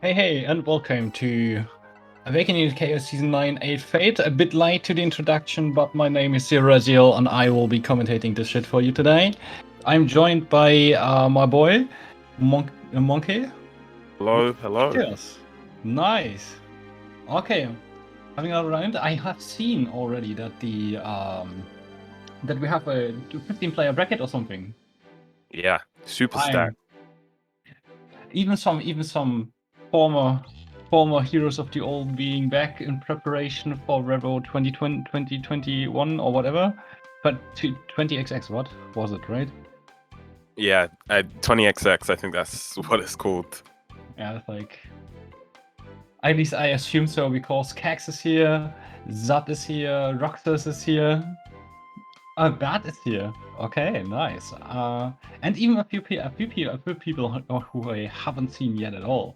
Hey, and welcome to Awakening to Chaos Season 9 8 Fate. A bit late to the introduction, but my name is Azrael, and I will be commentating this shit for you today. I'm joined by my boy, Monkey. Hello. Cheers. Nice. Okay, having a round. I have seen already that that we have a 15-player bracket or something. Yeah, super stack. Even some former heroes of the old being back in preparation for Revo 2021 or whatever. But 20XX, what was it, right? Yeah, 20XX, I think that's what it's called. Yeah, it's like. At least I assume so because Cax is here, Zat is here, Roxas is here. Bat is here. Okay, nice. And even a few people who I haven't seen yet at all.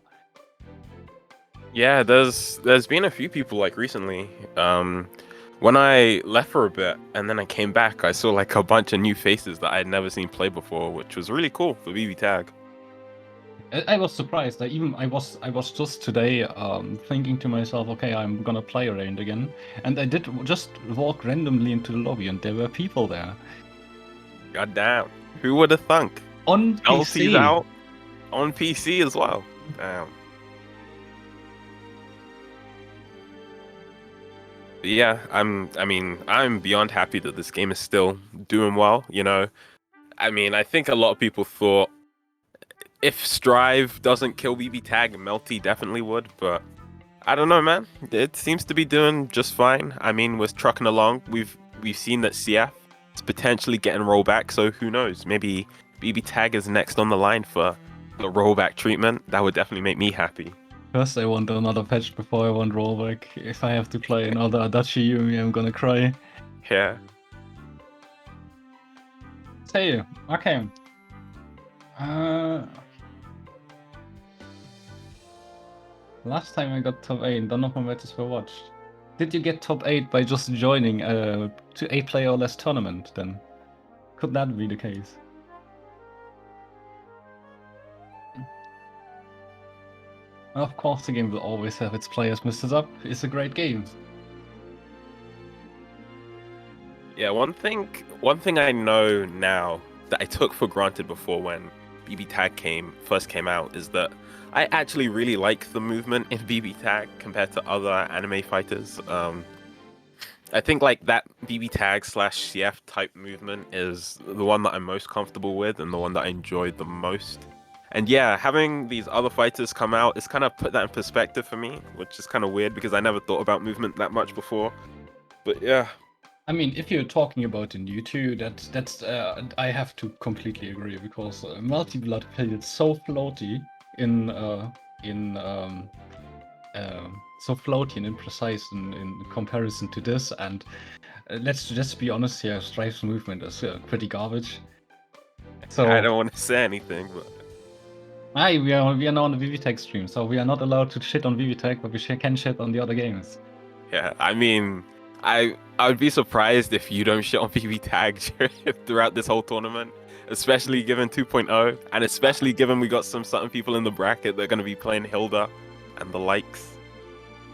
Yeah, there's been a few people like recently. When I left for a bit and then I came back, I saw like a bunch of new faces that I had never seen play before, which was really cool for BBTag. I was surprised. I was just today thinking to myself, okay, I'm gonna play around again, and I did just walk randomly into the lobby, and there were people there God damn, who would have thunk? on LT's PC. out on PC as well. Damn. But yeah, I'm beyond happy that this game is still doing well. I think a lot of people thought if Strive doesn't kill BBTag, Melty definitely would, but I don't know, man. It seems to be doing just fine. I mean, we're trucking along. We've seen that CF is potentially getting rollback, so who knows? Maybe BBTag is next on the line for the rollback treatment. That would definitely make me happy. First, I want another patch before I want rollback. If I have to play another adachi yumi, I'm gonna cry. Yeah. Hey, okay. Last time I got top 8, none of my matches were watched. Did you get top 8 by just joining a 8-player or less tournament then? Could that be the case? Of course, the game will always have its players messed up. It's a great game. Yeah, one thing I know now that I took for granted before when BBTag first came out is that I actually really like the movement in BBTag compared to other anime fighters. I think like that BBTag/CF type movement is the one that I'm most comfortable with and the one that I enjoyed the most. And yeah, having these other fighters come out is kind of put that in perspective for me, which is kind of weird because I never thought about movement that much before. But yeah. I mean, if you're talking about the new two, that's I have to completely agree because multi-blood feels so floaty in so floaty and imprecise in comparison to this. And let's just be honest here, Strive's movement is pretty garbage. So I don't want to say anything, but we are now on the BBTag stream, so we are not allowed to shit on BBTag, but we can shit on the other games. yeah, I mean, I would be surprised if you don't shit on BBTag throughout this whole tournament, especially given 2.0, and especially given we got some certain people in the bracket that are going to be playing Hilda and the likes.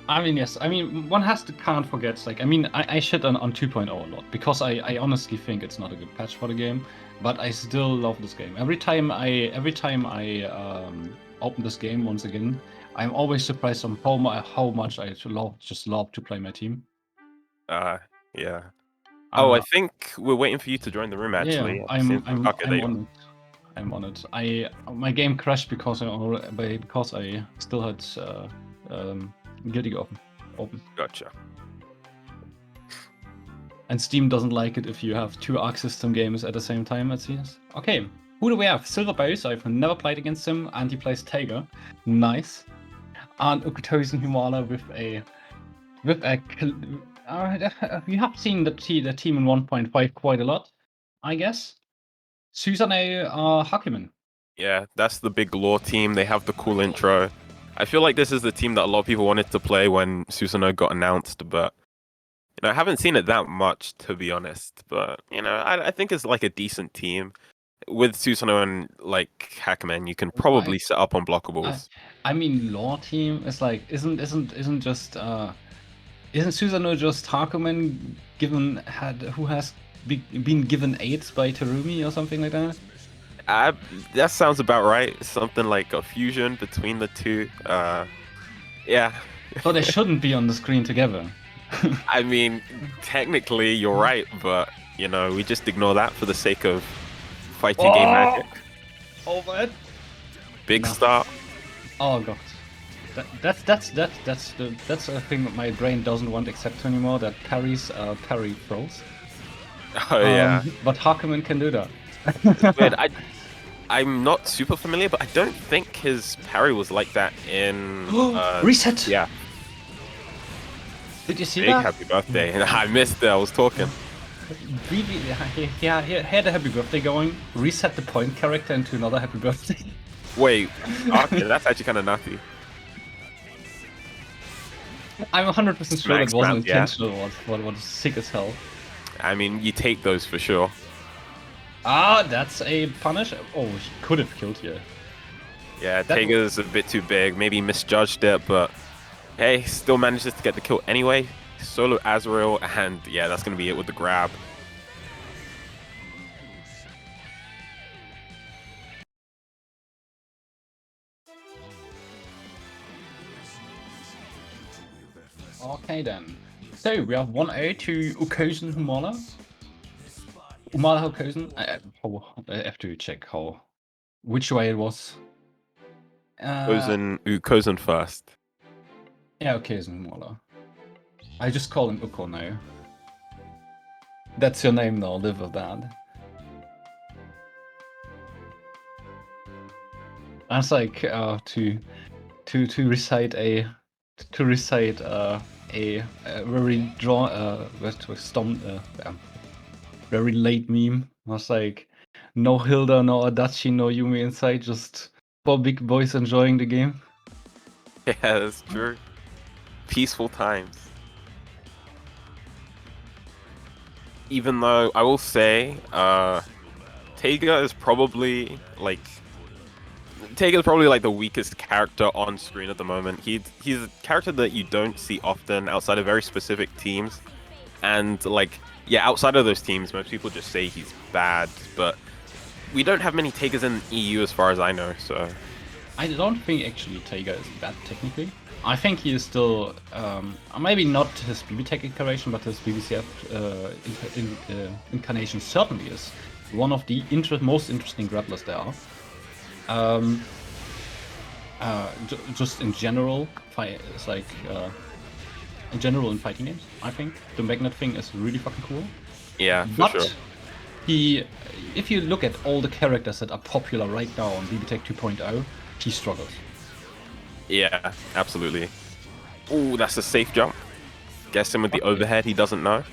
I mean, yes. I mean, one can't forget. Like, I mean, I shit on 2.0 a lot because I honestly think it's not a good patch for the game, but I still love this game. Every time I open this game once again, I'm always surprised on how much I just love to play my team. Yeah. Oh, I Uh, think we're waiting for you to join the room. yeah, Actually, I'm okay, there you on it. I'm on it. My game crashed because I still had Guilty open. Gotcha. And Steam doesn't like it if you have two Arc System games at the same time, it seems. Okay, who do we have? Silverbowz, I've never played against him, and he plays Tiger. Nice. And UkkosenHumala with a... we have seen the team in 1.5 quite a lot, I guess. Susanoo hakumen. Yeah, that's the big lore team. They have the cool intro. I feel like this is the team that a lot of people wanted to play when Susanoo got announced, but I haven't seen it that much, to be honest. But I think it's like a decent team. with Susanoo and like hakumen, you can probably set up I unblockables. I mean, lore team is like isn't just isn't Susanoo just hakumen who has been given AIDS by Terumi or something like that? That sounds about right. Something like a fusion between the two. Yeah. So they shouldn't be on the screen together. I mean, technically you're right, but you know, we just ignore that for the sake of fighting game magic. Oh man! Big No. start. Oh god. That's a thing that my brain doesn't want to accept anymore. That parries parry throws. Oh yeah. But Hakumen can do that. It's weird. I'm not super familiar, but I don't think his parry was like that in Reset! Yeah. Did you see Big that? happy birthday. I missed it, I was talking. He had a happy birthday going, reset the point character into another happy birthday. Wait, okay, that's actually kind of nutty. I'm 100% sure Smack that wasn't spam, yeah. intentional. What was sick as hell. I mean, you take those for sure. Ah, that's a punish. Oh, he could have killed here. Yeah, Tega's a bit too big. Maybe misjudged it, but hey, still manages to get the kill anyway. Solo Azrael, and yeah, that's going to be it with the grab. Okay then. So we have 1-0 to UkkosenHumala. Humala Ukkosen. I have to check which way it was. Ukkosen first. Yeah, UkkosenHumala. I just call him Ukko now. That's your name now, live with that. That's like to recite a very very late meme. Was like no Hilda, no Adachi, no Yumi inside, just 4 big boys enjoying the game. Yeah, that's true. Peaceful times. Even though I will say, Tega is probably like the weakest character on screen at the moment. He's a character that you don't see often outside of very specific teams, and like yeah, outside of those teams, most people just say he's bad, but we don't have many Tegas in EU as far as I know. So I don't think actually Tega is bad technically. I think he is still maybe not his BBTag incarnation, but his BBCF incarnation certainly is one of the most interesting grapplers there are. Just in general, it's like in general in fighting games, I think the magnet thing is really fucking cool. yeah, for But sure. if you look at all the characters that are popular right now on BBTag 2.0, he struggles. Yeah, absolutely. Ooh, that's a safe jump. Guess him with the overhead. He doesn't know.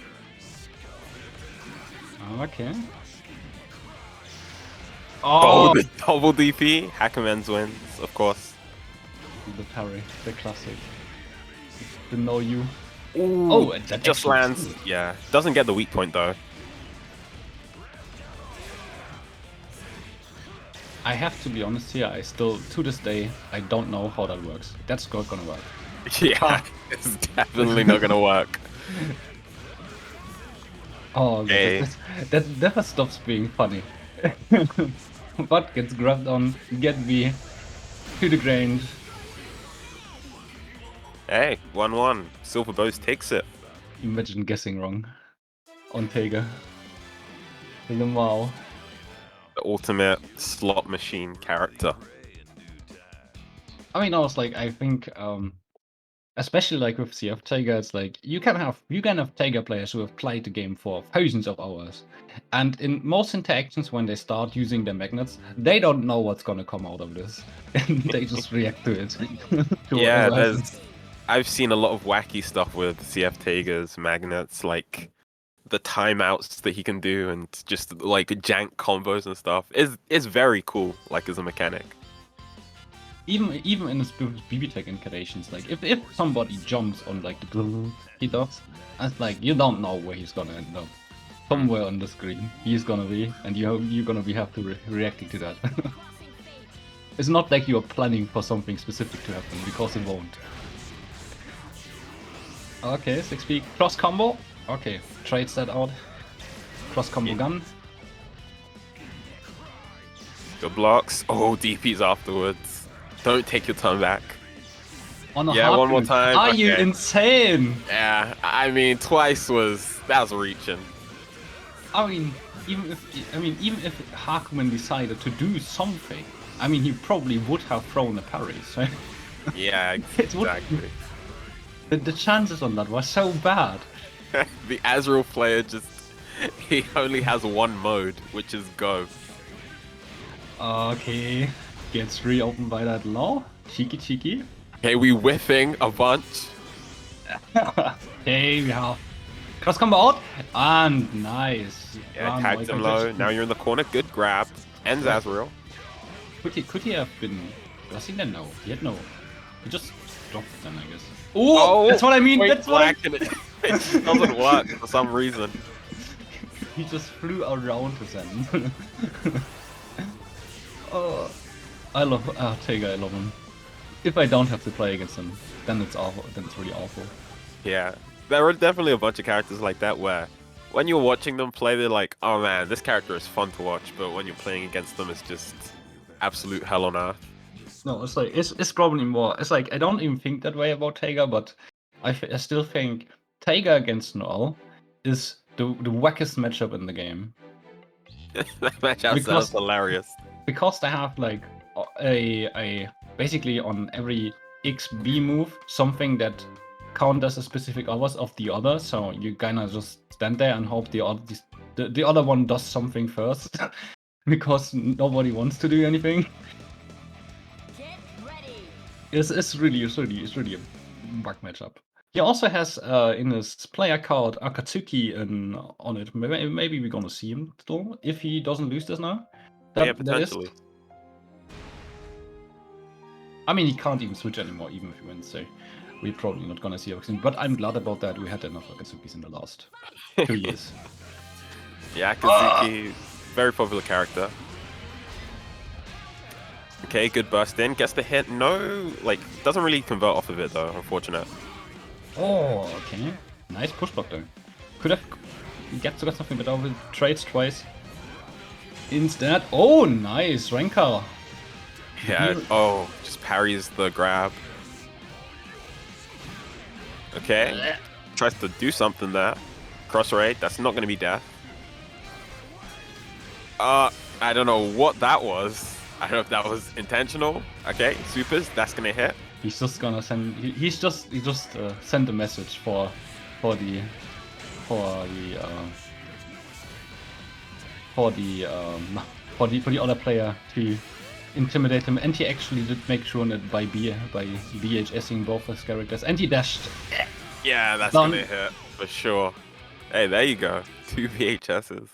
Okay. Oh, the double DP. Hakumen's wins, of course. The parry, the classic. The no you. Ooh, Oh, that just lands. Yeah, doesn't get the weak point though. I have to be honest here, I still, to this day, I don't know how that works. That's not gonna work. Yeah, it's definitely not gonna work. Oh, Okay. that never stops being funny. But gets grabbed on, get B, to the ground. Hey, 1-1. Silverbowz takes it. Imagine guessing wrong. On Tega. Lamau. The ultimate slot machine character. I mean, I was like, I think, especially like with CF Tega, it's like you can have Tega players who have played the game for thousands of hours, and in most interactions when they start using their magnets, they don't know what's gonna come out of this, and they just react to it. Yeah, I've seen a lot of wacky stuff with CF Tega's magnets, like the timeouts that he can do, and just like jank combos and stuff. Is very cool, like as a mechanic. Even in his BBTag incarnations, like if somebody jumps on like the he does, it's like you don't know where he's gonna end up. Somewhere on the screen, he's gonna be, and you're gonna be have to reacting to that. It's not like you are planning for something specific to happen, because it won't. Okay, 6B cross combo. Okay, trades that out. Cross combo gun. Good blocks. Oh, DPs afterwards. Don't take your time back. On a Yeah, one more hakumen. time. Are Okay. you insane? Yeah, I mean, twice that was reaching. I mean, even if Hakumen decided to do something, I mean, he probably would have thrown a parry. So Yeah, It would- exactly. the chances on that were so bad. The Azrael player he only has one mode, which is go. Okay, gets reopened by that law. Cheeky. Okay, we whiffing a bunch. Okay, we have cross combo out and nice. Yeah, Round tagged one him low. completion. Now you're in the corner. Good grab. Ends Azrael. Could he have been? Was he then? No, he had no. He just dropped it then, I guess. Oh, That's what I mean. point That's what I... blank, and it just doesn't work for some reason. He just flew around his end. Oh, I love Tega. I love him. If I don't have to play against him, then it's awful. Then it's really awful. Yeah, there are definitely a bunch of characters like that where when you're watching them play, they're like, oh man, this character is fun to watch, but when you're playing against them, it's just absolute hell on earth. No, it's like it's probably more. It's like I don't even think that way about Tega, but I still think Tega against Noel is the wackest matchup in the game. That matchup Because- sounds hilarious. Because they have like a basically on every XB move something that counters a specific hours of the other, so you kinda just stand there and hope the other one does something first. Because nobody wants to do anything. Get ready. It's really a bug matchup. He also has in his player card Akatsuki on it. Maybe we're gonna see him still if he doesn't lose this now. Yeah, That is- potentially. I mean, he can't even switch anymore, even if he wins. So we're probably not gonna see Akatsuki. But I'm glad about that. We had enough Akatsukis in the last 2 years. Yeah, Kazuki, very popular character. Okay, good burst in. Gets the hit. No, like, doesn't really convert off of it though, unfortunate. Oh, okay. Nice push block though. Could have got something, but over trades twice. Instead, oh, nice Renka. Yeah, oh, just parries the grab. Okay, tries to do something there. Cross raid, that's not going to be death. I don't know what that was. I don't know if that was intentional. Okay, supers, that's going to hit. He's just gonna send. He just sent a message for the other player to intimidate him, and he actually did make sure that by BHSing both his characters, and he dashed. Yeah, that's Done. going to hit for sure. Hey, there you go. 2 VHSs.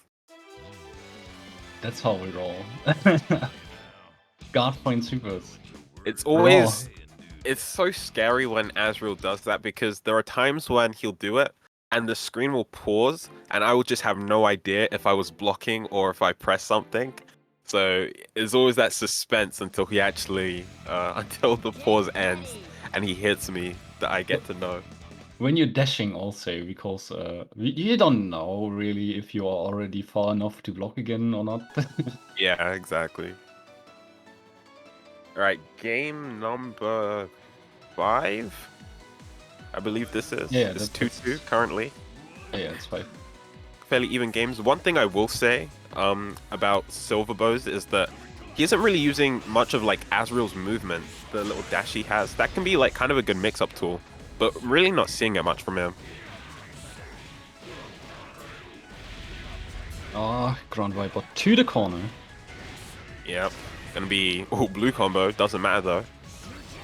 That's how we roll. Guard point supers. It's always, it's so scary when Azrael does that because there are times when he'll do it and the screen will pause and I will just have no idea if I was blocking or if I pressed something. So there's always that suspense until he actually, until the pause ends and he hits me that I get to know. When you're dashing also, because you don't know really if you are already far enough to block again or not. Yeah, exactly. All right, game number 5. I believe this is. Yeah, it's that's- 2-2 currently. Yeah, it's fine. Fairly even games. One thing I will say about Silverbowz is that he isn't really using much of like Azrael's movement, the little dash he has. That can be like kind of a good mix-up tool, but really not seeing it much from him. Ah, ground viper to the corner. Yep, gonna be blue combo. Doesn't matter though.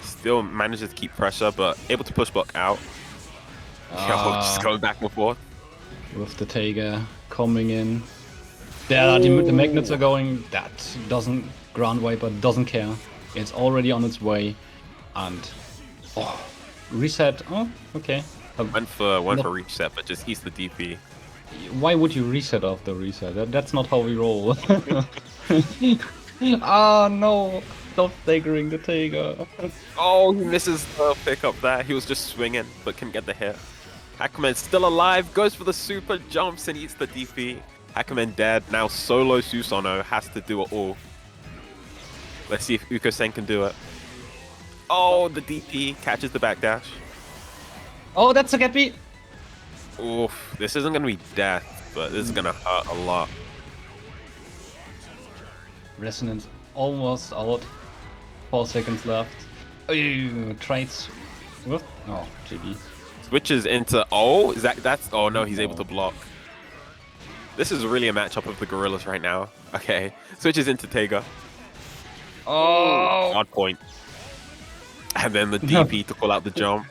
Still manages to keep pressure, but able to push block out. Just going back and forth. With the Tega coming in. There, the magnets are going. That doesn't. Ground Viper doesn't care. It's already on its way. And. Oh, reset. Oh, okay. Went for reach set, but just eats the DP. Why would you reset after reset? That's not how we roll. Ah no! Stop staggering the Tiger. Oh, he misses the pickup there. He was just swinging, but couldn't get the hit. Hakumen's still alive, goes for the super, jumps and eats the DP. Hakumen dead. Now solo Susanoo has to do it all. Let's see if Ukkosen can do it. Oh, the DP catches the backdash. Oh, that's a get me! Oof, this isn't going to be death, but this is going to hurt a lot. Resonance almost out. 4 seconds left. Oh, trades. What? Oh, GB. Switches into, oh, is that's, oh no, he's able to block. This is really a matchup of the gorillas right now. Okay, switches into Tega. Oh! Hard point. And then the DP to call out the jump.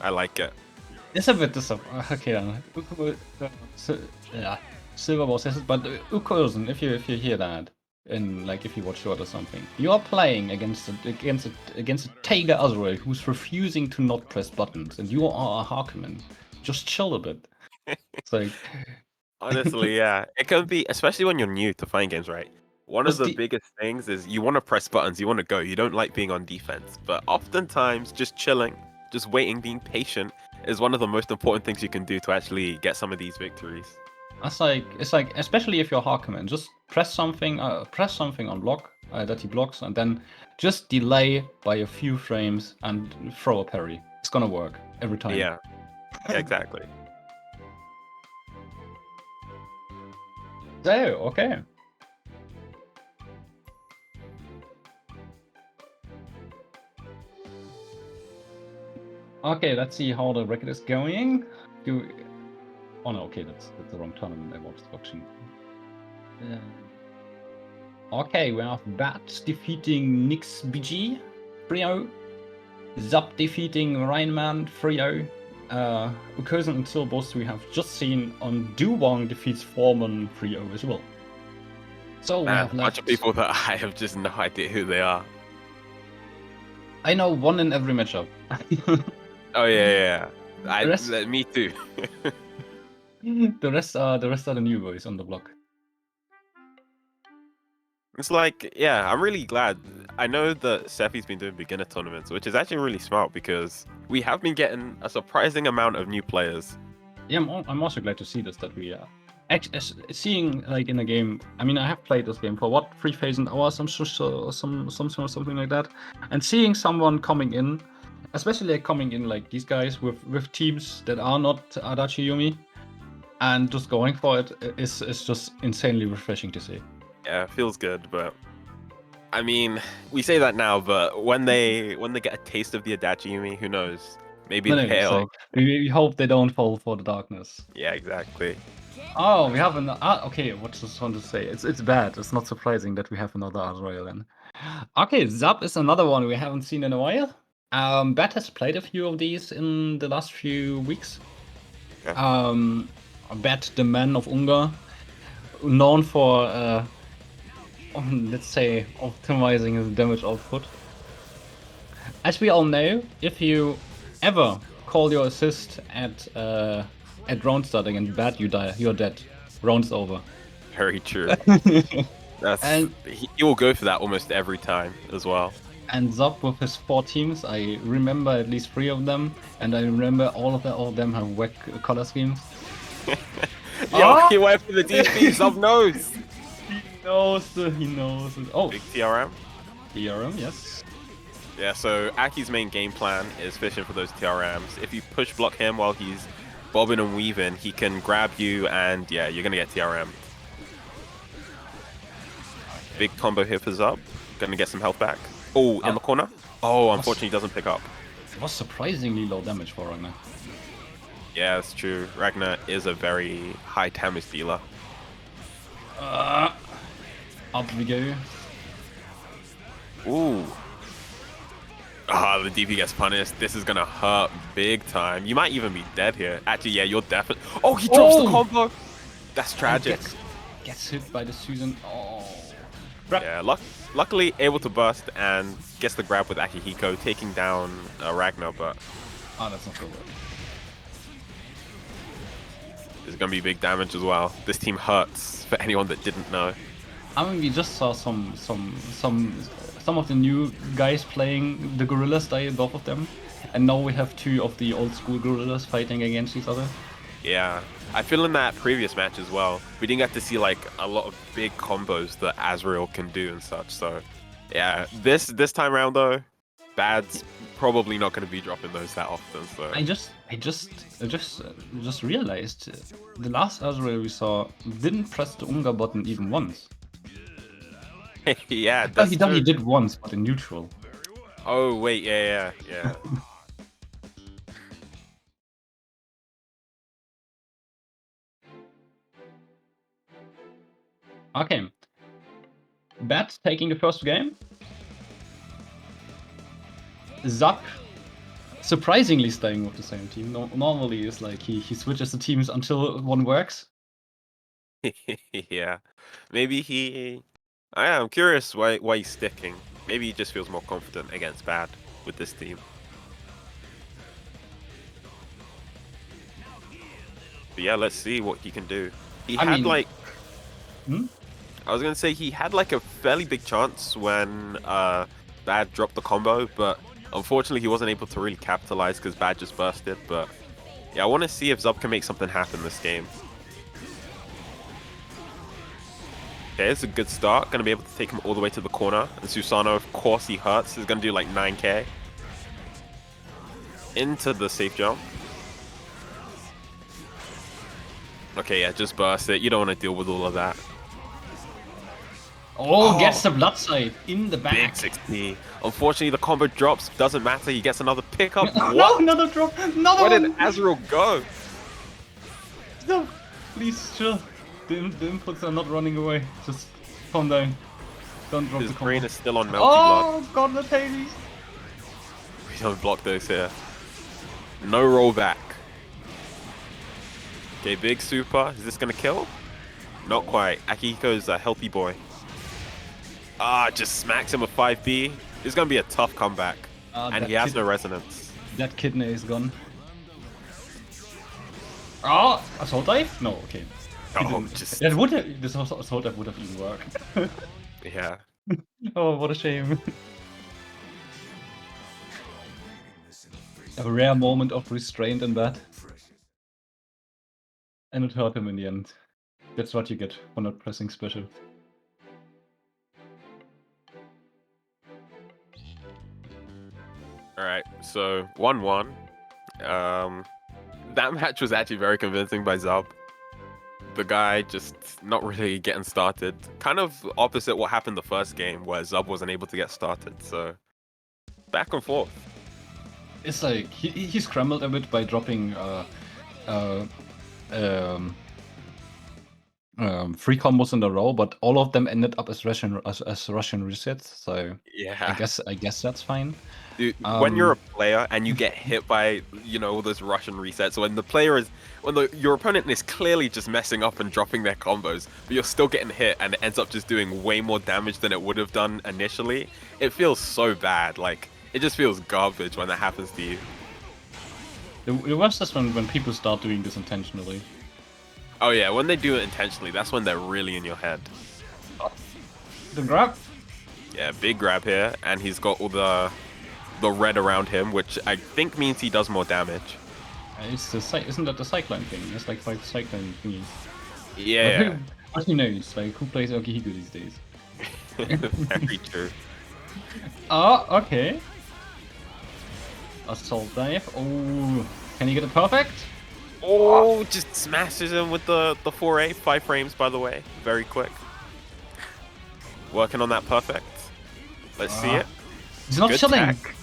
I like it. It's a bit disappointing. Okay, yeah, Silverbowz says it, but Ukkosen, if you hear that, and like if you watch short or something, you are playing against a Tiger Azrael who's refusing to not press buttons, and you are a hakumen. Just chill a bit. It's like honestly, yeah, it can be, especially when you're new to fighting games, right? One of the biggest things is you want to press buttons, you want to go, you don't like being on defense, but oftentimes just chilling, just waiting, being patient is one of the most important things you can do to actually get some of these victories. it's like especially if you're hakumen, just press something on block that he blocks, and then just delay by a few frames and throw a parry. It's gonna work every time. Yeah, exactly. So okay. Okay, let's see how the record is going. Oh no, okay, that's the wrong tournament I was watching. Okay, we have Bat defeating Nix BG 3-0. Zap defeating Rainman 3-0. Ukkosen and Silverbowz we have just seen on Duwang defeats Foreman 3-0 as well. So we have a bunch of people that I have just no idea who they are. I know one in every matchup. Oh yeah. Me too. The rest are the new boys on the block. It's like, yeah, I'm really glad. I know that Sephi's been doing beginner tournaments, which is actually really smart because we have been getting a surprising amount of new players. Yeah, I'm also glad to see this, that we are seeing like in a game. I mean, I have played this game for what 3,000 hours, something like that, and seeing someone coming in, especially like coming in like these guys with teams that are not adachi yumi, and just going for it is just insanely refreshing to see. Yeah, it feels good, but I mean, we say that now, but when they get a taste of the adachi yumi, who knows? Maybe they'll. We hope they don't fall for the darkness. Yeah, exactly. Oh, we have an. Okay, what just want to say? It's bad. It's not surprising that we have another Azrael then. Okay, Zap is another one we haven't seen in a while. Bat has played a few of these in the last few weeks. Yeah. Bat, the man of Ungar, known for let's say optimizing his damage output. As we all know, if you ever call your assist at round start against Bat, you die. You're dead. Round's over. Very true. He will go for that almost every time as well. And Zop with his 4 teams, I remember at least 3 of them, and I remember all of them have whack color schemes. Yo, he went for the DP. Zop knows. He knows. Oh, big TRM. TRM, yes. Yeah, so Aki's main game plan is fishing for those TRMs. If you push block him while he's bobbing and weaving, he can grab you, and yeah, you're gonna get TRM. Big combo here for Zop. Gonna get some health back. Oh, in the corner. Oh, unfortunately, he doesn't pick up. It was surprisingly low damage for Ragna. Yeah, that's true. Ragna is a very high damage dealer. Up we go. Ooh. The DP gets punished. This is gonna hurt big time. You might even be dead here. Actually, yeah, you're definitely. Oh, he drops the combo. That's tragic. Gets hit by the Susan. Oh. Yeah, luckily able to burst and gets the grab with Akihiko, taking down Ragna, but... Oh, that's not so good. There's gonna be big damage as well. This team hurts for anyone that didn't know. I mean, we just saw some of the new guys playing the gorilla style, both of them, and now we have two of the old school gorillas fighting against each other. Yeah, I feel in that previous match as well, we didn't get to see like a lot of big combos that Azrael can do and such. So, yeah, this time around though, Bad's probably not going to be dropping those that often. So I just realized the last Azrael we saw didn't press the Unga button even once. yeah, Oh, that's he true. did once, but in neutral. Oh wait, yeah. Okay. Bad taking the first game. Zap surprisingly staying with the same team. Normally it's like he switches the teams until one works. yeah, maybe he. I'm curious why he's sticking. Maybe he just feels more confident against Bad with this team. But yeah, let's see what he can do. He I had mean- like. Hmm? I was gonna say he had like a fairly big chance when Bad dropped the combo, but unfortunately he wasn't able to really capitalize because Bad just bursted. But yeah, I want to see if Zub can make something happen this game. Okay, it's a good start. Gonna be able to take him all the way to the corner. And Susanoo, of course, he hurts. He's gonna do like 9k. Into the safe jump. Okay, yeah, just burst it. You don't want to deal with all of that. Oh, gets the blood side in the Big back. 60. Unfortunately, the combo drops. Doesn't matter. He gets another pickup. No, What? another drop. Another Where one. did Azrael go? No, please, chill. The inputs are not running away. Just calm down. Don't drop His the combo. brain is still on melty blood. Oh, god, the Hades. We don't block those here. No rollback. Okay, big super. Is this gonna kill? Not quite. Akihiko's a healthy boy. Ah, just smacks him with 5B. It's gonna be a tough comeback. And he has no resonance. That kidney is gone. Oh, assault dive? No, okay. Oh, just That would have, this assault dive would have even worked. yeah. Oh, what a shame. A rare moment of restraint in that. And it hurt him in the end. That's what you get for not pressing special. All right, so 1-1. That match was actually very convincing by Zub. The guy just not really getting started. Kind of opposite what happened the first game, where Zub wasn't able to get started. So back and forth. It's like he scrambled a bit by dropping 3 combos in a row, but all of them ended up as Russian resets. So Yeah. I guess that's fine. Dude, when you're a player and you get hit by, all those Russian resets, when your opponent is clearly just messing up and dropping their combos, but you're still getting hit and it ends up just doing way more damage than it would have done initially, it feels so bad. Like, it just feels garbage when that happens to you. The worst is when people start doing this intentionally. Oh yeah, when they do it intentionally, that's when they're really in your head. The grab? Yeah, big grab here, and he's got all the red around him, which I think means he does more damage. Isn't that the cyclone thing? It's like 5 cyclone thingies. Yeah. But who knows? Like, who plays Akihiko these days? Very true. Oh, okay. Assault dive. Oh, can you get it perfect? Oh, just smashes him with the 4A. 5 frames, by the way. Very quick. Working on that perfect. Let's see it. He's not Good chilling. tech.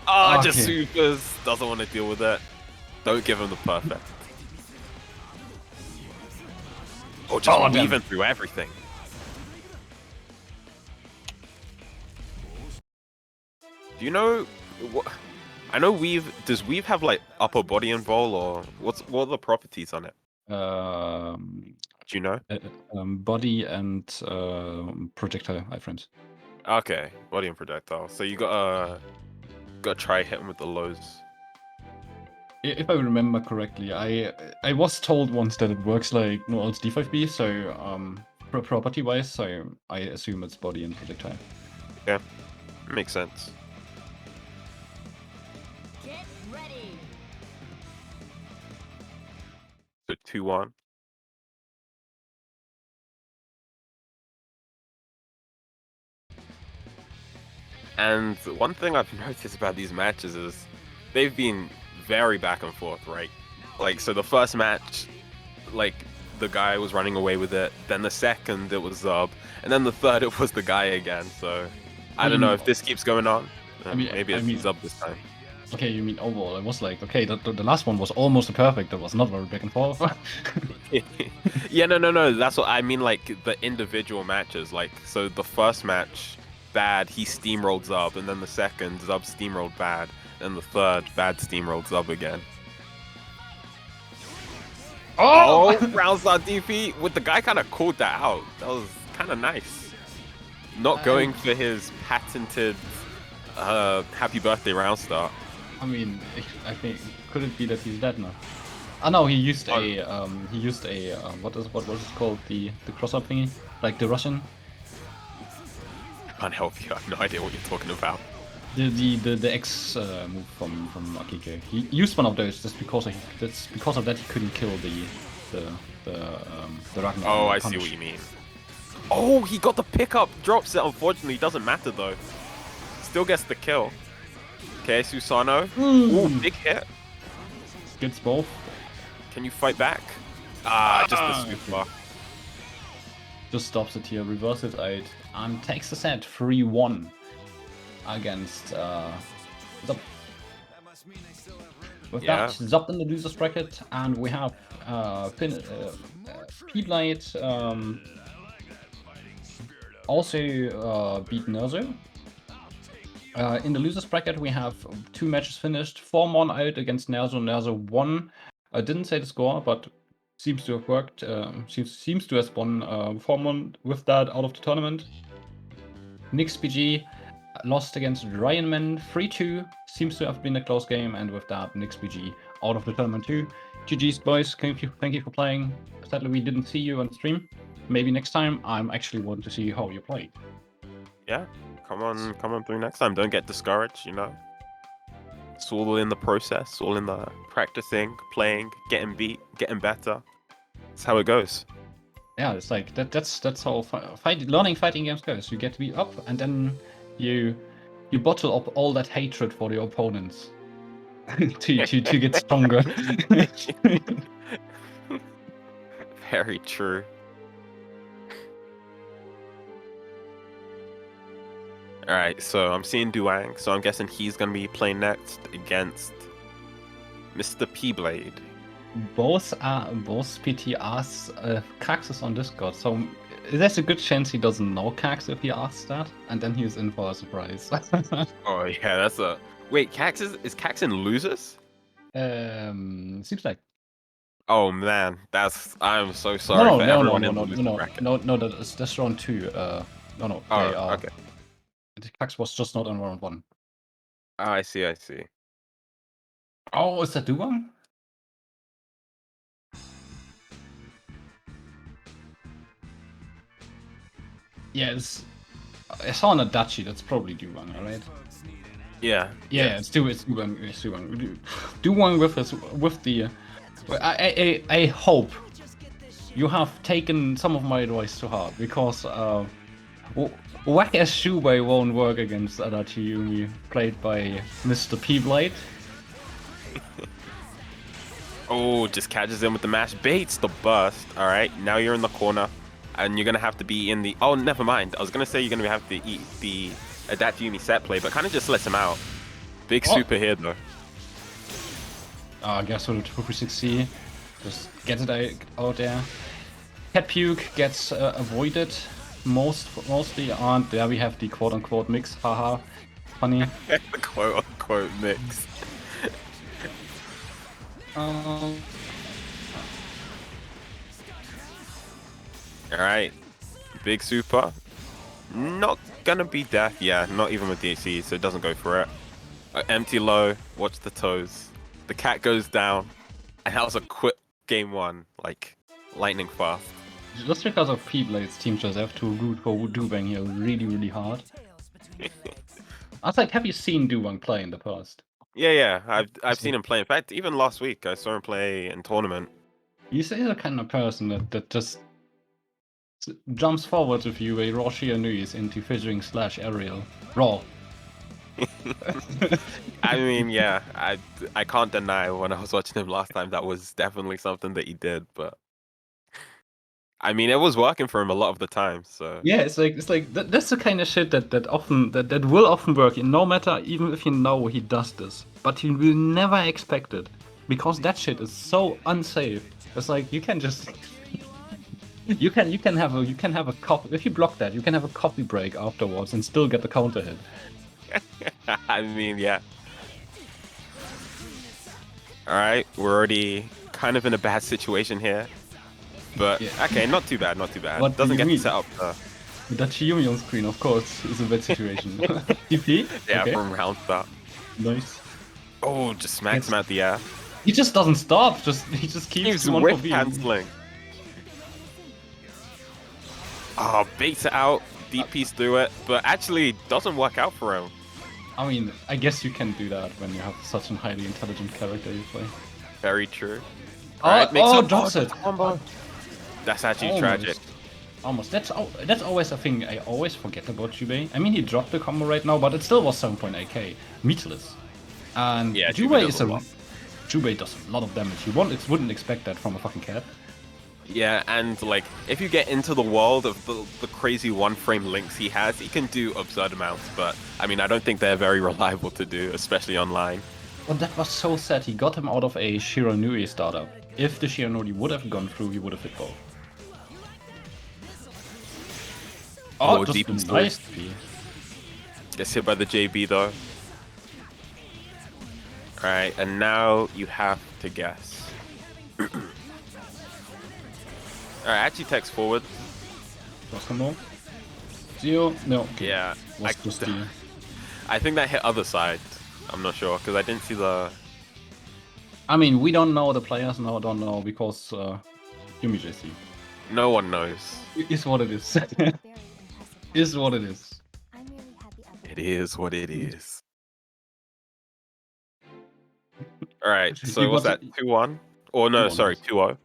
Ah, Okay. just supers. Doesn't want to deal with it. Don't give him the perfect. Oh, just Oh, damn. weaving through everything. Do you know what? I know Weave. Does Weave have like upper body invol, or what are the properties on it? Do you know? Body and projectile iframes. Okay, body and projectile. So you gotta try hitting with the lows. If I remember correctly, I was told once that it works like no else d5b, so property wise, so I assume it's body and projectile. Yeah, makes sense. Get ready. So 2-1. And one thing I've noticed about these matches is they've been very back and forth, right? Like, so the first match, like, the guy was running away with it. Then the second, it was Zub. And then the third, it was the guy again. So I don't know if this keeps going on. Maybe it's Zub this time. Okay, you mean overall? I was like, okay, the last one was almost perfect. That was not very back and forth. Yeah, no. That's what I mean. Like the individual matches. Like, so the first match, Bad, he steamrolled Zub, and then the second, Zub steamrolled Bad, and the third, Bad steamrolled Zub again. Oh, round start DP with the guy kind of called that out. That was kind of nice. Not going for his patented happy birthday round start. I mean, I think could it be that he's dead now? Oh no, he used a what was it called, the cross-up thingy, like the Russian. I can't help you. I have no idea what you're talking about. The X move from Akihiko. He used one of those just because of that he couldn't kill the ragna. Oh, I see what you mean. Oh, he got the pickup. Drops it. Unfortunately, doesn't matter though. Still gets the kill. Okay, Susanoo. Ooh, big hit. Gets both. Can you fight back? Just the super. Just stops it here, reverse it out, and takes the set 3-1 against Zub. With that, Zub in the losers bracket, and we have pblade also beat Nerzo. In the losers bracket, we have 2 matches finished. 4-1 out against Nerzo. Nerzo won. I didn't say the score, but seems to have worked. Seems to have won 4-1 with that out of the tournament. Nix PG lost against Ryan Man 3-2. Seems to have been a close game, and with that, Nix PG out of the tournament too. GG's boys, thank you for playing. Sadly, we didn't see you on stream. Maybe next time. I'm actually want to see how you play. Yeah. Come on through next time. Don't get discouraged, you know. It's all in the process, all in the practicing, playing, getting beat, getting better. That's how it goes. Yeah, it's like that's how learning fighting games goes. You get to be up, and then you bottle up all that hatred for your opponents to get stronger. Very true. Alright, so I'm seeing Duwang, so I'm guessing he's going to be playing next against Mr. pblade. Both PT asks Cax on Discord, so there's a good chance he doesn't know Cax if he asks that, and then he's in for a surprise. Oh yeah, that's a... Wait, Cax is Cax in losers? Seems like. Oh man, I'm so sorry for everyone in the loser bracket. No, that's round 2. No. Oh, okay. Cax was just not on round 1. Oh, I see. Oh, is that Duwang? Yeah, I saw an adachi. That's probably Duwang, alright? Yeah. It's Duwang. Duwang with the. I hope you have taken some of my advice to heart, because whack as jubei won't work against adachi Yumi, played by Mr. pblade. Oh, just catches him with the mash, baits the burst. All right, now you're in the corner, and you're gonna have to be in the. Oh, never mind. I was gonna say you're gonna have to eat the adachi Yumi set play, but kind of just lets him out. Big super here though. I guess with the 360, just get it out there. Cat puke gets avoided mostly, and there we have the quote-unquote mix. Haha, funny. The quote-unquote mix. Alright, big super. Not gonna be death, yeah, not even with DC, so it doesn't go for it. Empty low, watch the toes. The cat goes down, and that was a quick game one, like lightning fast. Just because of pblades, teams just have to root for Duwang here really, really hard. I was like, have you seen Duwang play in the past? Yeah. I've seen him play. In fact, even last week I saw him play in tournament. He's the kind of person that just jumps forward with you a raw susanoo into fishing / aerial. Raw. I mean, yeah, I can't deny when I was watching him last time that was definitely something that he did, but I mean, it was working for him a lot of the time. So Yeah, it's like that's the kind of shit that will often work. No matter even if you know he does this, but you will never expect it because that shit is so unsafe. It's like you can just you can have a copy if you block that you can have a copy break afterwards and still get the counter hit. I mean, yeah. All right, we're already kind of in a bad situation here, but Yeah. okay, not too bad, not too bad. What do Doesn't you get mean? set up. That Yumi on screen, of course, is a bad situation. TP? Yeah, Okay. from round start. Nice. Oh, just smacks him out the air. He just doesn't stop. He just keeps He's one whip for being. canceling. Oh, baits it out, DPs through it, but actually doesn't work out for him. I mean, I guess you can do that when you have such a highly intelligent character you play. Very true. Drops it. Combo. That's actually Almost. tragic. Almost. That's always a thing I always forget about jubei. I mean, he dropped the combo right now, but it still was 7.8 AK. Meatless. And Yeah, jubei is does a lot. Jubei does a lot of damage. You wouldn't expect that from a fucking cat. Yeah, and like if you get into the world of the crazy one-frame links he has, he can do absurd amounts. But I mean, I don't think they're very reliable to do, especially online. But that was so sad. He got him out of a Shiranui startup. If the Shiranui would have gone through, he would have hit both. Oh, just deep a in nice TP. Gets hit by the JB though. Alright, and now you have to guess. Alright, actually text forward. Cross combo. Zero? No. Okay. Yeah, Was just the... I think that hit other side. I'm not sure, because I didn't see the... I mean, we don't know, the players now don't know, because Yumi JC. No one knows. It is what it is. Is what it is. It is what it is. Alright, so You what's got that? 2-1? Or no, 2-1, sorry, yes. 2-0.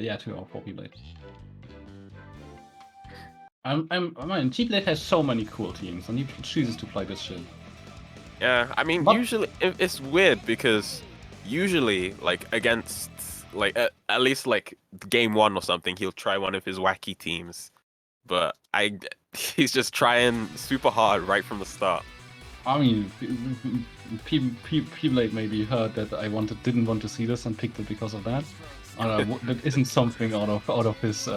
Yeah, 2-0 for pblade. I mean, pblade has so many cool teams, and he chooses to play this shit. Yeah, I mean, But- usually it's weird because usually, like against, like at least like game one or something, he'll try one of his wacky teams, but he's just trying super hard right from the start. I mean, pblade maybe heard that I didn't want to see this and picked it because of that. That isn't something out of his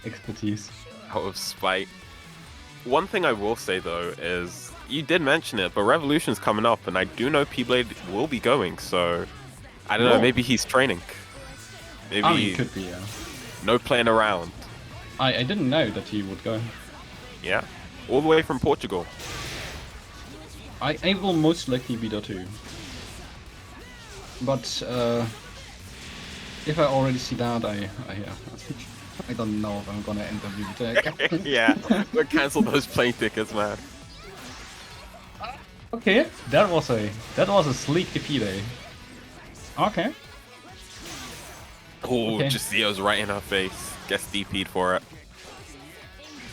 expertise. Out of spite. One thing I will say though is you did mention it, but Revolution's coming up, and I do know pblade will be going, so I don't know. Whoa. Maybe he's training. Maybe I mean, could be, yeah. no playing around. I didn't know that he would go. Yeah, all the way from Portugal. I will most likely be there too. But if I already see that, I don't know if I'm gonna enter BBTag. Yeah, we'll cancel those plane tickets, man. Okay, that was a sleek TP day. Okay. Oh, Okay. just Zio's right in her face. Gets DP'd for it.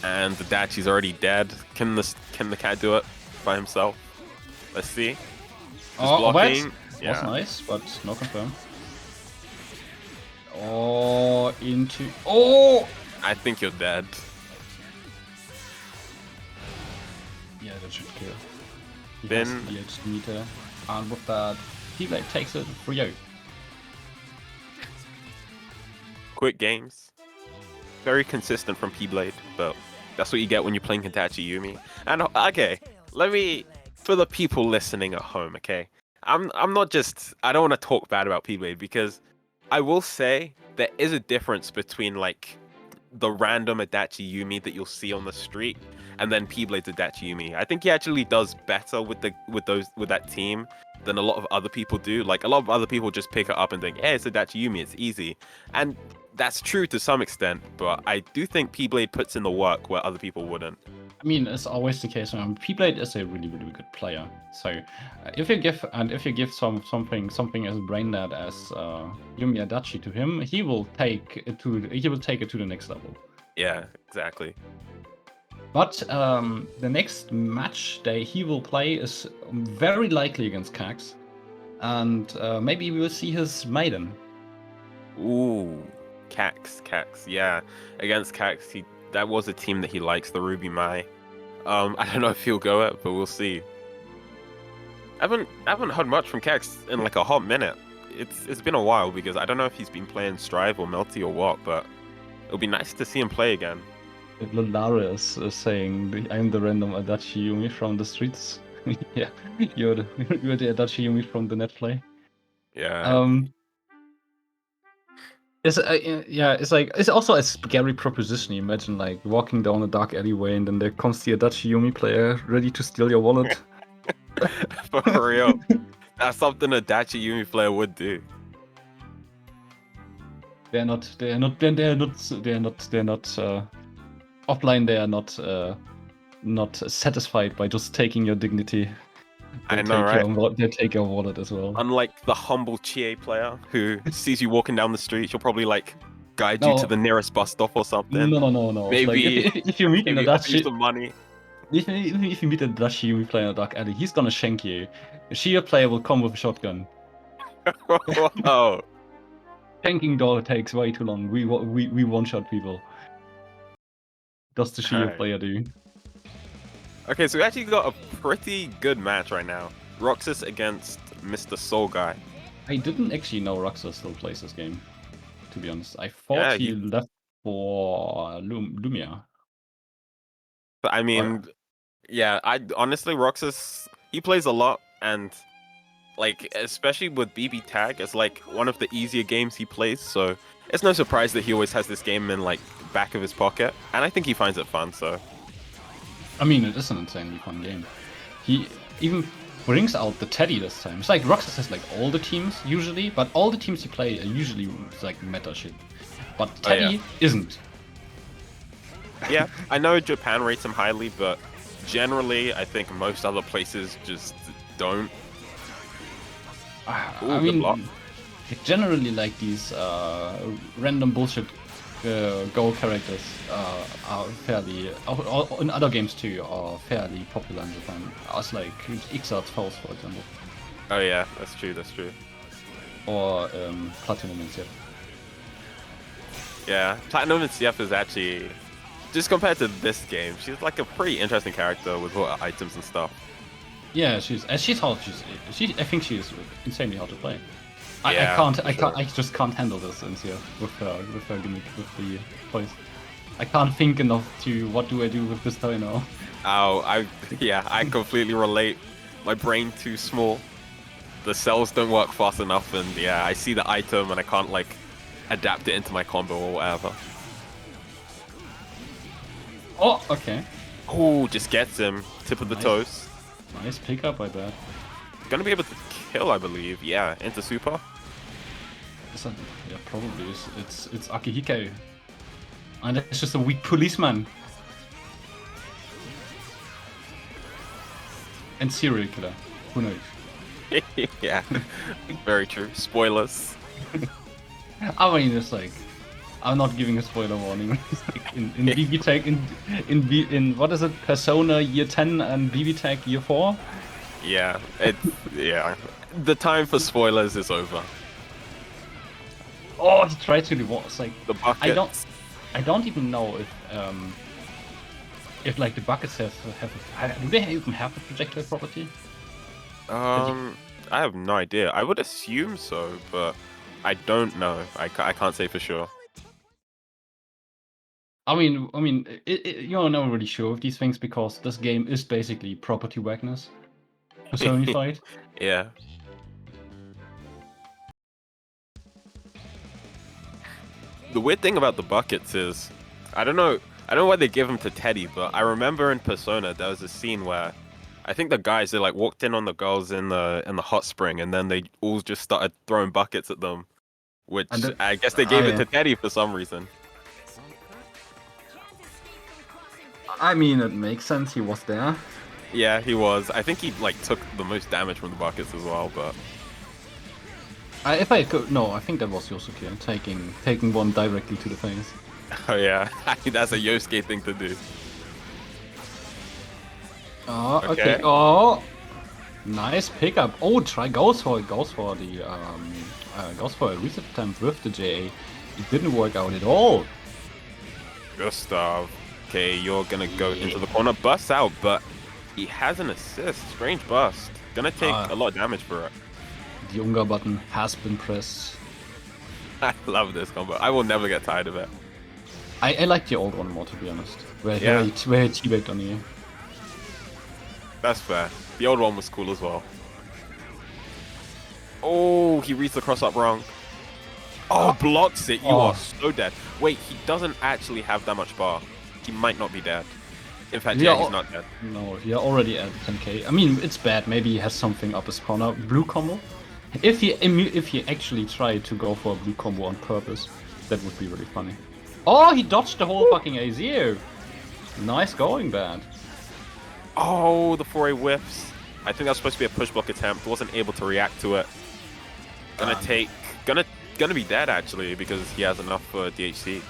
And the Dachi's already dead. Can the cat do it by himself? Let's see. Just blocking. That was nice, but no confirm. Oh, into... Oh! I think you're dead. Yeah, that should kill. He Then- has the edge meter, and with that, pblade takes it for you. Quick games. Very consistent from pblade, but that's what you get when you're playing Hitachi Yumi. And okay, let me, for the people listening at home, okay? I'm not just, I don't want to talk bad about pblade, because I will say there is a difference between like the random Adachi Yumi that you'll see on the street and then pblade adachi yumi. I think he actually does better with that team than a lot of other people do. Like a lot of other people just pick it up and think, hey, it's adachi yumi, it's easy, and that's true to some extent. But I do think pblade puts in the work where other people wouldn't. I mean, it's always the case. pblade is a really, really good player. So if you give something as brain dead as Yumi Adachi to him, he will take it to the next level. Yeah, exactly. But the next match that he will play is very likely against Cax, and maybe we will see his maiden. Ooh, Cax, yeah. Against Cax, that was a team that he likes, the Ruby Mai. I don't know if he'll go it, but we'll see. I haven't heard much from Cax in like a hot minute. It's been a while because I don't know if he's been playing Strive or Melty or what, but it'll be nice to see him play again. Lalarius is saying, "I'm the random Adachi Yumi from the streets." Yeah, you're the Adachi Yumi from the net play. Yeah. It's also a scary proposition. You imagine like walking down a dark alleyway and then there comes the Adachi Yumi player ready to steal your wallet. For real. That's something a Adachi Yumi player would do. They're not offline. They are not satisfied by just taking your dignity. I know, right? They take your wallet as well. Unlike the humble Chie player who sees you walking down the street, she'll probably like guide you to the nearest bus stop or something. No. Maybe like, if you meet an Adachi, some money. If you meet a Adachi Yumi player in a dark alley, he's gonna shank you. A Shia player will come with a shotgun. Whoa. Shanking door takes way too long. We one-shot people. Does the Shia player do? Okay, so we actually got a pretty good match right now. Roxas against BadTheSolguy. I didn't actually know Roxas still plays this game, to be honest. I thought he left for Lumia. But I mean, yeah, I honestly, Roxas, he plays a lot, and like, especially with BBTag, it's like one of the easier games he plays, so it's no surprise that he always has this game in like back of his pocket, and I think he finds it fun, so. I mean, it is an insanely fun game. He even brings out the teddie this time. It's like Roxas has like all the teams usually, but all the teams he play are usually like meta shit. But teddie isn't. Yeah, I know Japan rates him highly, but generally I think most other places just don't. I mean, generally like these random bullshit Go characters are fairly, in other games too, are fairly popular in Japan. As like Ixar's Faust, for example. Oh yeah, that's true. Or Platinum and CF. Yeah, Platinum and CF is actually, just compared to this game, she's like a pretty interesting character with her items and stuff. Yeah, I think she's insanely hard to play. Yeah, I just can't handle this in CF with her gimmick, with the voice. I can't think enough to what do I do with this toy now. Oh, I completely relate. My brain too small. The cells don't work fast enough, and yeah, I see the item and I can't like adapt it into my combo or whatever. Oh, okay. Oh, just gets him. Tip of the toes. Nice pickup, I bet. Gonna be able to kill, I believe. Yeah, into super. Yeah, probably. It's Akihiko. And it's just a weak policeman. And serial killer. Who knows? Yeah, very true. Spoilers. I mean, it's like, I'm not giving a spoiler warning. in BBTag, in what is it? Persona year 10 and BBTag year 4? Yeah, the time for spoilers is over. Oh, he tried to reward. It's like the buckets. I don't even know if like the buckets do they even have a projectile property? I have no idea. I would assume so, but I don't know. I can't say for sure. I mean, you're never really sure of these things because this game is basically property wagness personified. Yeah. The weird thing about the buckets is, I don't know I don't know why they give him to Teddie, but I remember in Persona there was a scene where I think the guys they like walked in on the girls in the hot spring, and then they all just started throwing buckets at them, which And the- I guess they gave it yeah. to Teddie for some reason. I mean, it makes sense. He was there. Yeah, he was. I think he like took the most damage from the buckets as well, but If I could, no, I think that was Yosuke taking one directly to the face. oh yeah, that's a Yosuke thing to do. Oh, okay. Okay. Oh, nice pickup. Oh, goes for a reset attempt with the JA. It didn't work out at all. Gustav. Okay, you're gonna go into the corner, bust out, but he has an assist. Strange bust. Gonna take a lot of damage for it. The Unga button has been pressed. I love this combo. I will never get tired of it. I like the old one more, to be honest. Where Yeah. he teabagged on you. That's fair. The old one was cool as well. Oh, he reads the cross up wrong. Oh, blocks it. You Oh. are so dead. Wait, he doesn't actually have that much bar. He might not be dead. In fact, Yeah, yeah, he's not dead. No, you're already at 10k. I mean, it's bad. Maybe he has something up his corner. Blue combo. If he actually tried to go for a blue combo on purpose, that would be really funny. Oh, he dodged the whole fucking AZO. Nice going, Bad. Oh, the 4A whiffs. I think that was supposed to be a push block attempt. Wasn't able to react to it. Gonna be dead actually because he has enough for DHC.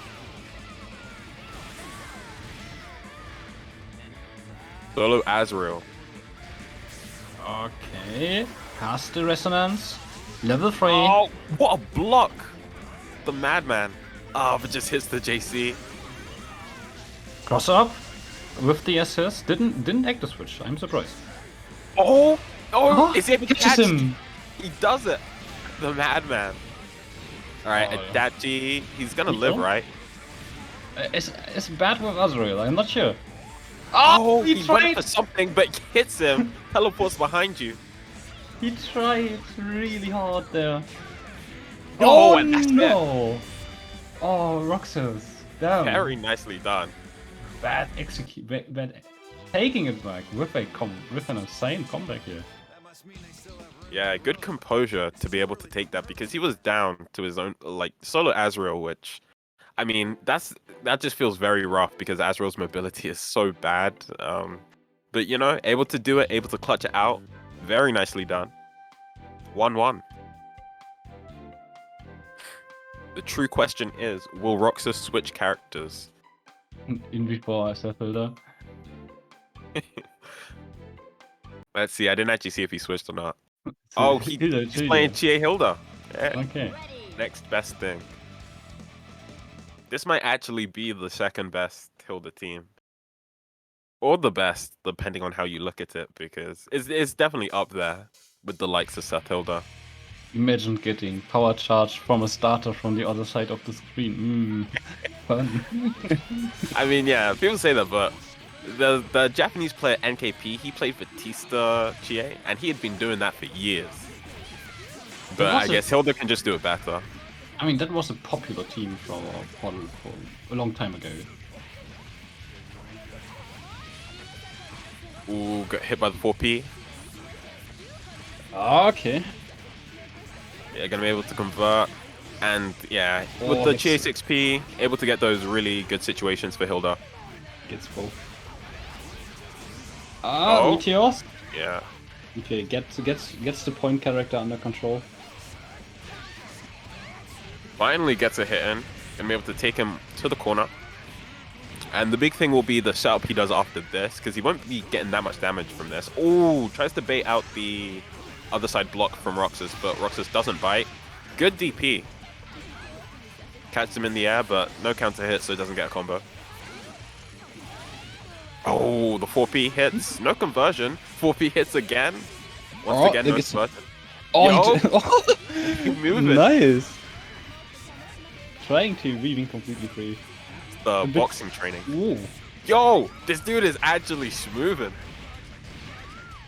Solo Azrael. Okay. Has the resonance. Level 3. Oh, what a block! The madman. Oh, but just hits the JC. Cross up with the assist. Didn't act the switch. I'm surprised. Oh, is he able to catches catch? him. He does it. The madman. All right, Oh, yeah. Adachi. He's gonna He live, don't? right? It's bad with Azrael. I'm not sure. Oh, he tried. went for something, but hits him. Teleports behind you. He tried really hard there. Oh, and that's it. no! Oh, Roxas. Damn. Very nicely done. Bad execute. Bad taking it back with an insane comeback here. Yeah, good composure to be able to take that because he was down to his own like solo Azrael, which I mean that just feels very rough because Azrael's mobility is so bad. But you know, able to do it, able to clutch it out, very nicely done. 1-1. The true question is, will Roxas switch characters? In before I said Hilda. Let's see. I didn't actually see if he switched or not. Oh, he's playing Chie Hilda. Yeah. Okay. Next best thing. This might actually be the second best Hilda team. Or the best, depending on how you look at it, because it's definitely up there with the likes of Seth Hilda. Imagine getting power charge from a starter from the other side of the screen. Fun. I mean, yeah, people say that, but the Japanese player NKP, he played for Tista Chie, and he had been doing that for years. But I guess Hilda can just do it better. I mean, that was a popular team for a long time ago. Ooh, got hit by the 4P. Okay. Yeah, gonna be able to convert. And yeah, Oh, with the that's- Chie 6P, able to get those really good situations for Hilda. Gets both. Meteors. Yeah. Okay, gets the point character under control. Finally gets a hit in. Gonna be able to take him to the corner. And the big thing will be the setup he does after this, because he won't be getting that much damage from this. Ooh, tries to bait out the other side block from Roxas, but Roxas doesn't bite. Good DP. Catches him in the air, but no counter hit, so he doesn't get a combo. Oh, the 4P hits. No conversion. 4P hits again. Once again, no conversion. Oh, He moved it. Nice. Trying to weaving completely free. The boxing training. Ooh. Yo, this dude is actually smoothing.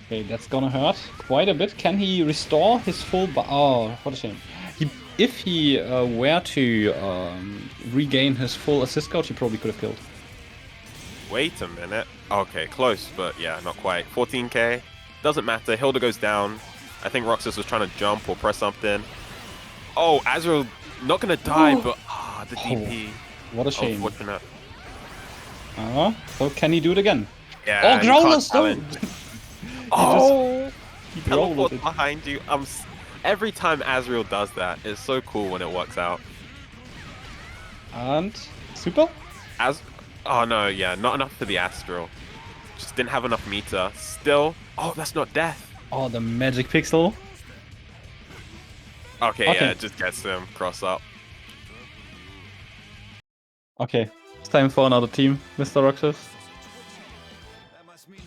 Okay, that's gonna hurt quite a bit. Can he restore his full? Oh, what a shame. If he were to regain his full assist count, he probably could have killed. Wait a minute. Okay, close, but yeah, not quite. 14k. Doesn't matter. Hilda goes down. I think Roxas was trying to jump or press something. Oh, Azrael not gonna die, but the DP. What a shame. Unfortunate. So can he do it again? Yeah. Oh, you Growler can't still! challenge. Oh, He teleport growled it. behind you. Every time Azrael does that, it's so cool when it works out. And super? Oh no, yeah, not enough for the Astral. Just didn't have enough meter. Still, oh, that's not death. Oh, the magic pixel. Okay, yeah, it just gets him cross up. Okay, it's time for another team, Mr. Roxas.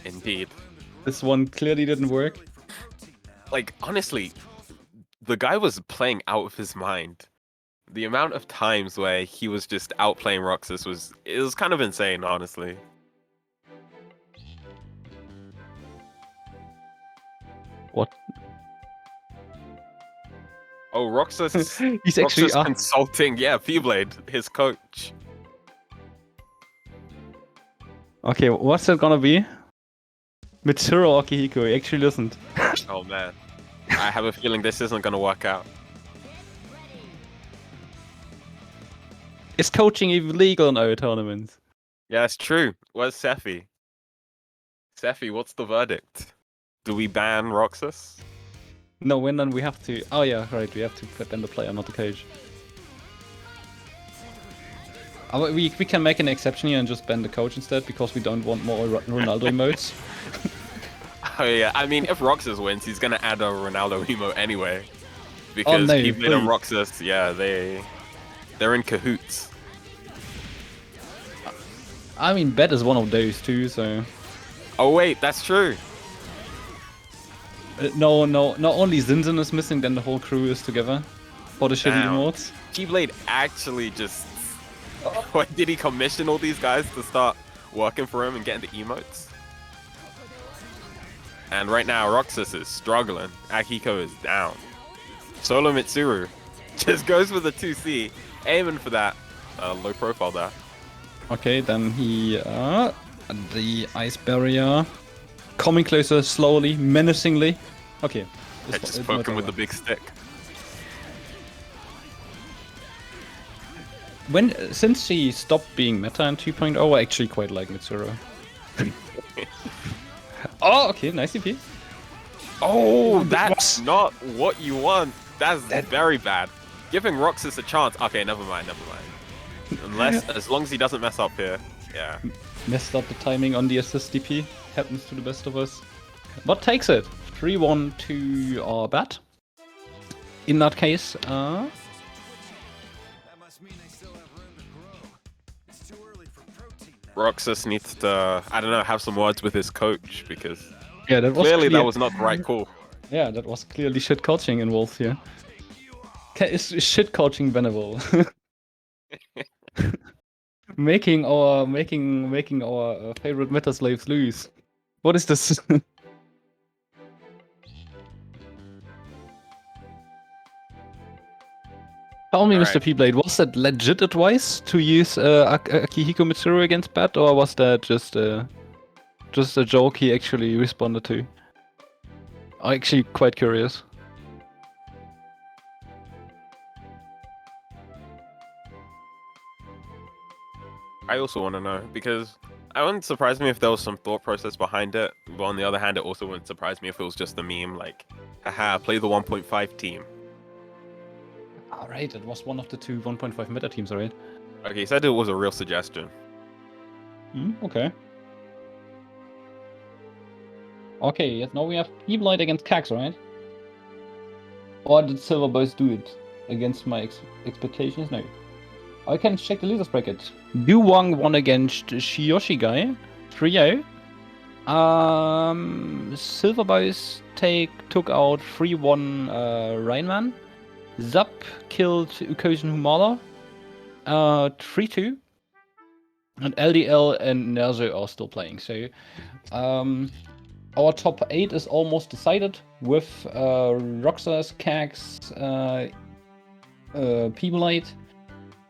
Indeed. This one clearly didn't work. Like, honestly, the guy was playing out of his mind. The amount of times where he was just outplaying Roxas was kind of insane, honestly. What? Oh, Roxas. He's actually Roxas consulting, yeah, pblade, his coach. Okay, what's it gonna be? Mitsuru or Akihiko? He actually listened. Oh man, I have a feeling this isn't gonna work out. Is coaching even legal in our tournaments? Yeah, it's true. Where's Sephi? Sephi, what's the verdict? Do we ban Roxas? No, when then we have to. Oh yeah, right. We have to ban the player, not the coach. We can make an exception here and just ban the coach instead because we don't want more Ronaldo emotes. Oh yeah, I mean, if Roxas wins, he's gonna add a Ronaldo emote anyway. Because Pblade and Roxas, yeah, they're in cahoots. I mean, Bet is one of those too, so... Oh wait, that's true. No, not only Zinzin is missing, then the whole crew is together for the shitty emotes. Pblade actually just... What, did he commission all these guys to start working for him and getting the emotes? And right now, Roxas is struggling. Akihiko is down. Solo Mitsuru just goes with the 2C, aiming for that low profile there. Okay, then he... the ice barrier. Coming closer, slowly, menacingly. Okay. Just poke him with the big stick. Since she stopped being meta in 2.0, I actually quite like Mitsuru. Oh, okay, nice EP. Oh, that's not what you want. That's very bad. Giving Roxas a chance. Okay, never mind. As long as he doesn't mess up here. Yeah. Messed up the timing on the assist DP. Happens to the best of us. But takes it. 3-1 to our bat. In that case, Roxas needs to, I don't know, have some words with his coach because yeah, that was clearly that was not the right call. Yeah, that was clearly shit coaching involved here. Is shit coaching bannable? making our favorite meta slaves lose. What is this? Tell me, Mr. Pblade, was that legit advice to use Akihiko Mitsuru against Bat, or was that just a joke he actually responded to? I'm actually quite curious. I also want to know, because it wouldn't surprise me if there was some thought process behind it, but on the other hand, it also wouldn't surprise me if it was just a meme, like, haha, play the 1.5 team. Alright, it was one of the two 1.5 meta teams, alright? Okay, he said it was a real suggestion. Okay. Okay, yes, now we have Pblade against Cax, right? Or did Silverbowz do it against my expectations? No. I can check the losers bracket. Duwang won against Shioshigai, 3-0. Silverbowz took out 3-1 Rainman. Zap killed UkkosenHumala, 3-2. And LDL and Nerzo are still playing. So, our top 8 is almost decided with Roxas, Cax, Pblade,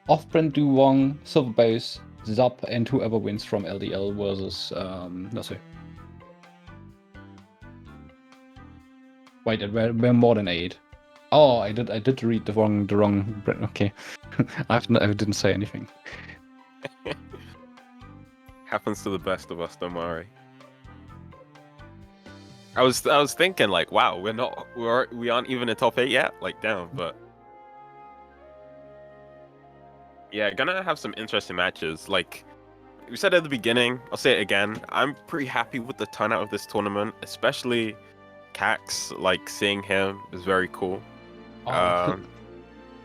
Off-Brand Duwang, Silverbowz, Zop, and whoever wins from LDL versus no, sorry. Wait, we're more than 8. Oh, I did read the wrong. Okay, I didn't say anything. Happens to the best of us, don't worry. I was thinking like, wow, we aren't even in top 8 yet. Like, damn, but yeah, gonna have some interesting matches. Like we said at the beginning, I'll say it again. I'm pretty happy with the turnout of this tournament, especially Cax. Like seeing him is very cool.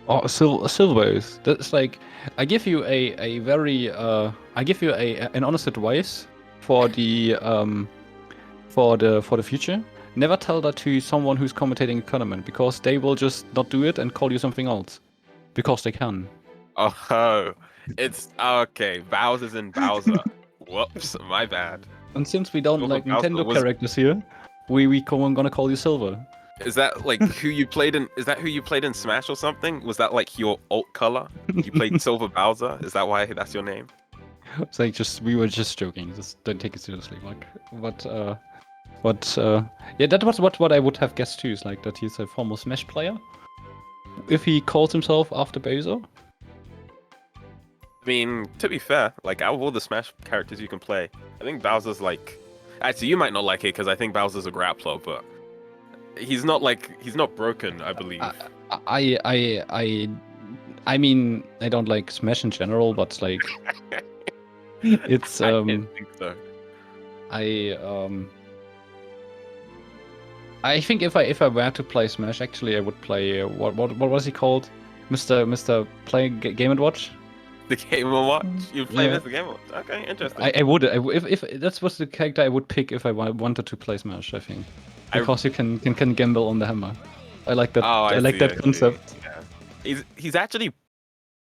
Silverbowz. That's like, I give you a very I give you an honest advice for the future. Never tell that to someone who's commentating a tournament, because they will just not do it and call you something else because they can. Oh, it's okay. Bowser's in Bowser. Whoops, my bad. And since we don't like Bowser Nintendo was- characters here, we're gonna call you Silver. Is that like who you played in? Is that who you played in Smash or something? Was that like your alt color? You played Silver Bowser. Is that why that's your name? It's like, we were just joking. Just don't take it seriously. Like, yeah, that was what I would have guessed too. Is like that he's a former Smash player. If he calls himself after Bowser. I mean, to be fair, like out of all the Smash characters you can play, I think Bowser's like. Actually, you might not like it because I think Bowser's a grappler, but he's not broken, I believe. I mean, I don't like Smash in general, but like, it's I didn't think so. I think if I were to play Smash, actually, I would play what was he called, Mr. Play Game and Watch. The Game & Watch? You play Yeah. as the Game & Watch? Okay, interesting. I would if that was the character I would pick if I wanted to play Smash. I think because you can gamble on the hammer. I like that. Oh, I like see, that concept. Yeah. He's actually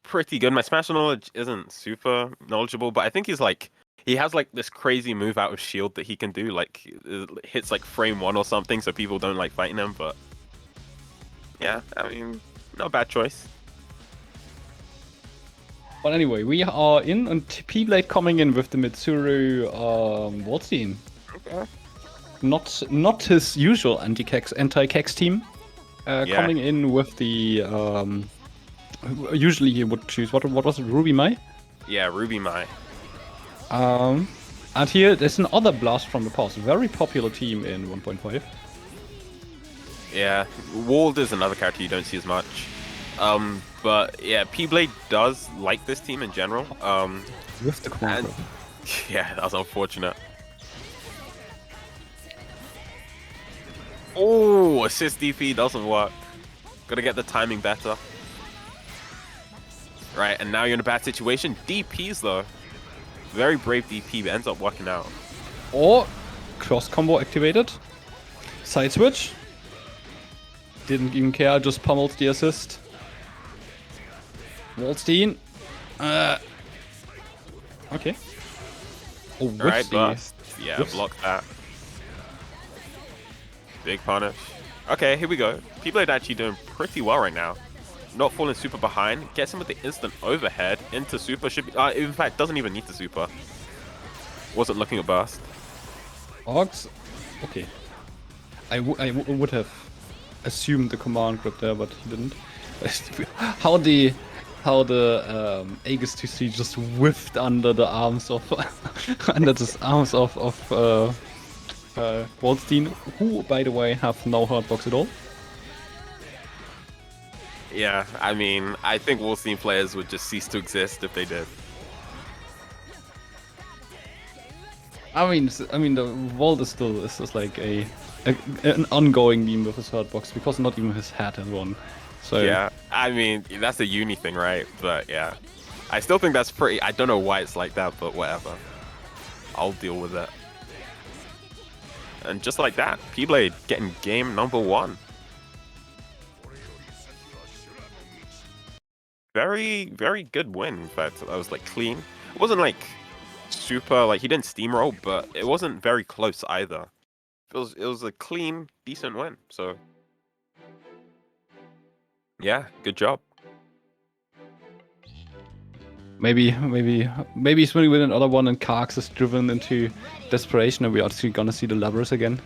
pretty good. My Smash knowledge isn't super knowledgeable, but I think he has like this crazy move out of shield that he can do. Like it hits like frame 1 or something, so people don't like fighting him. But yeah, I mean, not a bad choice. But anyway, we are in, and pblade coming in with the Mitsuru waldstein. Okay. Not his usual anti-Kex team. Yeah. Coming in with the usually he would choose what was it, Ruby Mai? Yeah, Ruby Mai. And here there's another blast from the past, very popular team in 1.5. Yeah, Wald is another character you don't see as much. But yeah, pblade does like this team in general. With the command. Yeah, that was unfortunate. Oh, assist DP doesn't work. Gotta get the timing better. Right, and now you're in a bad situation. DPs though. Very brave DP, but ends up working out. Or cross combo activated. Side switch. Didn't even care, just pummeled the assist. Waldstein. Okay. Oh, Alright, burst. Yeah, Whoops. block that. Big punish. Okay, here we go. pblade actually doing pretty well right now. Not falling super behind. Gets him with the instant overhead into super. Should be, in fact, doesn't even need the super. Wasn't looking at burst. Ox. Okay. I would have assumed the command grip there, but he didn't. how the Aegis 2C just whiffed under the arms of Waldstein, who, by the way, have no hurtbox at all. Yeah, I mean, I think Waldstein players would just cease to exist if they did. I mean, the Wald is just like an ongoing meme with his hurtbox, because not even his hat has one. So Yeah, I mean, that's a uni thing, right? But yeah, I still think that's pretty. I don't know why it's like that, but whatever. I'll deal with it. And just like that, pblade getting game number 1. Very, very good win. In fact, I was like clean. It wasn't like super, like he didn't steamroll, but it wasn't very close either. It was a clean, decent win. So yeah, good job. Maybe he's winning with another one, and Karks is driven into desperation, and we're actually gonna see the levers again.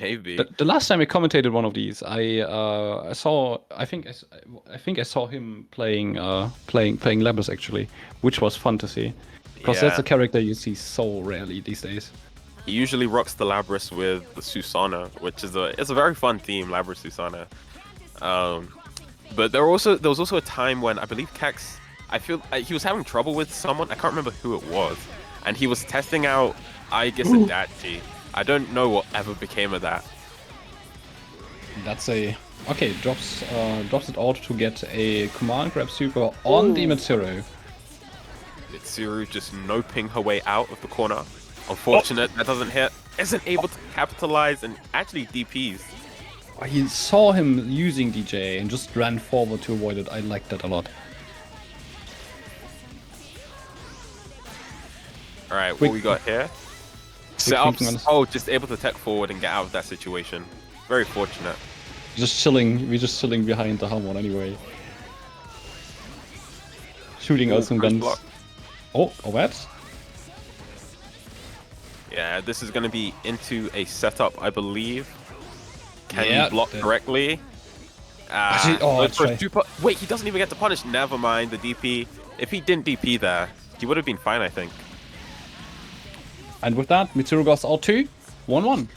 Maybe. The last time I commentated one of these, I saw I think I saw him playing levers actually, which was fun to see, because that's Yeah. a character you see so rarely these days. He usually rocks the Labras with the Susanoo, which is it's a very fun team, Labras Susanoo. But there was also a time when I believe Cax, I feel he was having trouble with someone. I can't remember who it was, and he was testing out aegis and adachi. I don't know what ever became of that. That's a okay. Drops it out to get a command grab super on the Mitsuru. Mitsuru just noping her way out of the corner. Unfortunate, that doesn't hit. Isn't able to capitalize and actually DPs. He saw him using DJ and just ran forward to avoid it. I liked that a lot. Alright, what we got here? Setups. Oh, just able to tech forward and get out of that situation. Very fortunate. Just chilling. We're just chilling behind the Harmon anyway. Shooting out some guns. Block. Oh, that? Yeah, this is going to be into a setup, I believe. Can Yeah, you block correctly? Wait, he doesn't even get to punish. Never mind, the DP. If he didn't DP there, he would have been fine, I think. And with that, Mitsuru goes out too. 1-1.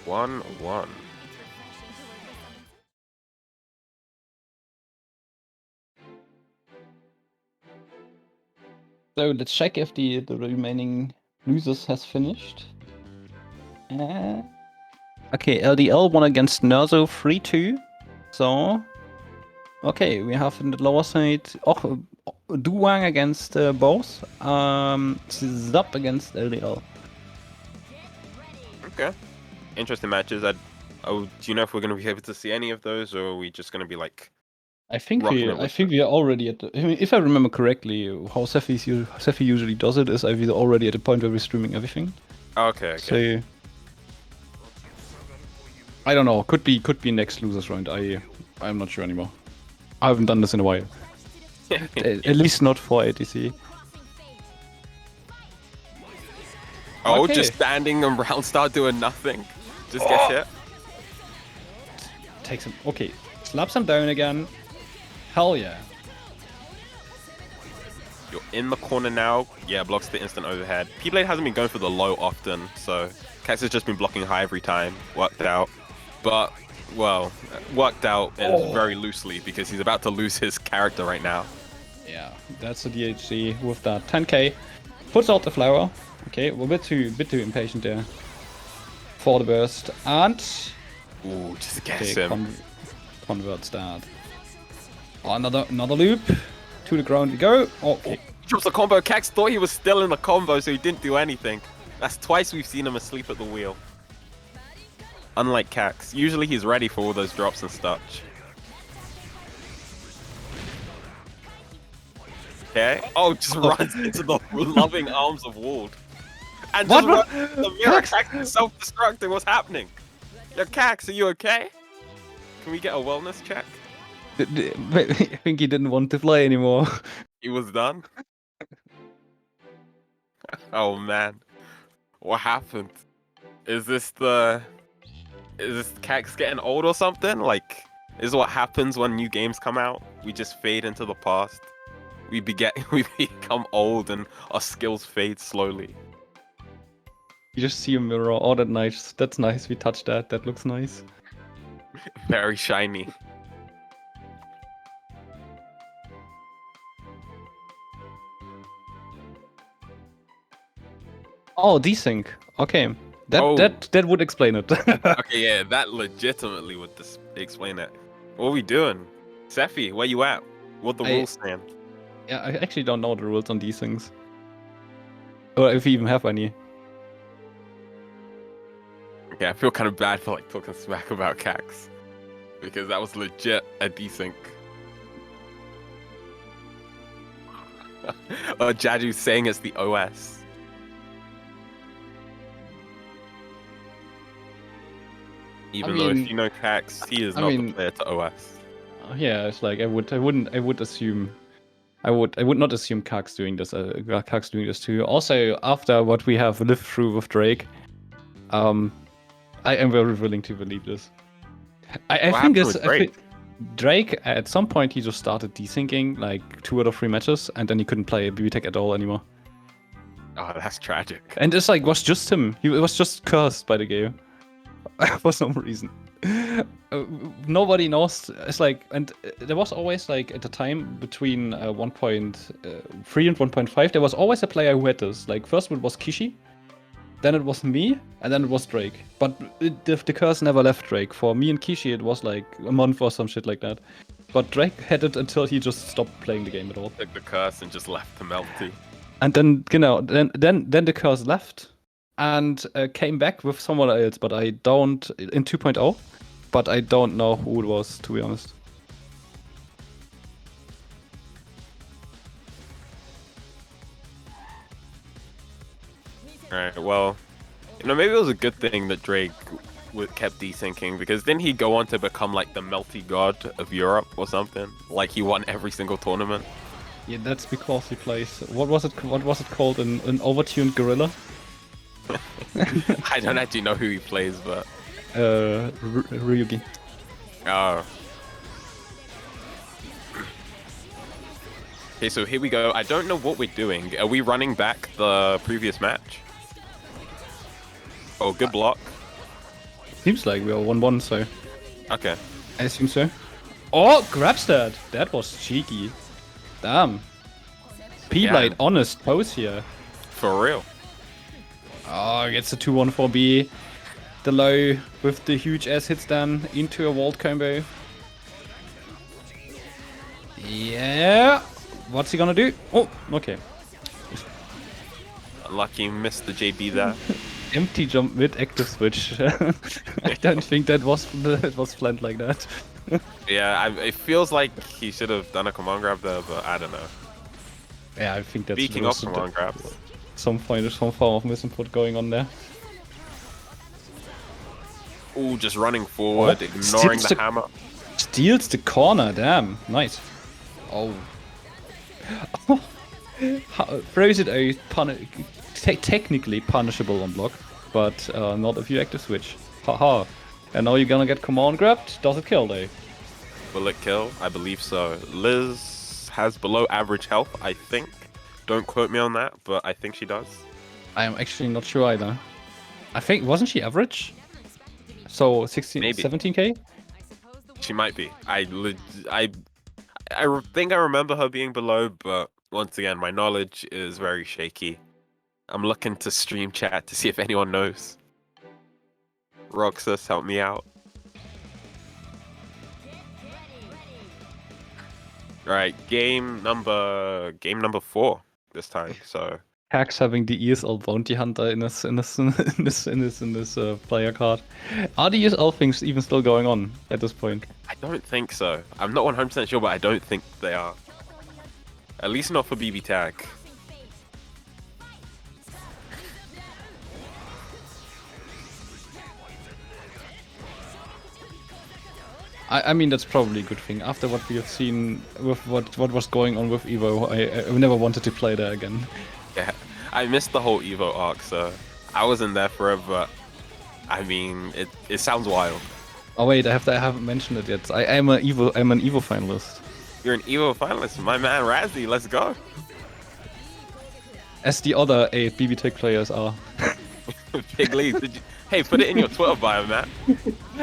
1-1. So let's check if the remaining losers has finished. Okay, LDL won against Nerzo 3-2. So, okay, we have in the lower side Duwang against both. Zap against LDL. Okay. Interesting matches. Do you know if we're going to be able to see any of those, or are we just going to be like... I think we are already at the... I mean, if I remember correctly, how Sephi usually does it is we're already at the point where we're streaming everything. Okay. So, I don't know. Could be next losers round. I'm not sure anymore. I haven't done this in a while. At least not for ATC. Oh, Okay. just standing around, start doing nothing. Just gets hit. Takes him. Okay, slaps him down again. Hell yeah. You're in the corner now. Yeah, blocks the instant overhead. pblade hasn't been going for the low often, so Cax has just been blocking high every time. Worked out. But, well, worked out is very loosely because he's about to lose his character right now. Yeah, that's a DHC with that 10k. Puts out the flower. Okay, we're a bit too impatient there for the burst, and Ooh, just gets him. Converts that. Another loop. To the ground we go. Okay. Drops the combo. Cax thought he was still in the combo, so he didn't do anything. That's twice we've seen him asleep at the wheel. Unlike Cax, usually he's ready for all those drops and such. Okay. Oh, just runs into the loving arms of Wald. And just runs into the mirror. Cax is self-destructing. What's happening? Yo, Cax, are you okay? Can we get a wellness check? I think he didn't want to play anymore. He was done? Oh man. What happened? Is this Cax getting old or something? Like, is what happens when new games come out? We just fade into the past. We become old and our skills fade slowly. You just see a mirror. Oh, that's nice. That's nice. We touched that. That looks nice. Very shiny. Oh, desync. Okay. That would explain it. Okay, yeah, that legitimately would explain it. What are we doing? Sephi, where you at? What the rules stand? Yeah, I actually don't know the rules on these things. Or if we even have any. Okay, I feel kind of bad for like talking smack about Cax. Because that was legit a desync. Jaju's saying it's the OS. Even though if you know Cax, he is not the player to OS. Yeah, it's like I would assume. I would not assume Kax doing this. Kax doing this too. Also, after what we have lived through with Drake, I am very willing to believe this. I What think happened this. with Drake? Drake at some point he just started desyncing like 2 out of 3 matches, and then he couldn't play BBTag at all anymore. Oh, that's tragic. And it's like was just him. He was just cursed by the game for some reason. Nobody knows. It's like, and there was always like at the time between 1.3 and 1.5, there was always a player who had this. Like first it was Kishi, then it was me, and then it was Drake. But the curse never left Drake. For me and Kishi, it was like a month or some shit like that. But Drake had it until he just stopped playing the game at all. Took the curse and just left the melty. And then, you know, then the curse left and came back with someone else, but I don't in 2.0. But I don't know who it was, to be honest. Alright, well, you know, maybe it was a good thing that Drake kept desyncing, because then he'd go on to become like the melty god of Europe or something. Like he won every single tournament. Yeah, that's because he plays. What was it called? An overtuned gorilla? I don't actually know who he plays, but Ryugi. oh. Okay, so here we go. I don't know what we're doing. Are we running back the previous match? Oh, good block. Seems like we are 1-1, so Okay. I assume so. Oh, grabs that. That was cheeky. Damn. Pblade, Yeah. honest pose here. For real. Oh, gets a 2-1-4B. The low with the huge ass hits down into a walled combo. Yeah. What's he gonna do? Oh, okay. Lucky missed the JB there. Empty jump mid active switch. I don't think that was planned like that. Yeah, it feels like he should have done a command grab there, but I don't know. Yeah, I think that's Speaking of command grabs, some form of misinput going on there. ooh, just running forward, Oh, ignoring steals the hammer. Steals the corner, damn. Nice. Oh. Throws it out, technically punishable on block, but not if you active switch. Haha. And now you're gonna get command grabbed. Does it kill though? Will it kill? I believe so. Liz has below average health, I think. Don't quote me on that, but I think she does. I am actually not sure either. I think, wasn't she average? So 16, Maybe. 17k? She might be. I think I remember her being below, but once again, my knowledge is very shaky. I'm looking to stream chat to see if anyone knows. Roxas, help me out. Right, game number 4 this time. So Hacks having the ESL bounty hunter in this player card. Are the ESL things even still going on at this point? I don't think so. I'm not 100% sure, but I don't think they are. At least not for BBTag. I mean, that's probably a good thing. After what we have seen with what was going on with Evo, I never wanted to play there again. Yeah, I missed the whole Evo arc, so I wasn't there for it, but I mean, it sounds wild. Oh wait, I haven't mentioned it yet. I'm an Evo finalist. You're an Evo finalist, my man Razzie, let's go. As the other 8 BBTag players are. Big league, hey, put it in your Twitter bio, man.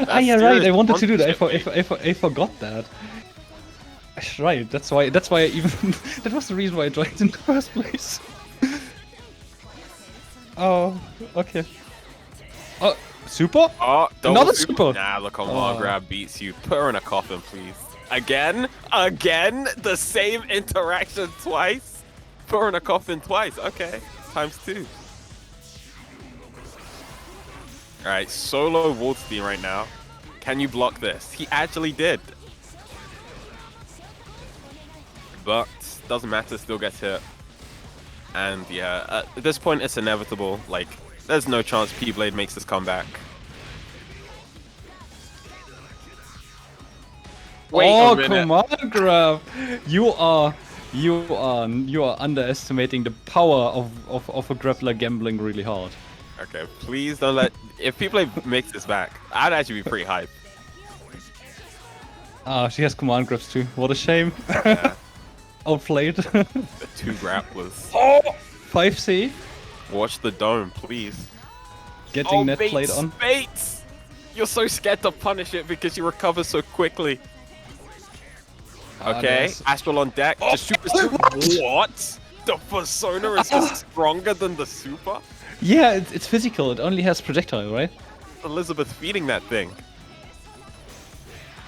Ah, yeah, right. I wanted to do that. I forgot that. Right. That's why I even. That was the reason why I joined in the first place. Oh, okay. Oh, super? Oh, double Another super. Nah, the command grab beats you. Put her in a coffin, please. Again, the same interaction twice. Put her in a coffin twice. Okay, ×2. All right, solo waldstein right now. Can you block this? He actually did. But doesn't matter, still gets hit. And yeah, at this point it's inevitable. Like, there's no chance pblade makes this comeback. Wait Oh, a minute. command grab! You are underestimating the power of a grappler gambling really hard. Okay, please don't let. If people makes this back, I'd actually be pretty hyped. Ah, she has command grabs too. What a shame. Yeah. Outplayed. The 2 grapplers. Oh! 5C. Watch the dome, please. Getting net played on. Bates! You're so scared to punish it because you recover so quickly. Okay, Nice. Astral on deck. Just super. What? The persona is just stronger than the super? Yeah, it's physical. It only has projectile, right? Elizabeth feeding that thing.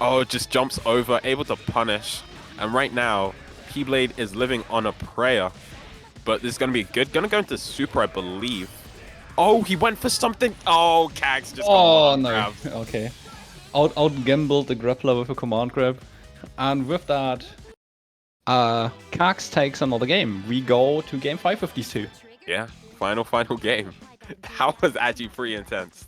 Oh, it just jumps over, able to punish. And right now, pblade is living on a prayer. But this is going to be good. Going to go into super, I believe. Oh, he went for something. Oh, Kags just Oh, no. grabs. Okay. Out gambled the grappler with a command grab. And with that, Kax takes another game. We go to game 5 of these two. Yeah, final game. That was actually pretty intense.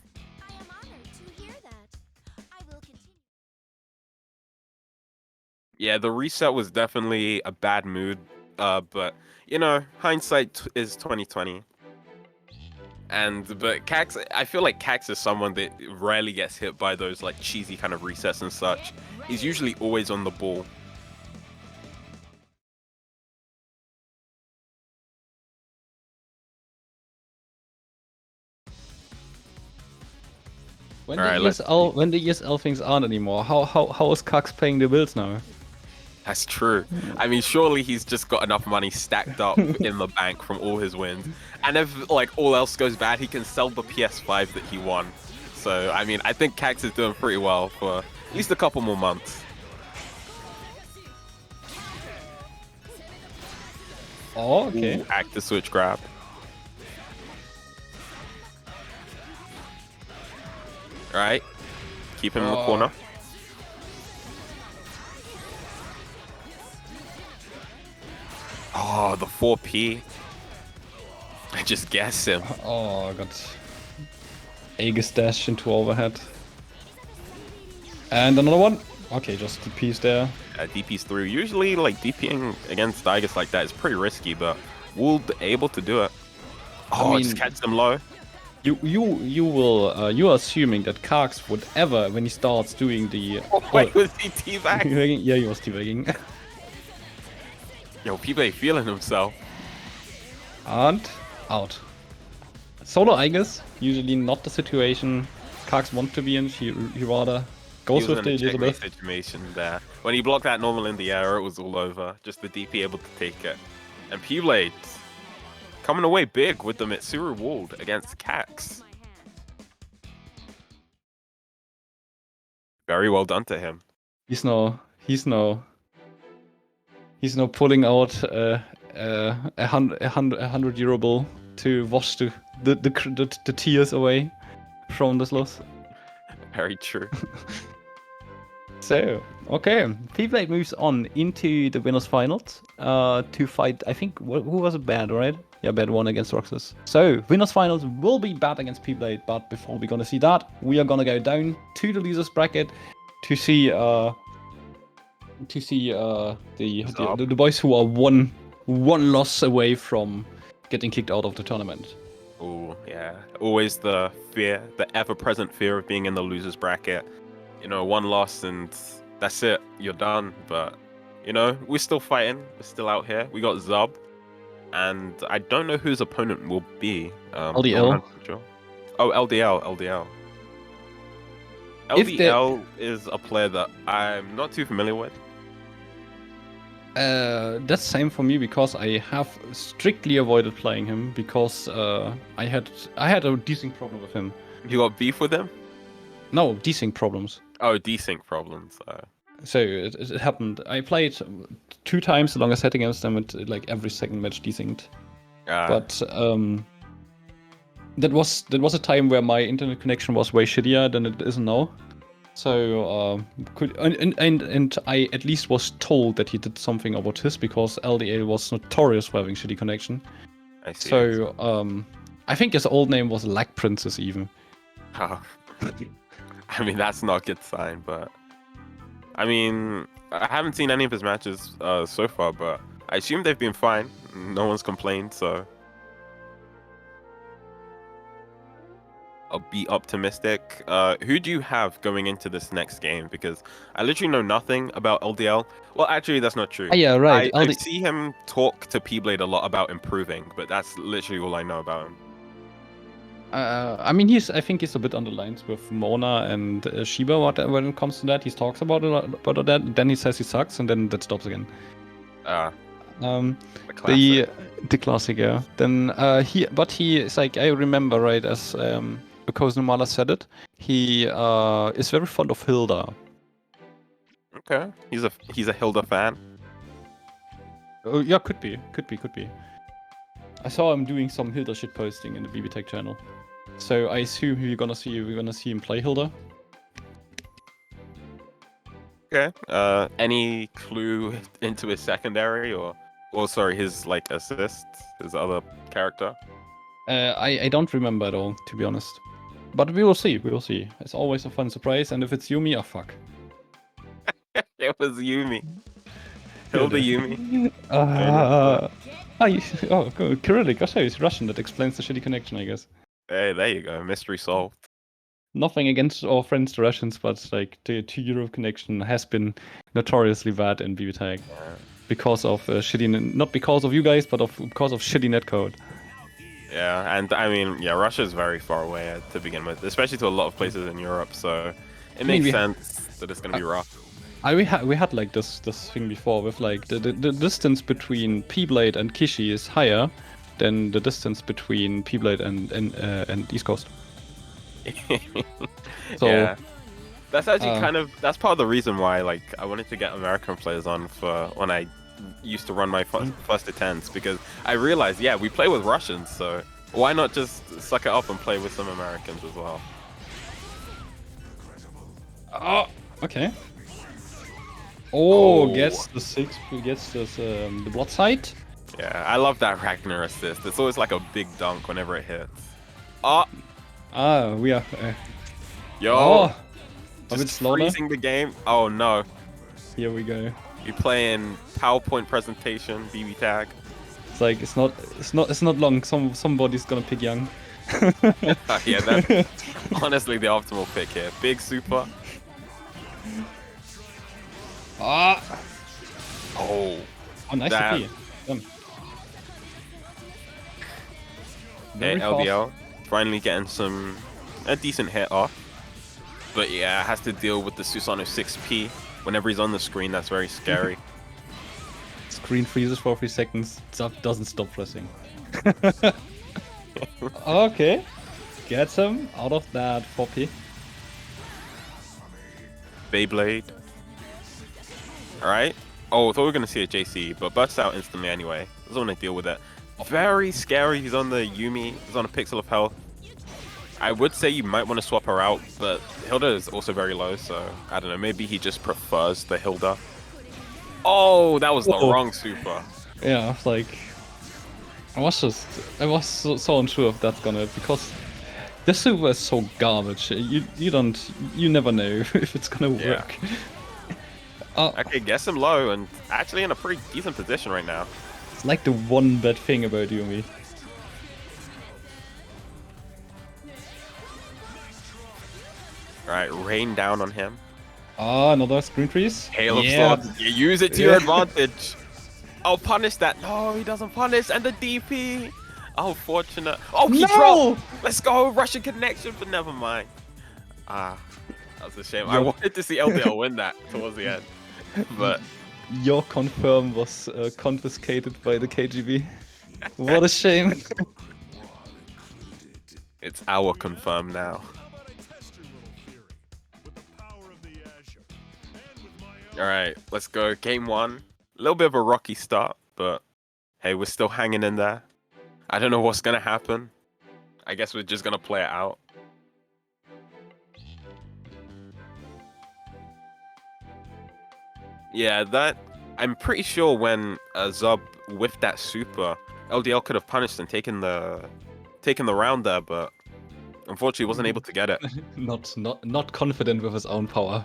Yeah, the reset was definitely a bad mood, but you know, hindsight is 2020. But Kax, I feel like Kax is someone that rarely gets hit by those like cheesy kind of resets and such. He's usually always on the ball. When Alright, the ESL things aren't anymore, how is Kax paying the bills now? That's true. I mean, surely he's just got enough money stacked up in the bank from all his wins. And if like all else goes bad, he can sell the PS5 that he won. So, I mean, I think Kax is doing pretty well for at least a couple more months. Oh, okay. Ooh, active switch grab. Alright. Keep him in the corner. Oh, the 4P. I just guess him. Oh, God. Aegis dash into overhead. And another one. Okay, just the piece there. DP's through. Usually, like, DPing against Aegis like that is pretty risky, but Wold able to do it. Oh, I mean, just catch them low. You're assuming that Kax would ever, when he starts doing the... Oh, wait, was he teabagging? Yeah, he was teabagging. Yo, pblade feeling himself. And out. Solo Aegis, usually not the situation Kax wants to be in. He rather goes with the Elizabeth. Situation there. When he blocked that normal in the air, it was all over. Just the DP able to take it. And pblade coming away big with the Mitsuru walled against Kax. Very well done to him. He's now pulling out a €100 bill to wash the tears away from this loss. Very true. So, okay, pblade moves on into the winners finals to fight, I think, who was it? Bad, right? Yeah, Bad won against Roxas. So, winners finals will be Bad against pblade, but before we're gonna see that, we are gonna go down to the losers bracket to see the boys who are one loss away from getting kicked out of the tournament. Oh, yeah. Always the fear, the ever-present fear of being in the losers bracket. You know, one loss and that's it. You're done. But, you know, we're still fighting. We're still out here. We got Zub. And I don't know who his opponent will be. LDL. Sure. Oh, LDL. LDL is a player that I'm not too familiar with. That's the same for me because I have strictly avoided playing him because I had a desync problem with him. You got beef with him? No, desync problems. Oh, desync problems. So it happened. I played 2 times the longest set against them with like every second match desynced. But that was a time where my internet connection was way shittier than it is now. So and I at least was told that he did something about his because LDA was notorious for having shitty connection. I see. So I think his old name was Lag Princess even. Oh. I mean, that's not a good sign, but I mean, I haven't seen any of his matches so far, but I assume they've been fine. No one's complained, so I'll be optimistic. Who do you have going into this next game? Because I literally know nothing about LDL. Well, actually, that's not true. Ah, yeah, right. I see him talk to pblade a lot about improving, but that's literally all I know about him. I mean, I think he's a bit on the lines with Mona and Shiba when it comes to that. He talks about that, then he says he sucks, and then that stops again. The classic. The classic, yeah. Then he is like, I remember, right, as UkkosenHumala said it, he is very fond of Hilda. Okay, he's a Hilda fan. Oh yeah, could be. I saw him doing some Hilda shit posting in the BBTag channel, so I assume we're gonna see him play Hilda. Okay. Any clue into his secondary or sorry, his like assist, his other character? I don't remember at all, to be honest. But we will see. It's always a fun surprise, and if it's Yumi, oh fuck. It was Yumi. Hilda Yumi. Cyrillic. Gosh, he's Russian. That explains the shitty connection, I guess. Hey, there you go. Mystery solved. Nothing against our friends the Russians, but like the Europe connection has been notoriously bad in BBTag because of shitty, not because of you guys, but because of shitty netcode. Yeah, and I mean, yeah, Russia is very far away to begin with, especially to a lot of places in Europe. So it makes sense that it's gonna be rough. We had like this thing before with like the distance between pblade and Kishi is higher than the distance between pblade and East Coast. So yeah, that's actually that's part of the reason why like I wanted to get American players on for when I used to run my first attempts, because I realized, yeah, we play with Russians, so why not just suck it up and play with some Americans as well? Oh, okay. Oh, gets the blood sight. Yeah, I love that ragna assist. It's always like a big dunk whenever it hits. Oh, we are. Yo, a bit just slower. freezing the game. Oh no. Here we go. You're playing PowerPoint presentation, BBTag. It's like it's not long. Somebody's gonna pick young. Yeah, that's honestly the optimal pick here. Big super. Oh, nice TP. Okay, LDL finally getting a decent hit off. But yeah, has to deal with the Susanoo 6P. Whenever he's on the screen, that's very scary. Screen freezes for 3 seconds. Doesn't stop pressing. Okay. Gets him out of that 4P. Beyblade. Alright. Oh, I thought we were going to see a JC, but bursts out instantly anyway. Doesn't want to deal with it. Very scary. He's on the Yumi. He's on a pixel of health. I would say you might want to swap her out, but Hilda is also very low, so I don't know. Maybe he just prefers the Hilda. Oh, that was the wrong super. Yeah, like I was so unsure if that's gonna, because this super is so garbage. You never know if it's gonna work. Okay, guess him low and actually in a pretty decent position right now. It's like the one bad thing about Yumi. Alright, rain down on him. Another screen freeze. Hail of swords. You use it to your advantage. Oh, punish that. No, he doesn't punish. And the DP. Oh, fortunate. Oh, he dropped. Let's go. Russian connection, but never mind. That was a shame. I wanted to see LDL win that towards the end. But your confirm was confiscated by the KGB. What a shame. It's our confirm now. Alright, let's go. Game 1. A little bit of a rocky start, but hey, we're still hanging in there. I don't know what's going to happen. I guess we're just going to play it out. Yeah, I'm pretty sure when Zub whiffed that super, LDL could have punished and taken the round there, but unfortunately wasn't able to get it. Not confident with his own power.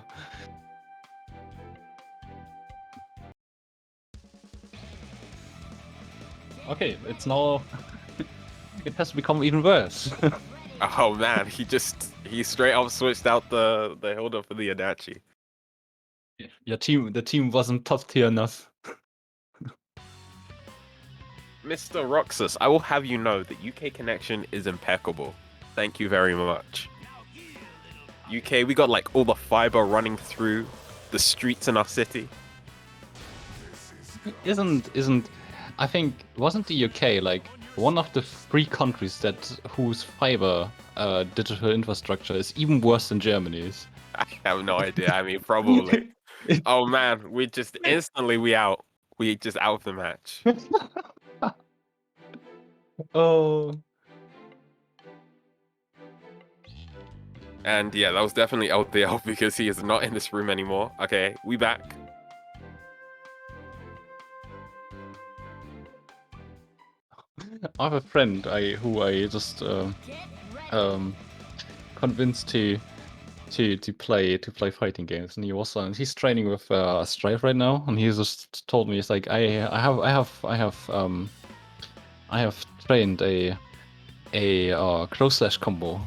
Okay, it's now... it has become even worse. Oh man, he straight up switched out the Hilda for the adachi. The team wasn't top tier enough. Mr. Roxas, I will have you know that UK connection is impeccable. Thank you very much. UK, we got like all the fiber running through the streets in our city. Isn't I think wasn't the UK like one of the 3 countries whose fiber digital infrastructure is even worse than Germany's? I have no idea. I mean, probably. Oh man, we just instantly we just out of the match. Oh. And yeah, that was definitely LDL because he is not in this room anymore. Okay, we back. I have a friend who I just convinced to play fighting games, and he's training with Strife right now, and he just told me, he's like, I have trained a crow slash combo.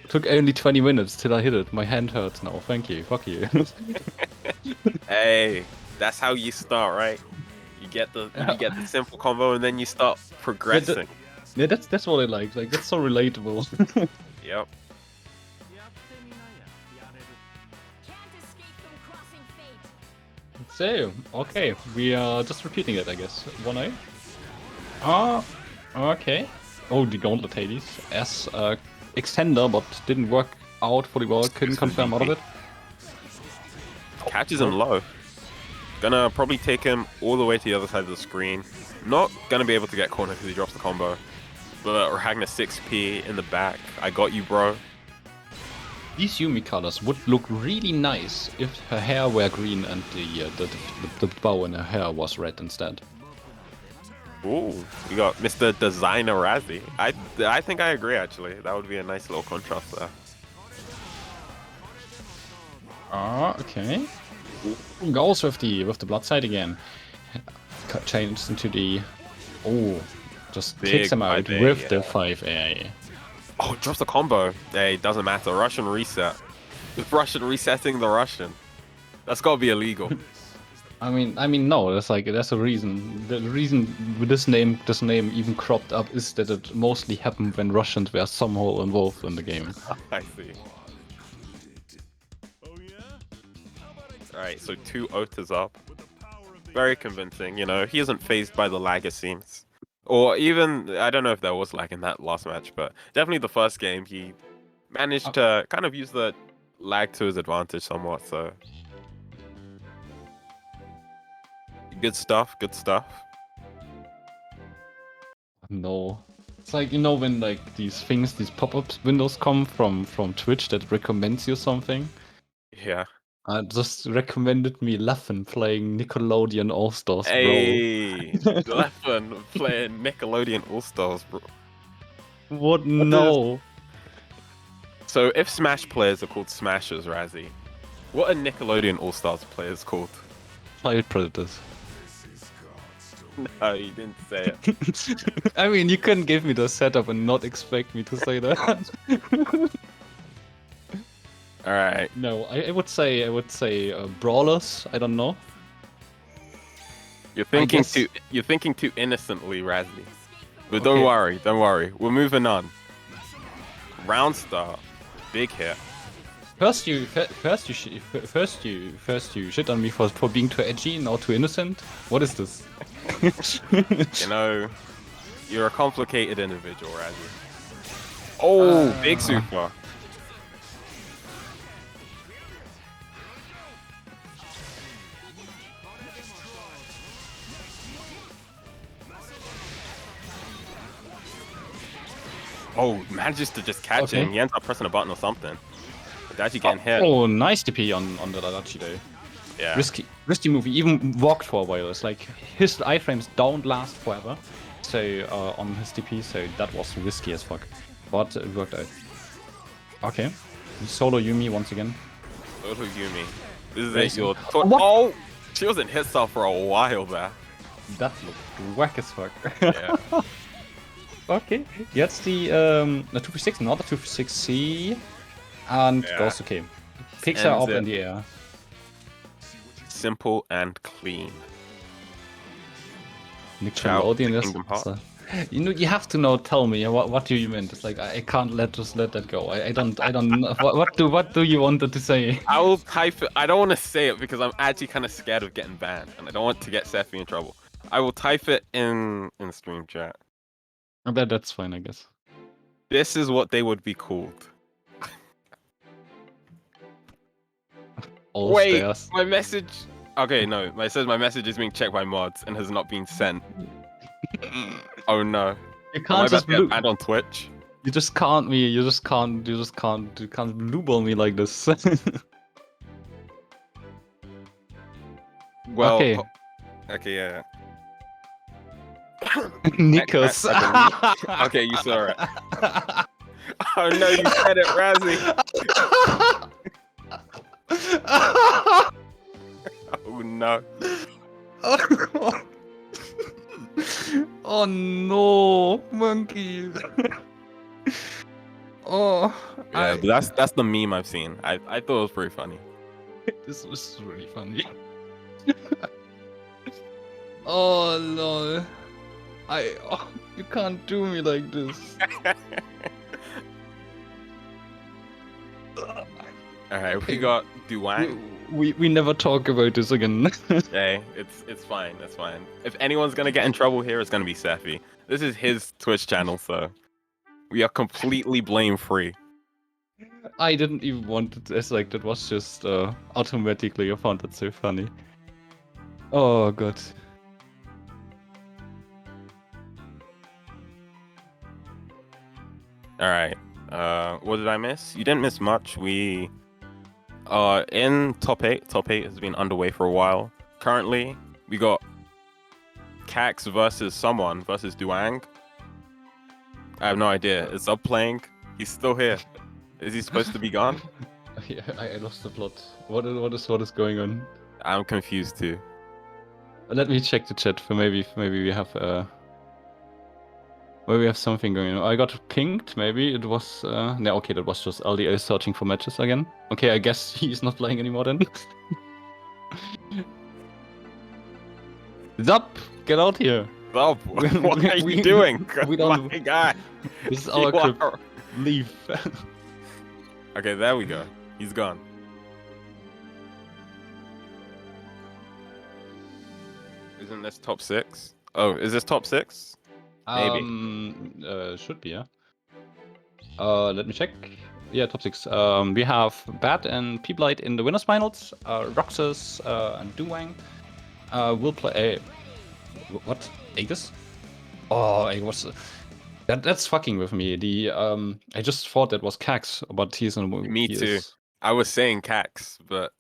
Took only 20 minutes till I hit it. My hand hurts now. Thank you. Fuck you. Hey, that's how you start, right? You get the simple combo, and then you start progressing. Yeah, that's what I like. Like, that's so relatable. Yep. Can't escape from crossing fate. So, okay, we are just repeating it, I guess. 1A. Okay. Oh, the gauntlet Hades as extender, but didn't work out fully well. Couldn't confirm out of it. Catches him low. Gonna probably take him all the way to the other side of the screen. Not gonna be able to get corner because he drops the combo. But Ragna 6p in the back. I got you, bro. These Yumi colors would look really nice if her hair were green and the bow in her hair was red instead. Ooh, we got Mr. Designer Razzie. I think I agree, actually. That would be a nice little contrast there. Okay. Goes with the blood side again. Changed into the... Oh, just Big kicks him out 5A, with yeah. the 5A. Oh, drops the combo. Hey, doesn't matter. Russian reset. Russian resetting the Russian. That's gotta be illegal. I mean, no. There's a reason. The reason this name even cropped up is that it mostly happened when Russians were somehow involved in the game. I see. Alright, so 2 Otas up. Very convincing, you know. He isn't phased by the lag, it seems. Or even, I don't know if there was lag in that last match, but definitely the first game, he managed to kind of use the lag to his advantage somewhat, so... Good stuff, good stuff. No. It's like, you know, when like these pop-up windows come from Twitch that recommends you something? Yeah. Just recommended me Leffen playing Nickelodeon All-Stars, bro. Hey, Leffen playing Nickelodeon All-Stars, bro. What? No. So if Smash players are called Smashers, Razzie, what are Nickelodeon All-Stars players called? Child Predators. No, you didn't say it. I mean, you couldn't give me the setup and not expect me to say that. Alright. No, I would say brawlers. I don't know. You're thinking too innocently, Razzie. But Okay. don't worry. We're moving on. Round start. Big hit. First you shit on me for being too edgy, now too innocent. What is this? You know, you're a complicated individual, Razzie. Oh, big super. Oh, manages to just catch him. He ends up pressing a button or something. Adachi getting hit. Oh, nice TP on the adachi though. Yeah. Risky move. He even walked for a while. It's like his iframes don't last forever. So on his TP, so that was risky as fuck. But it worked out. Okay. Solo Yumi once again. Solo Yumi. This is Racing. it. Oh, she was in hit cell for a while there. That looked whack as fuck. Yeah. Okay, gets the 2v6, not a 2v6C, and Yeah. goes okay. Picks her Ends up it. in the air. Simple and clean. Nickelodeon Ciao to is. Kingdom Hearts. You know, you have to tell me what do you meant. It's like I can't let that go. I don't know. What do you want to say? I will type it. I don't want to say it because I'm actually kind of scared of getting banned, and I don't want to get Sephi in trouble. I will type it in stream chat. That's fine, I guess. This is what they would be called. All Wait, stairs. my message. Okay, no, it says my message is being checked by mods and has not been sent. Oh no. You Am I can't about just to get blue. banned on Twitch? You just can't me. You can't blue ball me like this. Well, Okay. Okay, yeah. Nikos. Okay, you saw it. Oh no, you said it, Razzie. Oh no. Oh no, monkey. Oh, Yeah, but that's the meme I've seen. I thought it was pretty funny. This was really funny. Oh lol. You can't do me like this. Alright, we got Duwang. We never talk about this again. Hey, it's fine, that's fine. If anyone's gonna get in trouble here, it's gonna be Sephi. This is his Twitch channel, so we are completely blame free. I didn't even want it. It's like that was just automatically. I found that so funny. Oh god. Alright. What did I miss? You didn't miss much. We in top 8. Top 8 has been underway for a while. Currently, we got Cax versus someone versus Duwang. I have no idea. Is Up playing? He's still here. Is he supposed to be gone? Yeah, I lost the plot. What is going on? I'm confused too. Let me check the chat for maybe we have something going on. I got pinged. Maybe it was no. Okay, that was just LDA searching for matches again. Okay, I guess he's not playing anymore then. Zup, get out here. Bob, what are you doing? we don't- My God. This is our You crypt. are- Leave. Okay, there we go. He's gone. Isn't this top 6? Oh, is this top 6? Maybe. Should be, yeah. Let me check. Yeah, top 6. We have Bad and pblade in the winners finals. Roxas and Duwang will play. What? Aegis? Oh, it was. That's fucking with me. I just thought that was Cax, but he's in. Me too. I was saying Cax, but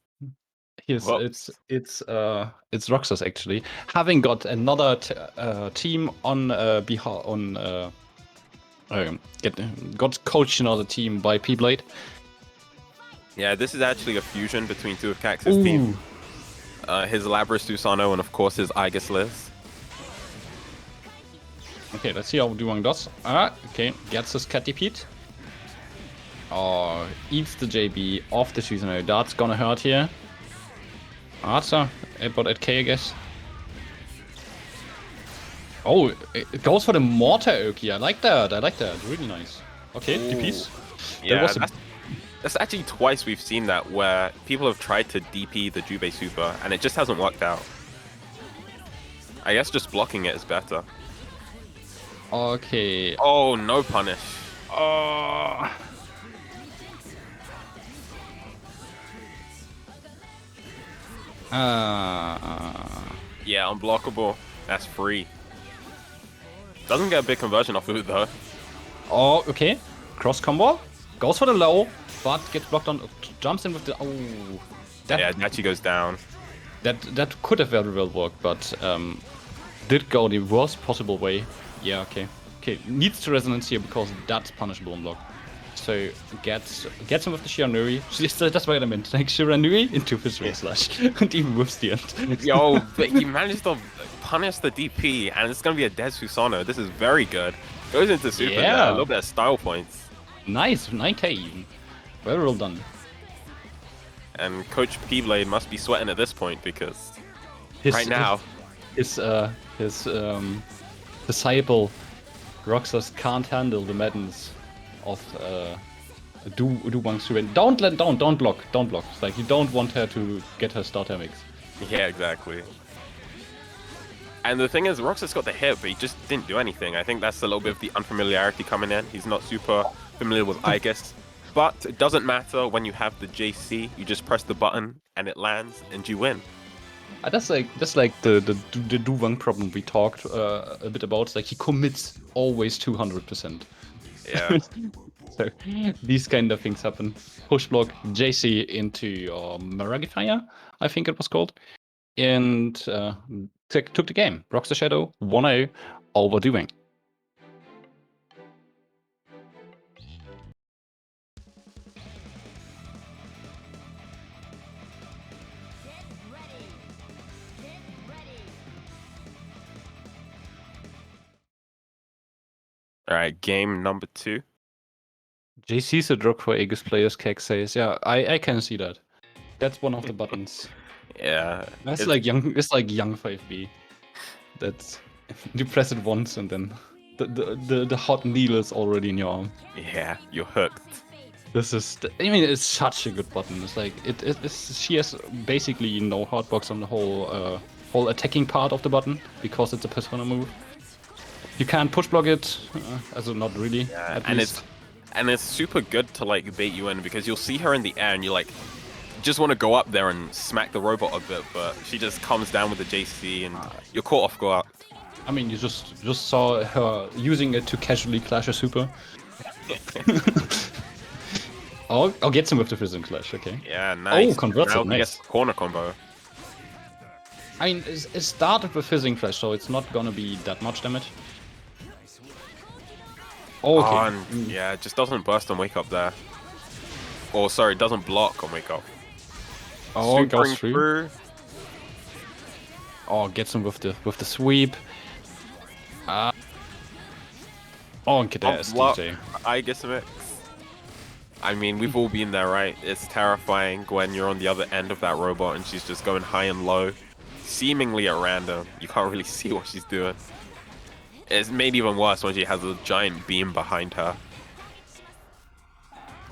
whoops. It's Roxas actually, having got another team on got coached another team by pblade. Yeah, this is actually a fusion between two of Cax's teams. His Labras Susanoo and of course his Aegis Liz. Okay, let's see how Duwang does. Okay, gets his Catty Pete. Oh, eats the JB off the Susanoo. That's gonna hurt here. That's about 8k, I guess. Oh, it goes for the Mortar Oki. I like that. Really nice. Okay, DPs. Yeah, that's actually twice we've seen that where people have tried to DP the Jubei Super and it just hasn't worked out. I guess just blocking it is better. Okay. Oh, no punish. Oh. Yeah, unblockable. That's free. Doesn't get a big conversion off of it though. Oh, okay. Cross combo. Goes for the low, but gets blocked on. Jumps in with the. Oh. Yeah, Adachi goes down. That could have very well worked, but did go the worst possible way. Yeah, okay. Okay, needs to resonance here because that's punishable on block. So gets him with the Shiranui. That's what I meant. Like Shiranui into Fistering Slash. And even whiffs the end. Yo, but he managed to punish the DP, and it's gonna be a dead Susanoo. This is very good. Goes into super there, a little bit of style points. Nice, 9k even. Very well done. And Coach pblade must be sweating at this point because right now his disciple Roxas can't handle the madness of Duwang to win. Don't block. It's like you don't want her to get her starter mix. Yeah, exactly. And the thing is, Roxas got the hit, but he just didn't do anything. I think that's a little bit of the unfamiliarity coming in. He's not super familiar with aegis. But it doesn't matter when you have the JC. You just press the button and it lands and you win. That's like the Duwang problem we talked a bit about. It's like he commits always 200%. Yeah. So these kind of things happen. Push block JC into Maragifier, I think it was called, and took the game. RoxaShadow 1-0 over Duwang. Alright, game number 2. JC's a drop for Aegis players, Kek says. Yeah, I can see that. That's one of the buttons. Yeah. That's like young 5B. That's you press it once and then the hot needle is already in your arm. Yeah, you're hooked. This is I mean it's such a good button. It's like she has basically no hotbox on the whole attacking part of the button because it's a persona move. You can't push block it, also not really. Yeah, and it's super good to like bait you in because you'll see her in the air and you like just want to go up there and smack the robot a bit, but she just comes down with the JC and you're caught off guard. I mean, you just saw her using it to casually clash a super. I'll get some with the Fizzing Clash, okay. Yeah, nice. Oh, converts it, nice. Corner combo. I mean, it started with Fizzing Flash, so it's not gonna be that much damage. Oh, okay. And yeah, it just doesn't burst on wake up there. Or sorry, it doesn't block on wake up. Oh, it goes through. Oh, gets him with the sweep. Oh, get that DJ. I guess mix. I mean, we've all been there, right? It's terrifying when you're on the other end of that robot and she's just going high and low, seemingly at random. You can't really see what she's doing. It's made even worse when she has a giant beam behind her.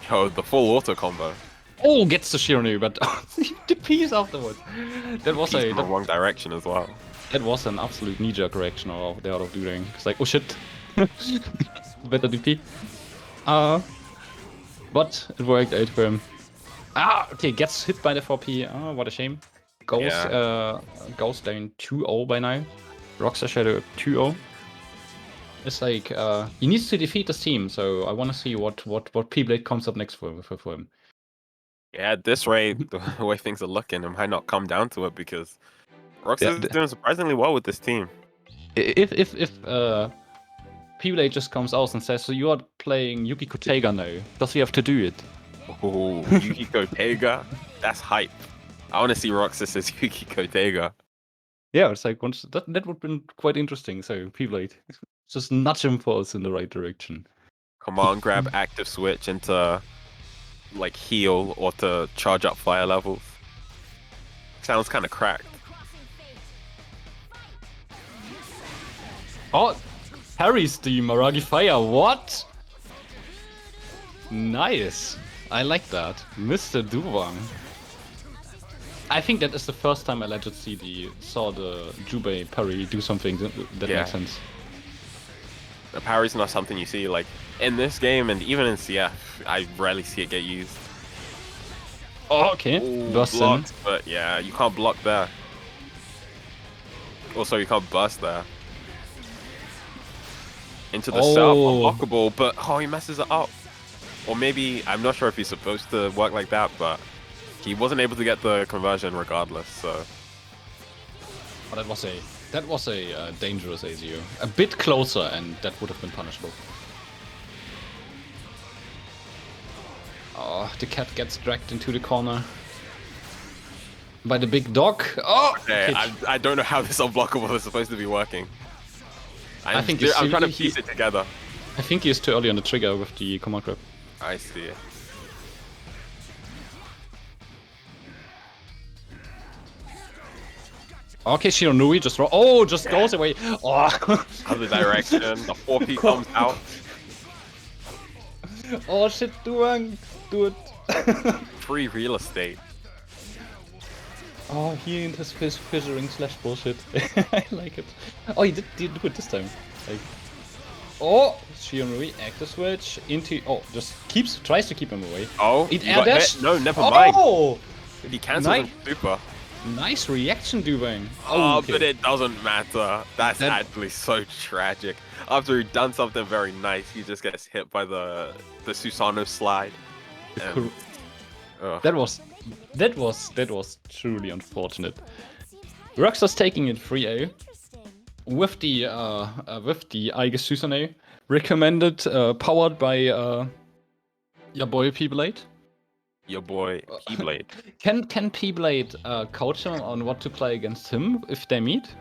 Yo, the full auto combo. Oh, gets the Shiranui, but the piece afterwards. That was in the wrong direction as well. That was an absolute knee-jerk reaction of the out of Duwang. It's like, oh shit. Better DP. But it worked out for him. Okay, gets hit by the 4P. Oh, what a shame. Goes down 2-0 by now. RoxaShadow 2-0. It's like he needs to defeat this team, so I want to see what pblade comes up next for him. Yeah, at this rate, the way things are looking, it might not come down to it because Roxas is doing surprisingly well with this team. If pblade just comes out and says, "So you are playing Yukiko Teiga now," does he have to do it? Oh, Yukiko Teiga, that's hype. I want to see Roxas as Yukiko Teiga. Yeah, it's like that would have been quite interesting. So pblade, just nudge him for us in the right direction. Come on, grab active switch into like heal or to charge up fire levels. Sounds kind of cracked. Oh, parries the Maragi Fire. What? Nice. I like that, Mr. Duwang. I think that is the first time I legit saw the jubei parry do something that makes sense. The parry's not something you see like in this game and even in CF. I rarely see it get used. Oh, okay. Burst blocked, but yeah, you can't block there. Also, you can't burst there. Into the setup, unblockable, but he messes it up. Or maybe, I'm not sure if he's supposed to work like that, but he wasn't able to get the conversion regardless, so. Oh, that was a dangerous AZU. A bit closer, and that would have been punishable. Oh, the cat gets dragged into the corner by the big dog. Oh, Okay, I don't know how this unblockable is supposed to be working. I think I'm trying to piece it together. I think he's too early on the trigger with the command grab. I see. Okay, Shiranui just goes away. Oh. Other direction. The 4P comes out. Oh shit, Duwang, do it. Free real estate. Oh, he and his fissuring slash bullshit. I like it. Oh, he did do it this time. Like, oh, Shiranui active switch into. Oh, just tries to keep him away. Oh, It you air got dash. hit? No, never mind. Oh, He cancelled him super. nice reaction, Duwang. Oh, okay. but it doesn't matter. That's That- actually so tragic. After he'd done something very nice, he just gets hit by the Susanoo slide. And, ugh. That was truly unfortunate. Roxa's taking it 3-0 with the aegis Susanoo, recommended, powered by your boy pblade. Your boy pblade. Can pblade coach him on what to play against him if they meet?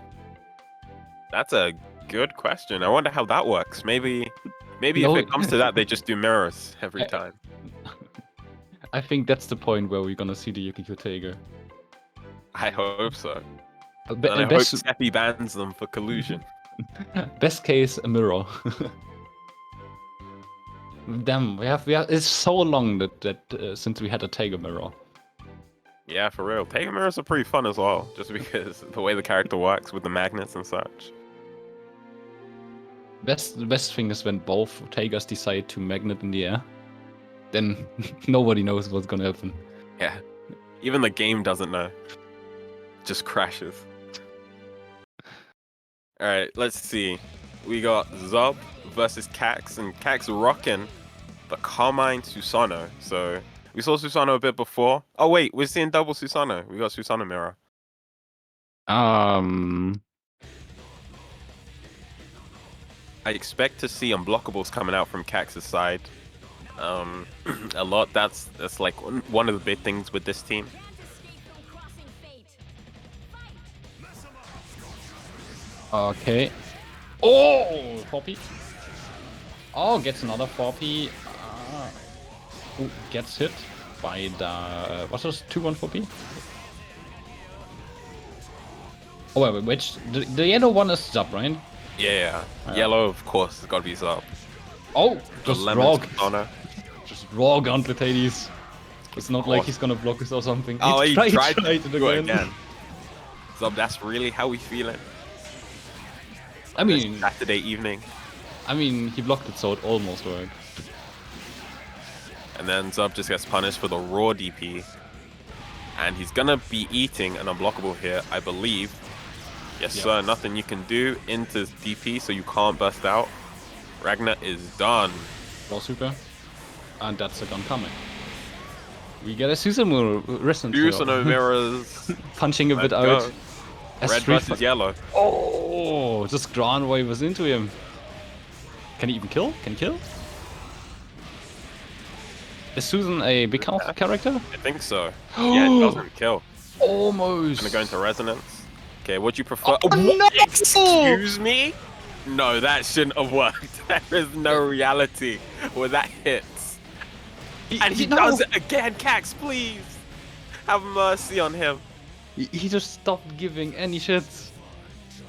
That's a good question. I wonder how that works. Maybe No. if it comes to that, they just do mirrors every time. I think that's the point where we're gonna see the Yukiko Tiger. I hope so. Uh, And I hope best, Seppi bans them for collusion. best case, a mirror. Damn, we have. It's so long that since we had a Tiger mirror. Yeah, for real. Taking mirrors are pretty fun as well, just because the way the character works with the magnets and such. The best thing is when both Tigers decide to magnet in the air. Then nobody knows what's gonna happen. Yeah. Even the game doesn't know. Just crashes. Alright, let's see. We got Zub versus Cax, and Cax rocking the Carmine Susanoo. So we saw Susanoo a bit before. Oh wait, we're seeing double Susanoo. We got Susanoo mirror. I expect to see unblockables coming out from Cax's side. A lot. That's like one of the big things with this team. Escape from crossing fate. Fight. Okay. Oh, 4P. Oh, gets another 4P. Ooh, gets hit by the what's this 2-1 4P? Oh wait, which the yellow one is Zub, right? Yeah, yellow of course has got to be Zub. Oh, The just lemon raw, Susanoo. just raw gauntlet Hades. It's not like he's gonna block us or something. Oh, he tried it to do it again. Zub, that's really how we feeling. I mean, Saturday evening. he blocked it, so it almost worked. And then Zub just gets punished for the raw DP. And he's gonna be eating an unblockable here, I believe. Yes, sir, nothing you can do into DP, so you can't burst out. Ragna is done. Raw super, and that's a gun coming. We get a Susanoo resistance. Susanoo mirrors. Punching a bit Let's out. go. Red S3 versus yellow. Oh, just ground wave was into him. Can he even kill? Can he kill? Is Susan a big health character? I think so. Yeah, it doesn't kill. Almost. Gonna go into resonance. Okay, what do you prefer? Oh, no! Excuse me? No, that shouldn't have worked. There is no reality where that hits. And he does it again, Cax, please! Have mercy on him. He just stopped giving any shits.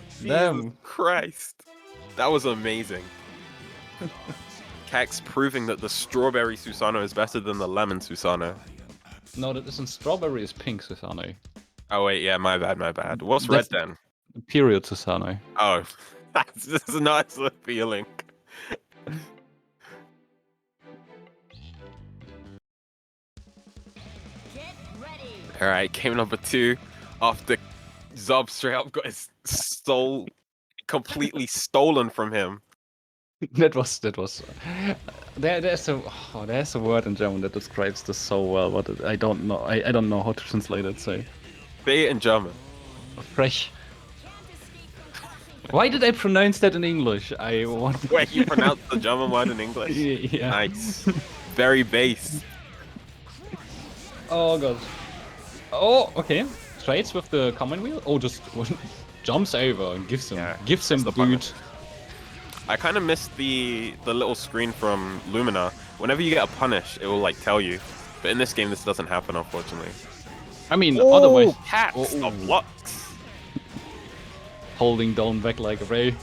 Jesus Damn. Christ. That was amazing. Cax proving that the strawberry Susanoo is better than the lemon Susanoo. No, that isn't strawberry, is pink Susanoo. Oh wait, yeah, my bad. What's That's- red then? Period Susanoo. Oh, that's just not the feeling. Get ready. Alright, game number 2. After Zub straight up got his soul completely stolen from him. There's a word in German that describes this so well, but I don't know. I don't know how to translate it. So Say it in German. fresh. Why did I pronounce that in English? I want. Wait, you pronounce the German word in English? Yeah. Nice. Very base. Oh god. Oh, okay. Trades with the common wheel? Oh, just jumps over and gives him the boot. I kind of missed the little screen from Lumina. Whenever you get a punish, it will like tell you. But in this game, this doesn't happen, unfortunately. I mean, otherwise, Cats, the blocks. holding down back like a ray.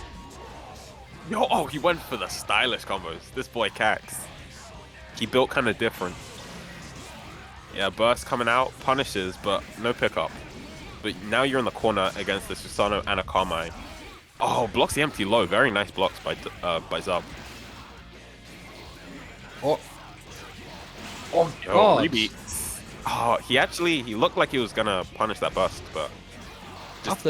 Yo, oh, he went for the stylish combos. This boy Cax. He built kind of different. Yeah, burst coming out, punishes, but no pickup. But now you're in the corner against the Susanoo and a Carmine. Oh, blocks the empty low. Very nice blocks by Zub. Oh. Oh Yo, god. rebeats. Oh, he looked like he was gonna punish that burst, but just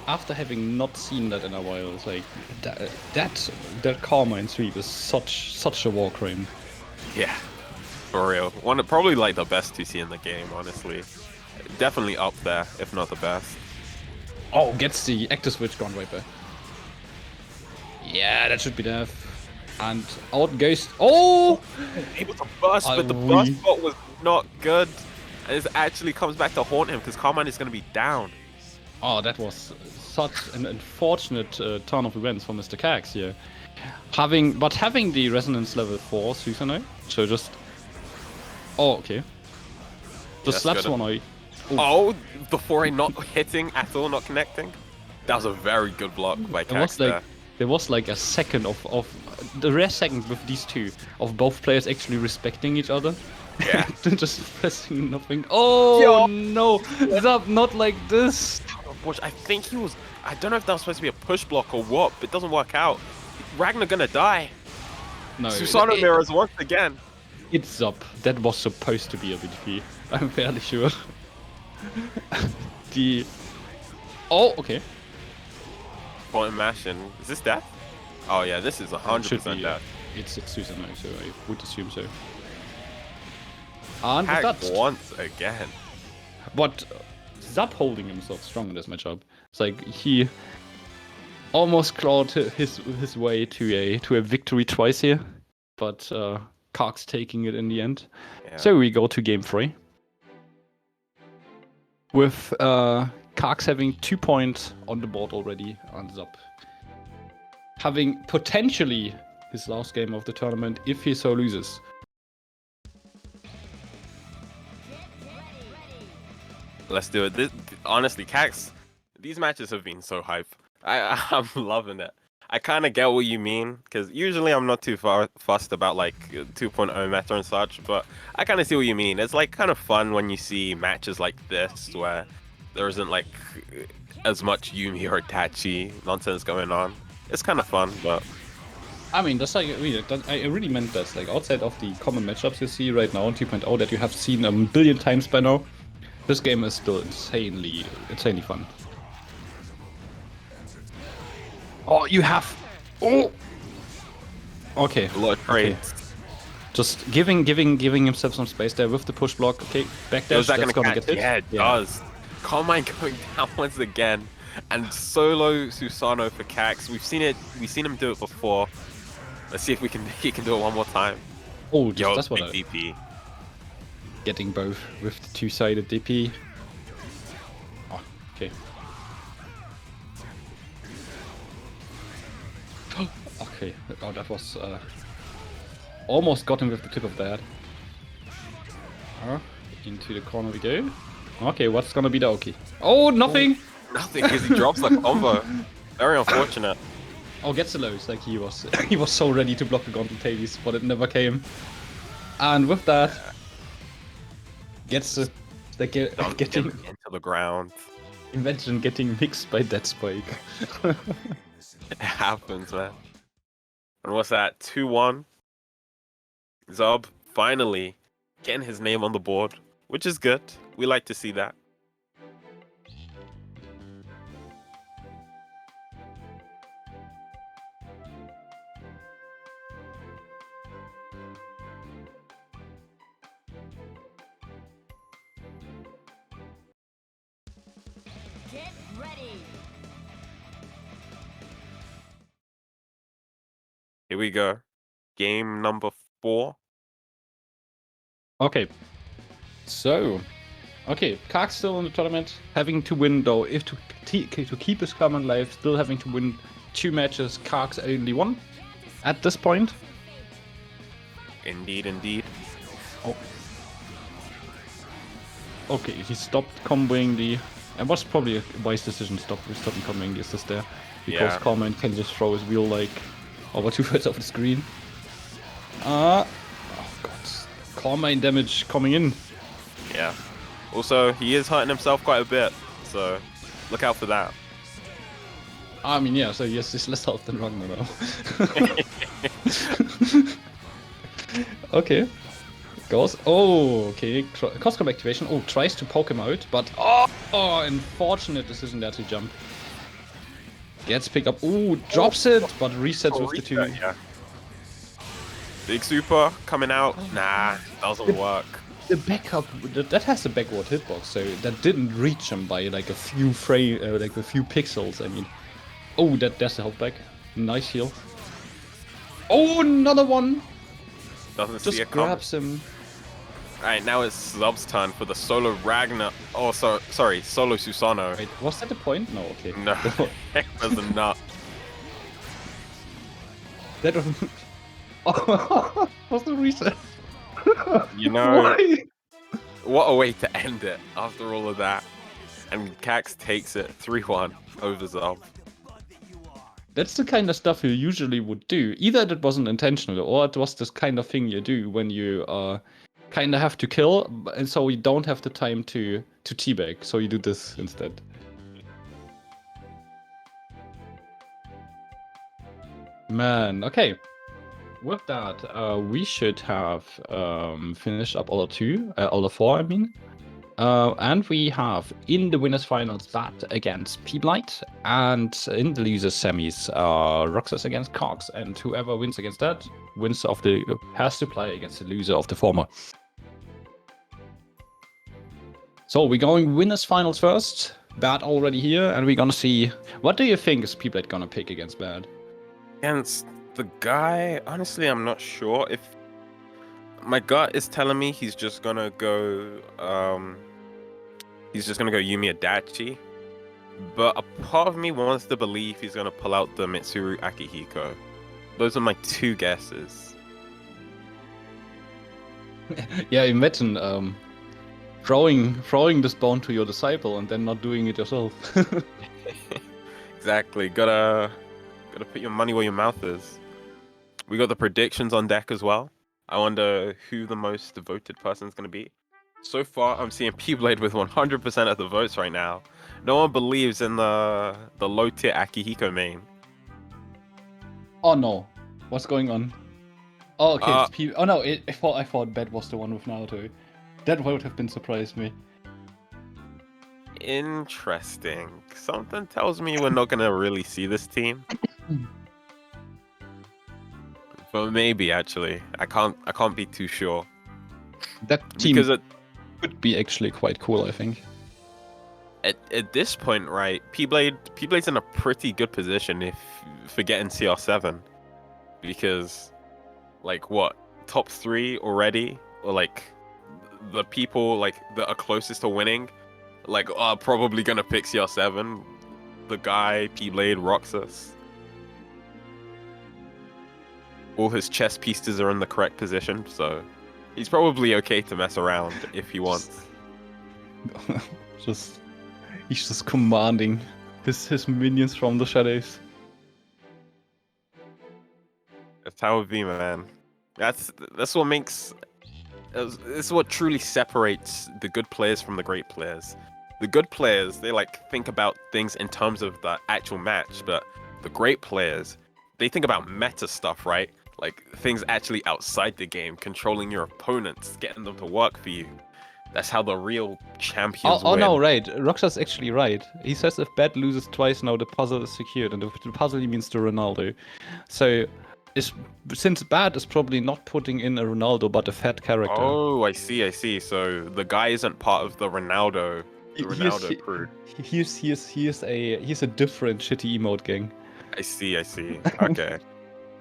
After having not seen that in a while, it's like that Carmine sweep is such a war crime. yeah, for real. Probably like the best to see in the game, honestly. Definitely up there, if not the best. Oh, gets the active switch gone right back. Yeah, that should be enough. And out goes. Oh! Able to burst, but the burst spot was not good. And it actually comes back to haunt him because Carmine is going to be down. Oh, that was such an unfortunate turn of events for Mr. Cax here. Having the resonance level 4 Susanoo, so just. Oh, okay. Just slaps one eye. Oh, the foray not hitting at all, not connecting. That was a very good block by Cax there. There was like a second of the rare second with these two of both players actually respecting each other. Yeah. Just pressing nothing. Oh Yo. no! Zub, not like this. I think he was. I don't know if that was supposed to be a push block or what, but it doesn't work out. Ragna gonna die. No. Susanoo mirrors once again. It's Zub. That was supposed to be a BTP. I'm fairly sure. Oh, okay. Point mashing. Is this death? Oh yeah, this is 100% death. It's Susanoo, so I would assume so. And with Hack that, once again. but Zub holding himself strong in this matchup. It's like he almost clawed his way to a victory twice here, but Cox taking it in the end. Yeah. So we go to game 3 with Cox having 2 points on the board already, and Zub having potentially his last game of the tournament if he so loses. Let's do it. Honestly, Cax, these matches have been so hype. I'm loving it. I kind of get what you mean, because usually I'm not too fussed about like 2.0 meta and such, but I kind of see what you mean. It's like kind of fun when you see matches like this where there isn't like as much Yumi or adachi nonsense going on. It's kind of fun, but I mean, that's like I really meant that. Like outside of the common matchups you see right now in 2.0 that you have seen a billion times by now, this game is still insanely fun. Oh, you have. Oh. Okay. a lot of trades. Just giving himself some space there with the push block. Okay, back dash. Is that That's gonna catch? get hit. Yeah, it does. Carmine going down once again, and solo Susanoo for Cax. We've seen him do it before. Let's see if he can do it one more time. Oh, Yo, that's what big DP. Getting both with the two-sided DP. Oh, okay. Okay. Oh, that was almost got him with the tip of that. Into the corner we go. Okay, what's gonna be the Oki? Oh, nothing! Oh, nothing, because he drops the combo. Very unfortunate. Oh, gets the lows. Like he was so ready to block the Gauntlet Hades, but it never came. And with that, gets the getting into the ground. Imagine getting mixed by that spike. It happens, man. And what's that? 2-1. Zub finally getting his name on the board, which is good. We like to see that. Get ready. Here we go. Game number 4. Okay. So, okay, Kark's still in the tournament, having to win though. If to keep his common life, still having to win 2 matches. Kark's only 1 at this point. Indeed, indeed. Oh. Okay, he stopped comboing the... And was probably a wise decision stopping comboing the assist there. Because Carmine can just throw his wheel like over 2/3 of the screen. Oh god. Carmine damage coming in. Yeah. Also, he is hurting himself quite a bit, so look out for that. I mean, yeah, so yes, he's less health than Ragna now. Okay. Goes. Oh, okay. Coscom activation. Oh, tries to poke him out, but oh, unfortunate decision there to jump. Gets picked up. Ooh, drops it, but resets with the 2. Yeah. Big super coming out. Nah, doesn't work. The backup that has the backward hitbox, so that didn't reach him by like a few like a few pixels. I mean, oh, that's the health back. Nice heal. Oh, another one. Doesn't Just see a grabs him. Alright, now it's Zub's turn for the solo Ragna. Oh, sorry, solo Susanoo. Wait, was that the point? No, okay. No, it was not. That was the reset. You know, Why? what a way to end it after all of that. And Cax takes it 3-1 over Zub. That's the kind of stuff you usually would do. Either that wasn't intentional, or it was this kind of thing you do when you kind of have to kill, and so you don't have the time to teabag. So you do this instead. Man, okay. With that, we should have finished up all the 4, I mean. And we have in the winners finals Bad against pblade, and in the losers semis, Roxas against Cox, and whoever wins against that has to play against the loser of the former. So we're going winners finals first. Bad already here, and we're gonna see what do you think is pblade gonna pick against Bad? Against the guy, honestly, I'm not sure. If my gut is telling me he's just gonna go Yumi Adachi, but a part of me wants to believe he's gonna pull out the Mitsuru Akihiko. Those are my 2 guesses. Yeah, imagine throwing this bone to your disciple and then not doing it yourself. Exactly. Gotta put your money where your mouth is. We got the predictions on deck as well. I wonder who the most voted person is going to be. So far, I'm seeing pblade with 100% of the votes right now. No one believes in the low tier Akihiko main. Oh no, what's going on? Oh, okay. It's oh no, I thought Bad was the one with Naruto. That would have been surprised me. Interesting. Something tells me we're not gonna really see this team. But maybe actually, I can't be too sure. That team because would be actually quite cool, I think. At this point, right, pblade's in a pretty good position for getting CR7, because like what, top 3 already, or like the people like that are closest to winning, like are probably gonna pick CR7. The guy, pblade, Roxas. All his chess pieces are in the correct position, so he's probably okay to mess around if he wants. He's just commanding his minions from the shadows. That's how it be, man. That's what makes. This is what truly separates the good players from the great players. The good players, they like think about things in terms of the actual match, but the great players, they think about meta stuff, right? Like things actually outside the game, controlling your opponents, getting them to work for you. That's how the real champions win. Oh no, right. Roxa's actually right. He says if Bad loses twice now, the puzzle is secured, and the puzzle means to Ronaldo. So, since Bad is probably not putting in a Ronaldo but a fat character. Oh, I see. So the guy isn't part of the Ronaldo crew. He's a different shitty emote gang. I see. Okay.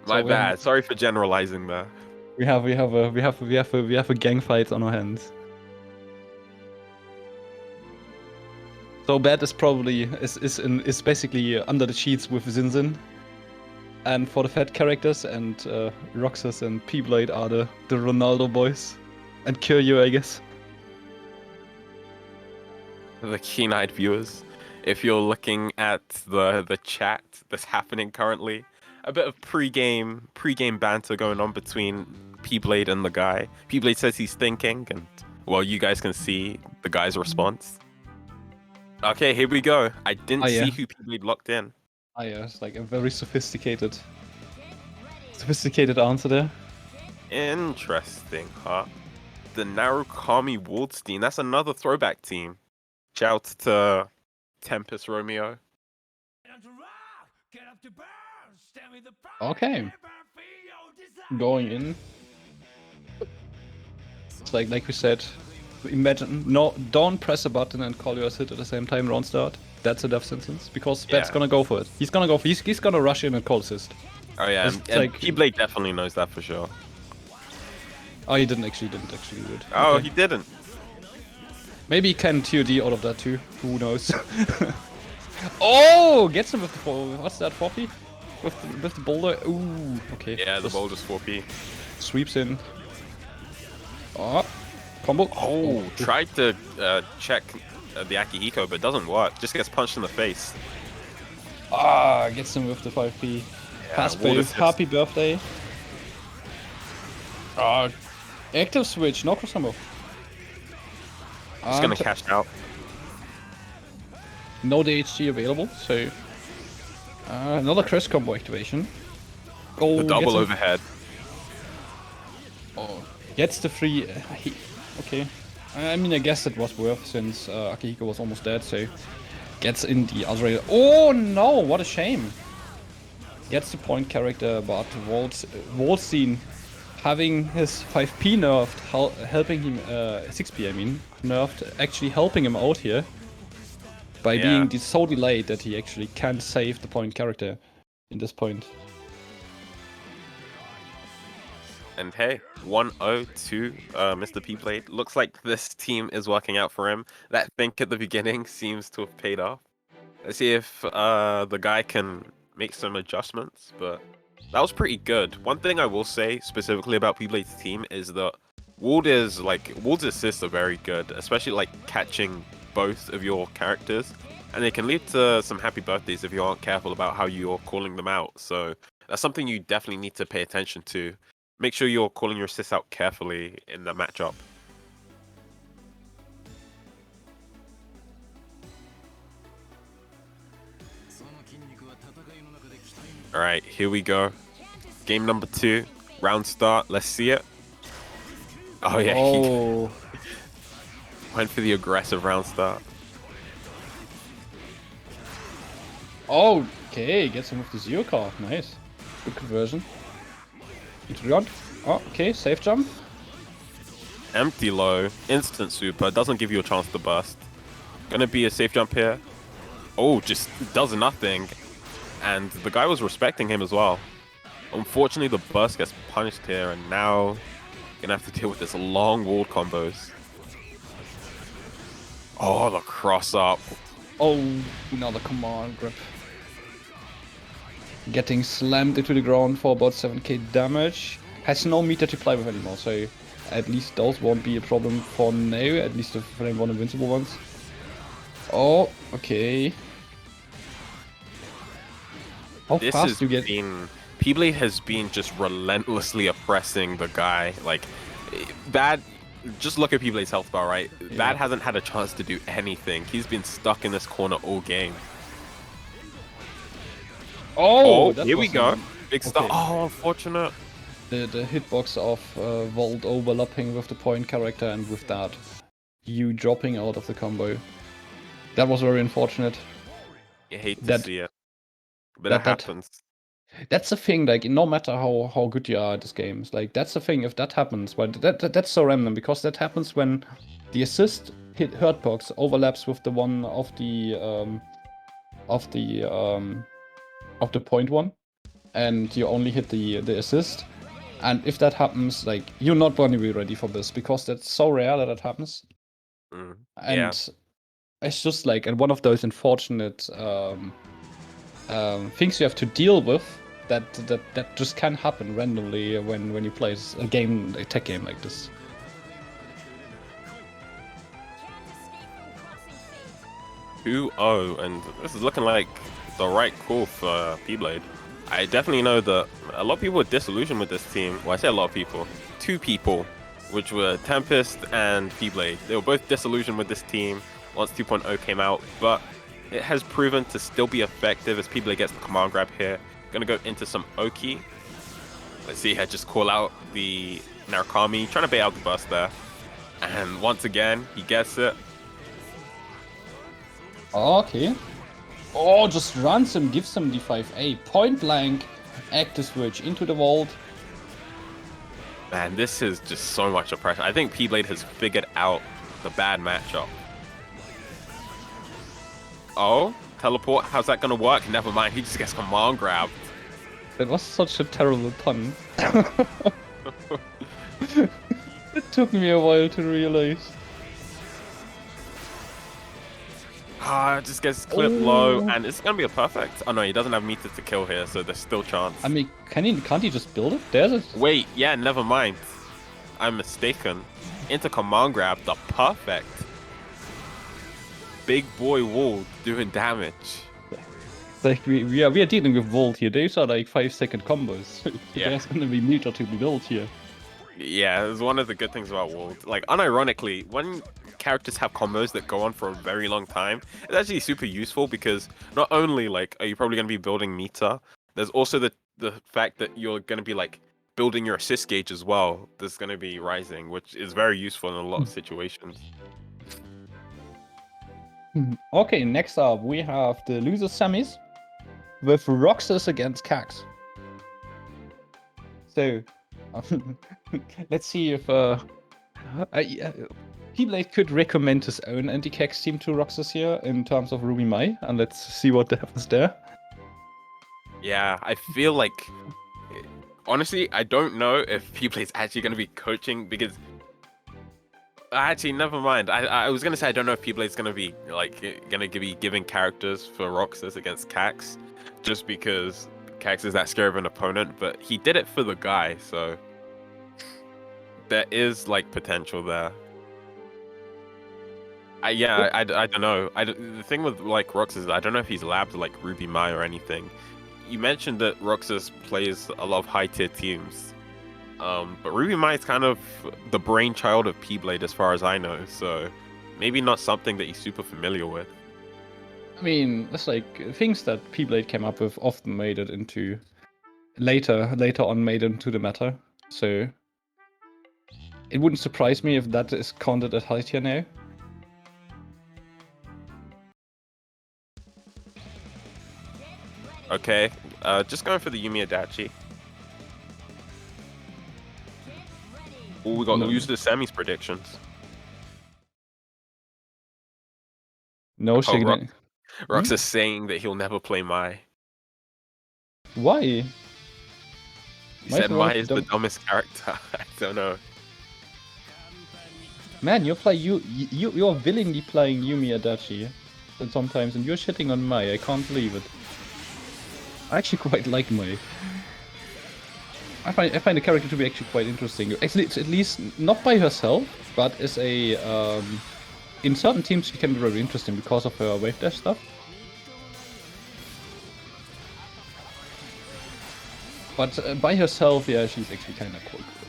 My bad. Sorry for generalizing there. We have a gang fight on our hands. So Bad is probably is basically under the cheats with Zinzin. And for the fat characters, and Roxas and pblade are the Ronaldo boys. And Kiryu, I guess. The keen-eyed viewers, if you're looking at the chat that's happening currently, a bit of pre-game banter going on between pblade and the guy. Pblade says he's thinking, and well, you guys can see the guy's response. Okay, here we go. I didn't see who pblade locked in. Ah yeah, it's like a very sophisticated answer there. Interesting, huh? The Narukami Waldstein. That's another throwback team. Shout to Tempest Romeo. Okay. Going in. It's like we said. Imagine don't press a button and call yours hit at the same time round start. That's a death sentence because Bad's gonna go for it. He's gonna rush in and call assist. Oh yeah, and like pblade definitely knows that for sure. Oh, he didn't actually do it. Oh, okay. He didn't. Maybe he can TOD out of that too. Who knows? Oh, gets him with the what's that 4P? With the boulder. Ooh, okay. Yeah, the boulder's 4P. Sweeps in. Oh, combo. Oh, tried to check the akihiko, but it doesn't work. Just gets punched in the face. Ah, gets him with the 5P. Yeah, Pass wave. Happy birthday. Active switch. No cross combo. Just gonna cash out. No DHG available, so another cross combo activation. Oh, The double overhead. Oh, gets the free. Okay, I mean I guess it was worth since Akihiko was almost dead, so gets in the Azrael. Oh no, what a shame. Gets the point character, but Waldstein having his 5P nerfed, helping him 6P I mean nerfed, actually helping him out here by being so delayed that he actually can't save the point character in this point. And hey, 1-0 to Mr. pblade. Looks like this team is working out for him. That think at the beginning seems to have paid off. Let's see if the guy can make some adjustments, but that was pretty good. One thing I will say specifically about pblade's team is that Wald's assists are very good, especially like catching both of your characters, and they can lead to some happy birthdays if you aren't careful about how you're calling them out. So that's something you definitely need to pay attention to. Make sure you're calling your assists out carefully in the matchup. Alright, here we go. Game number 2. Round start. Let's see it. Oh yeah, Oh. He went for the aggressive round start. Okay, gets him with the 0 card. Nice. Good conversion. Into the ground. Oh, okay, safe jump. Empty low, instant super, doesn't give you a chance to burst. Gonna be a safe jump here. Oh, just does nothing. And the guy was respecting him as well. Unfortunately, the burst gets punished here, and now gonna have to deal with this long wall combos. Oh, the cross up. Oh, another command grip. Getting slammed into the ground for about 7k damage. Has no meter to play with anymore, so at least those won't be a problem for now, at least the frame 1 invincible ones. Oh, okay. How This fast has you get... pblade has been just relentlessly oppressing the guy. Like, Bad, just look at pblade's health bar, right? Yeah. Bad hasn't had a chance to do anything. He's been stuck in this corner all game. Oh, here we go. Big stuff. Oh, unfortunate. The hitbox of Vault overlapping with the point character, and with that, you dropping out of the combo. That was very unfortunate. You hate to see it. But it happens. That's the thing, like, no matter how good you are at this game, like, that's the thing, if that happens, but that's so random, because that happens when the assist hurt box overlaps with the one of the point one, and you only hit the assist. And if that happens, like, you're not going to be ready for this, because that's so rare that it happens. And yeah. it's just like one of those unfortunate things you have to deal with that just can happen randomly when you play a tech game like this. Can't escape from crossing fate. 2-0, and this is looking like the right call for pblade. I definitely know that a lot of people were disillusioned with this team. Well, I say a lot of people. 2 people, which were Tempest and pblade. They were both disillusioned with this team once 2.0 came out, but it has proven to still be effective as pblade gets the command grab here. Gonna go into some Oki. Let's see here, just call out the Narukami, trying to bait out the burst there. And once again, he gets it. Okay. Oh, just runs him, gives him D5A. Point blank, active switch into the vault. Man, this is just so much oppression. I think pblade has figured out the bad matchup. Oh, teleport, how's that gonna work? Never mind, he just gets command grab. That was such a terrible pun. It took me a while to realize. Just gets clipped low, and it's gonna be a perfect. Oh no, he doesn't have meter to kill here, so there's still chance. I mean, can't he just build it? There's a... Wait, yeah, never mind. I'm mistaken. Into command grab, the perfect. Big boy wall doing damage. Like we are dealing with Vault here. These are like 5-second combos. Yeah. There's gonna be meter to be built here. Yeah, it's one of the good things about World. Like, unironically, when characters have combos that go on for a very long time, it's actually super useful because not only like are you probably going to be building meter, there's also the fact that you're going to be like building your assist gauge as well. That's going to be rising, which is very useful in a lot of situations. Okay, next up we have the loser semis with Roxas against Cax. So, let's see if pblade could recommend his own anti-Cax team to Roxas here in terms of Ruby Mai, and let's see what happens there. Yeah, I feel like honestly, I don't know if pblade's actually going to be coaching because. Actually, never mind. I was gonna say I don't know if pblade's gonna be be giving characters for Roxas against Cax, just because Cax is that scary of an opponent. But he did it for the guy, so there is like potential there. I don't know. The thing with like Roxas, I don't know if he's labbed like Ruby Mai or anything. You mentioned that Roxas plays a lot of high tier teams. But Ruby Mai is kind of the brainchild of pblade as far as I know, so maybe not something that he's super familiar with. I mean, it's like things that pblade came up with often made it into later on made it into the meta. So it wouldn't surprise me if that is counted as high tier now. Okay, just going for the Yumi Adachi. Oh, we got lose the semis predictions. No, she didn't. Rox is saying that he'll never play Mai. Why? He said Mai is the dumbest character. I don't know. Man, you're willingly playing Yumi Adachi sometimes, and you're shitting on Mai. I can't believe it. I actually quite like Mai. I find the character to be actually quite interesting. Actually, it's at least not by herself, but as a in certain teams she can be very interesting because of her wave dash stuff. But by herself, yeah, she's actually kind of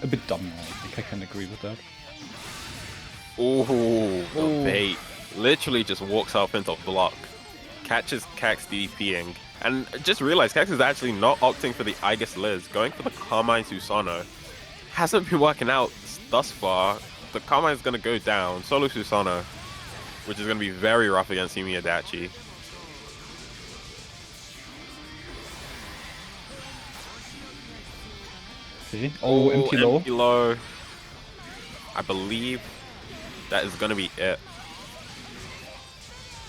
a bit dumb. I think I can agree with that. Ooh, the bait. Literally just walks up into block, catches Cax DPing. And just realized Cax is actually not opting for the Aegis Liz, going for the Carmine Susanoo. Hasn't been working out thus far. The Carmine is going to go down, solo Susanoo, which is going to be very rough against Yumi Adachi. See? Oh, empty low. Empty low. I believe that is going to be it.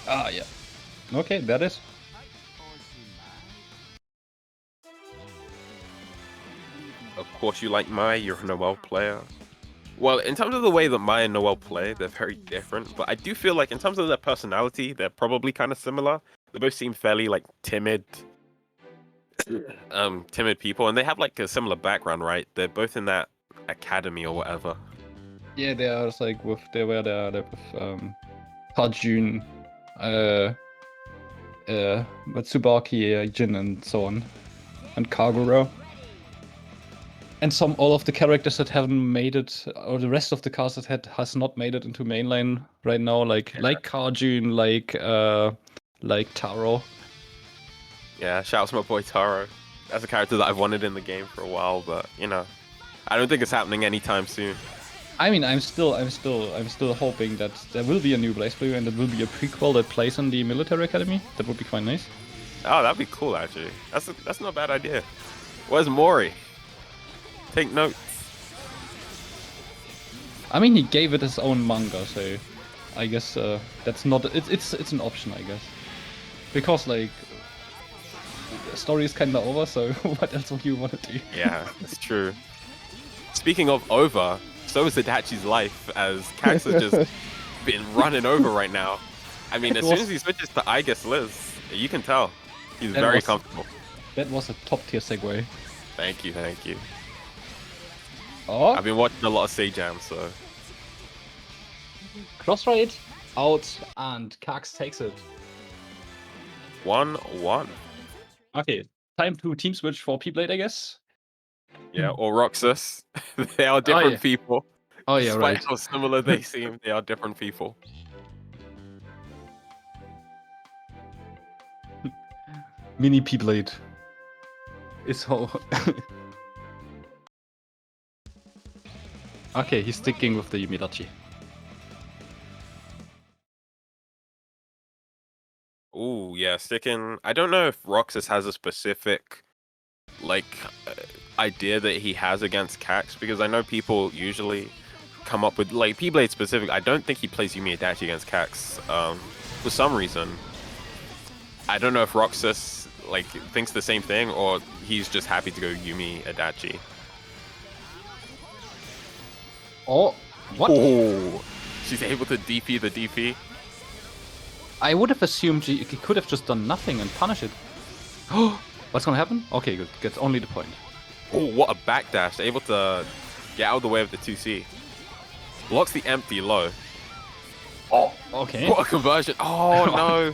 Ah, yeah. Okay, that is. Of course you like Mai, you're a Noel player. Well, in terms of the way that Maya and Noelle play, they're very different. But I do feel like in terms of their personality, they're probably kind of similar. They both seem fairly like timid, timid people, and they have like a similar background, right? They're both in that academy or whatever. Yeah, they are like with they're with Hajun, Matsubaki, Jin, and so on, and Kagura. And all of the characters that haven't made it, or the rest of the cast that has not made it into mainline right now, like Karjun, like Taro. Yeah, shout out to my boy Taro. That's a character that I've wanted in the game for a while, but you know, I don't think it's happening anytime soon. I mean, I'm still hoping that there will be a new Blaze Blue and there will be a prequel that plays in the military academy. That would be quite nice. Oh, that'd be cool actually. That's not a bad idea. Where's Mori? Take notes. I mean, he gave it his own manga, so I guess that's not. It's an option, I guess, because like the story is kinda over. So what else would you want to do? Yeah, that's true. Speaking of over, so is Adachi's life, as Cax has just been running over right now. I mean, as soon as he switches to aegis Liz, you can tell he's very comfortable. That was a top tier segue. Thank you, thank you. Oh, I've been watching a lot of Seijam, so. cross right out, and Cax takes it. 1-1. Okay, time to team switch for pblade, I guess. Yeah, or Roxas. They are different people. Oh yeah, Despite right. how similar they seem, they are different people. Mini pblade is how. Okay, he's sticking with the Yumidachi. Ooh, yeah, sticking. I don't know if Roxas has a specific, like, idea that he has against Cax, because I know people usually come up with, like, pblade specific. I don't think he plays Yumi Adachi against Cax, for some reason. I don't know if Roxas, like, thinks the same thing, or he's just happy to go Yumi Adachi. Oh, what? Oh, she's able to DP the DP. I would have assumed he could have just done nothing and punished it. Oh, what's gonna happen? Okay, good. Gets only the point. Oh, what a backdash. Able to get out of the way of the 2C. Blocks the empty low. Oh, okay. What a conversion. Oh, no.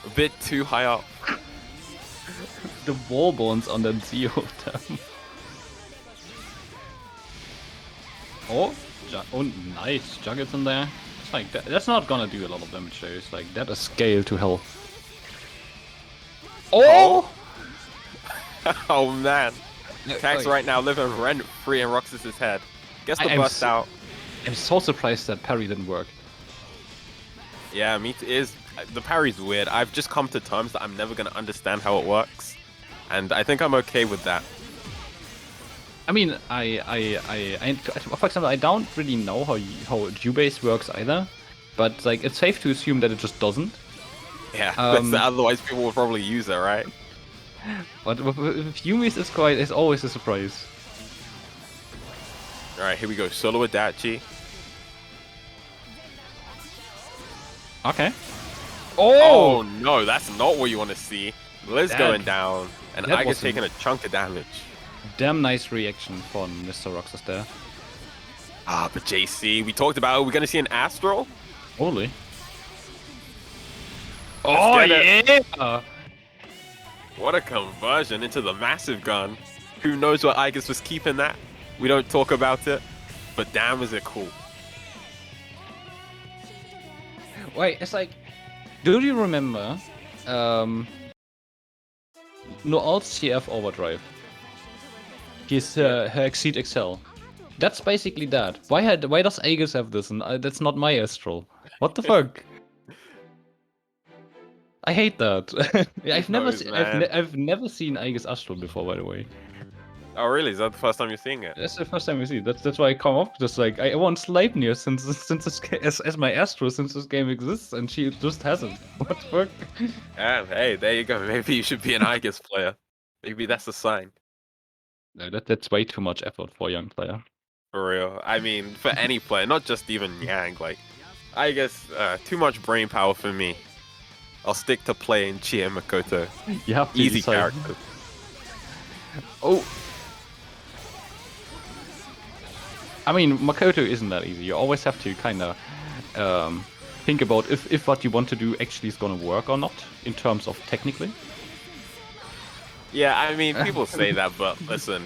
A bit too high up. The wall bones on them zero them. Oh, nice. Juggets in there. It's like that's not gonna do a lot of damage though. It's like that is scale to hell. Oh! Oh, man. No, Cax right now living rent-free in Roxas's head. Gets the I'm bust out. I'm so surprised that parry didn't work. Yeah, me too. The parry's weird. I've just come to terms that I'm never going to understand how it works. And I think I'm okay with that. I mean, for example, I don't really know how jubei works either, but like it's safe to assume that it just doesn't. Yeah, otherwise people would probably use it, right? But with Yumi's it's always a surprise. Alright, here we go. Solo Adachi. Okay. Oh no, that's not what you want to see. Liz going down, and that Aegis was taking a chunk of damage. Damn nice reaction from Mr. Roxas there. Ah, but JC, we talked about it. We're gonna see an Astral? Holy. Oh yeah! What a conversion into the massive gun. Who knows what Aegis was keeping that? We don't talk about it, but damn is it cool. Wait, it's like, do you remember Noel's CF Overdrive? His her Exceed Excel. That's basically that. Why does Aegis have this and that's not my Astral? What the fuck? I hate that. I've never seen Aegis Astral before, by the way. Oh really? Is that the first time you're seeing it? That's the first time we see it. That's why I come up just like I want Sleipnir since this as my Astral since this game exists and she just hasn't. What the fuck? Yeah, hey, there you go. Maybe you should be an Aegis player. Maybe that's a sign. No, that's way too much effort for a young player. For real. I mean, for any player, not just even Yang. Like, I guess too much brain power for me. I'll stick to playing Chie and Makoto. You have to Easy decide. characters. Oh. I mean, Makoto isn't that easy. You always have to kind of think about if what you want to do actually is going to work or not, in terms of technically. Yeah, I mean, people say that, but listen,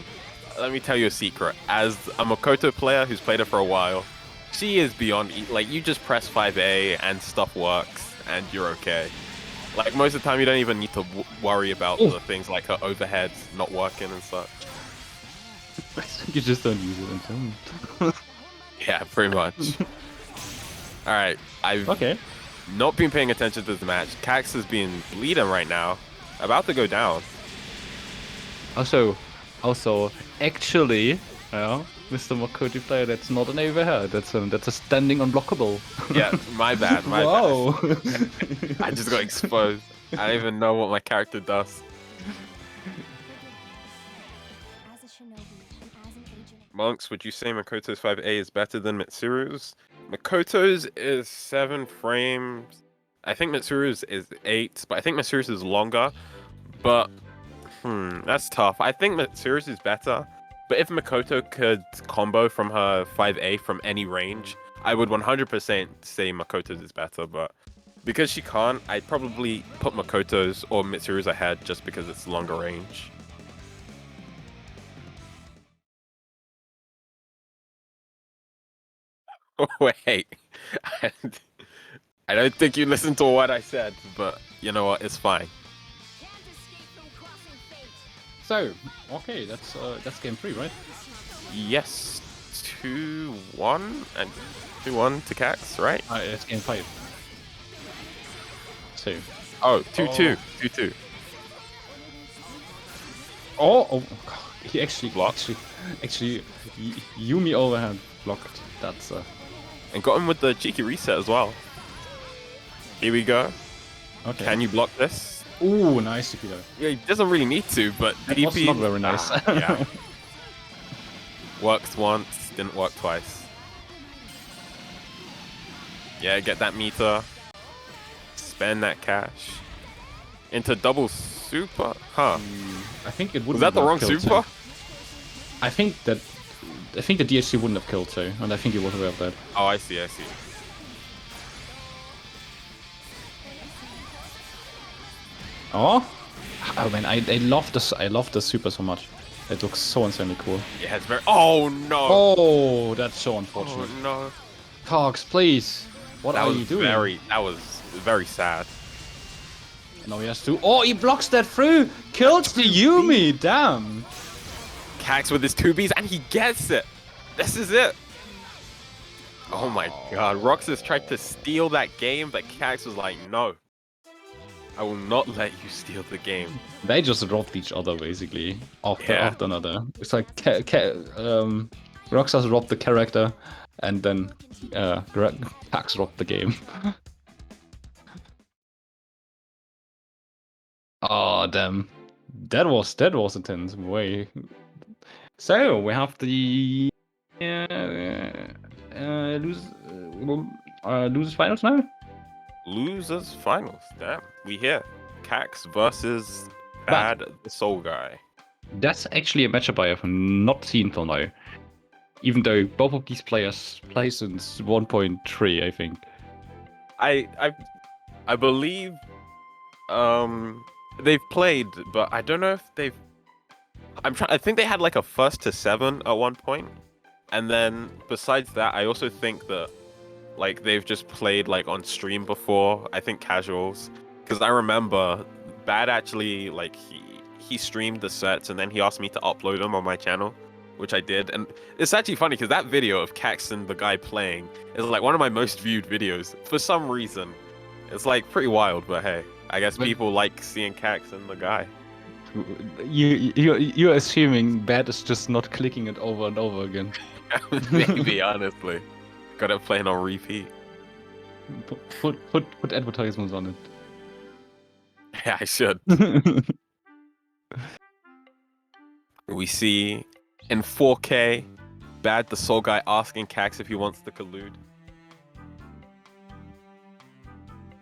let me tell you a secret. As a Makoto player who's played it for a while, she is beyond... Like, you just press 5A and stuff works, and you're okay. Like, most of the time, you don't even need to worry about the things like her overheads not working and such. You just don't use it until... Yeah, pretty much. Alright, I've not been paying attention to the match. Cax has been bleeding right now. About to go down. Also, actually, Mr. Makoto player, that's not an overhead. That's a standing unblockable. Yeah, my bad. My bad. I just got exposed. I don't even know what my character does. Monks, would you say Makoto's 5A is better than Mitsuru's? Makoto's is 7 frames. I think Mitsuru's is 8, but I think Mitsuru's is longer. But that's tough. I think Mitsuru's is better. But if Makoto could combo from her 5A from any range, I would 100% say Makoto's is better. But because she can't, I'd probably put Makoto's or Mitsuru's ahead just because it's longer range. Wait, I don't think you listened to what I said, but you know what? It's fine. So, okay, that's game 3, right? Yes, 2-1 and 2-1 to Cax, right? It's game 5. 2. Oh, 2-2, 2-2. Oh, God. He actually blocked. Actually, Yumi overhand blocked. That's and got him with the cheeky reset as well. Here we go. Okay. Can you block this? Ooh, nice TP though. Yeah, he doesn't really need to, but That was not very nice. Yeah. Worked once, didn't work twice. Yeah, get that meter. Spend that cash. Into double super? Huh. I think it would. Was that the wrong super? I think the DHC wouldn't have killed too, and I think he was aware of that. Oh, I see, I see. Oh man, I love this. I love the super so much. It looks so insanely cool. Yeah, it's very. Oh no! Oh, that's so unfortunate. Oh no! Cox, please. What are you doing? That was very sad. No, he has to. Oh, he blocks that through. Kills the Yumi. Damn. Cax with his 2Bs and he gets it. This is it. Oh my god. Roxas tried to steal that game, but Cax was like, no. I will not let you steal the game. They just dropped each other basically. After another. It's like Roxas dropped the character and then Cax dropped the game. Oh damn. That was intense. Way. So we have the losers finals now. Losers finals. Damn, we here. Cax versus BadTheSolguy. That's actually a matchup I have not seen till now. Even though both of these players play since 1.3, I think. I believe they've played, but I don't know if they've. I think they had like a 1st to 7 at one point, and then besides that, I also think that like they've just played like on stream before. I think casuals, because I remember Bad actually like he streamed the sets and then he asked me to upload them on my channel, which I did, and it's actually funny because that video of Cax and the guy playing is like one of my most viewed videos for some reason. It's like pretty wild, but hey, I guess people like seeing Cax and the guy. You're assuming Bad is just not clicking it over and over again. Maybe, honestly. Got it playing on repeat. Put advertisements on it. Yeah, I should. We see in 4K BadTheSolguy asking Cax if he wants to collude.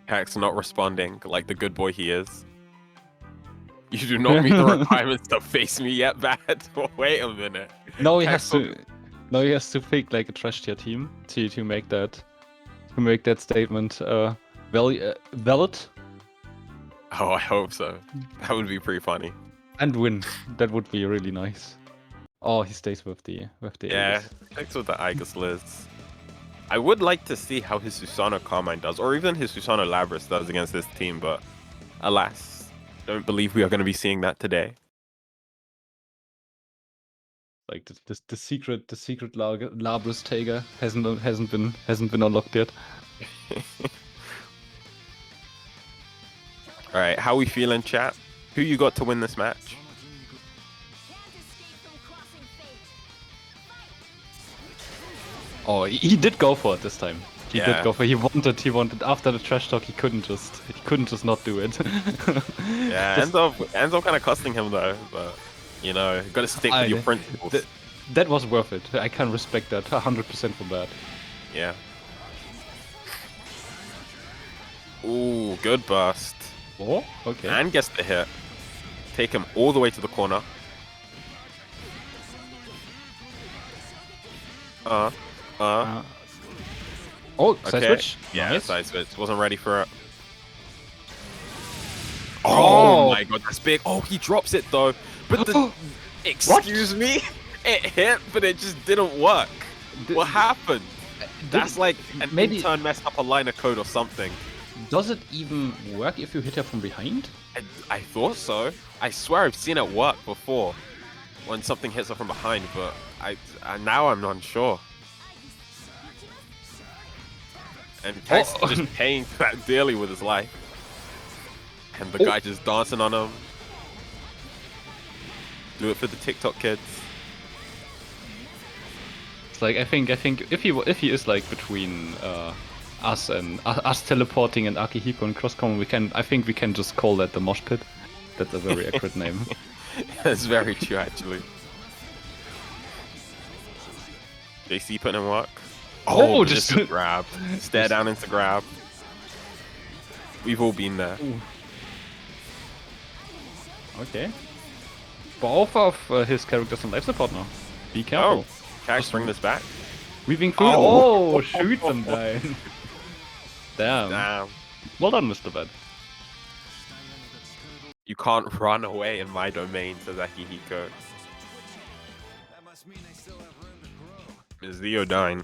Cax not responding like the good boy he is. You do not meet the requirements to face me yet, Bad. Wait a minute. No, he Cax has to. No, he has to fake like a trash tier team to make that statement valid Oh, I hope so. That would be pretty funny. and win. That would be really nice. Oh, he stays with the Yeah, aegis. thanks with the aegis Liz. I would like to see how his Susanoo Carmine does, or even his Susanoo Labris does against this team, but alas, don't believe we are going to be seeing that today. Like the secret Labris Tiger hasn't been unlocked yet. All right, how we feeling, chat? Who you got to win this match? Oh, he did go for it this time. He Yeah. did go for it. He wanted after the trash talk. He couldn't just not do it. Yeah, ends up kind of costing him though, but you know, you got to stick with your principles. That was worth it. I can respect that 100% for that. Yeah. Ooh, good burst. Oh, okay. And gets the hit. Take him all the way to the corner. Oh, side Okay. switch. Yeah, Nice. side switch. Wasn't ready for it. Oh. Oh my god, that's big. Oh, he drops it though. But the... Excuse me? It hit, but it just didn't work. What happened? That's like an maybe intern messed up a line of code or something. does it even work if you hit her from behind? I thought so. I swear I've seen it work before when something hits her from behind, but now I'm not sure. And Cax just paying that dearly with his life. And the guy just dancing on him. Do it for the TikTok kids. It's like I think if he is like between us and us teleporting and Akihiko and cross-common, I think we can just call that the mosh pit. That's a very accurate name. That's very true, actually. JC putting in work. Oh, just grab. Stare down into grab. We've all been there. Ooh. Okay. Both of his characters on life support now. Be careful. Oh, Cax bring this back. Weaving through. Oh. Oh, shoot them down. Damn. Damn. Well done, Mr. Bad. You can't run away in my domain, says Akihiko. Is Leo dying?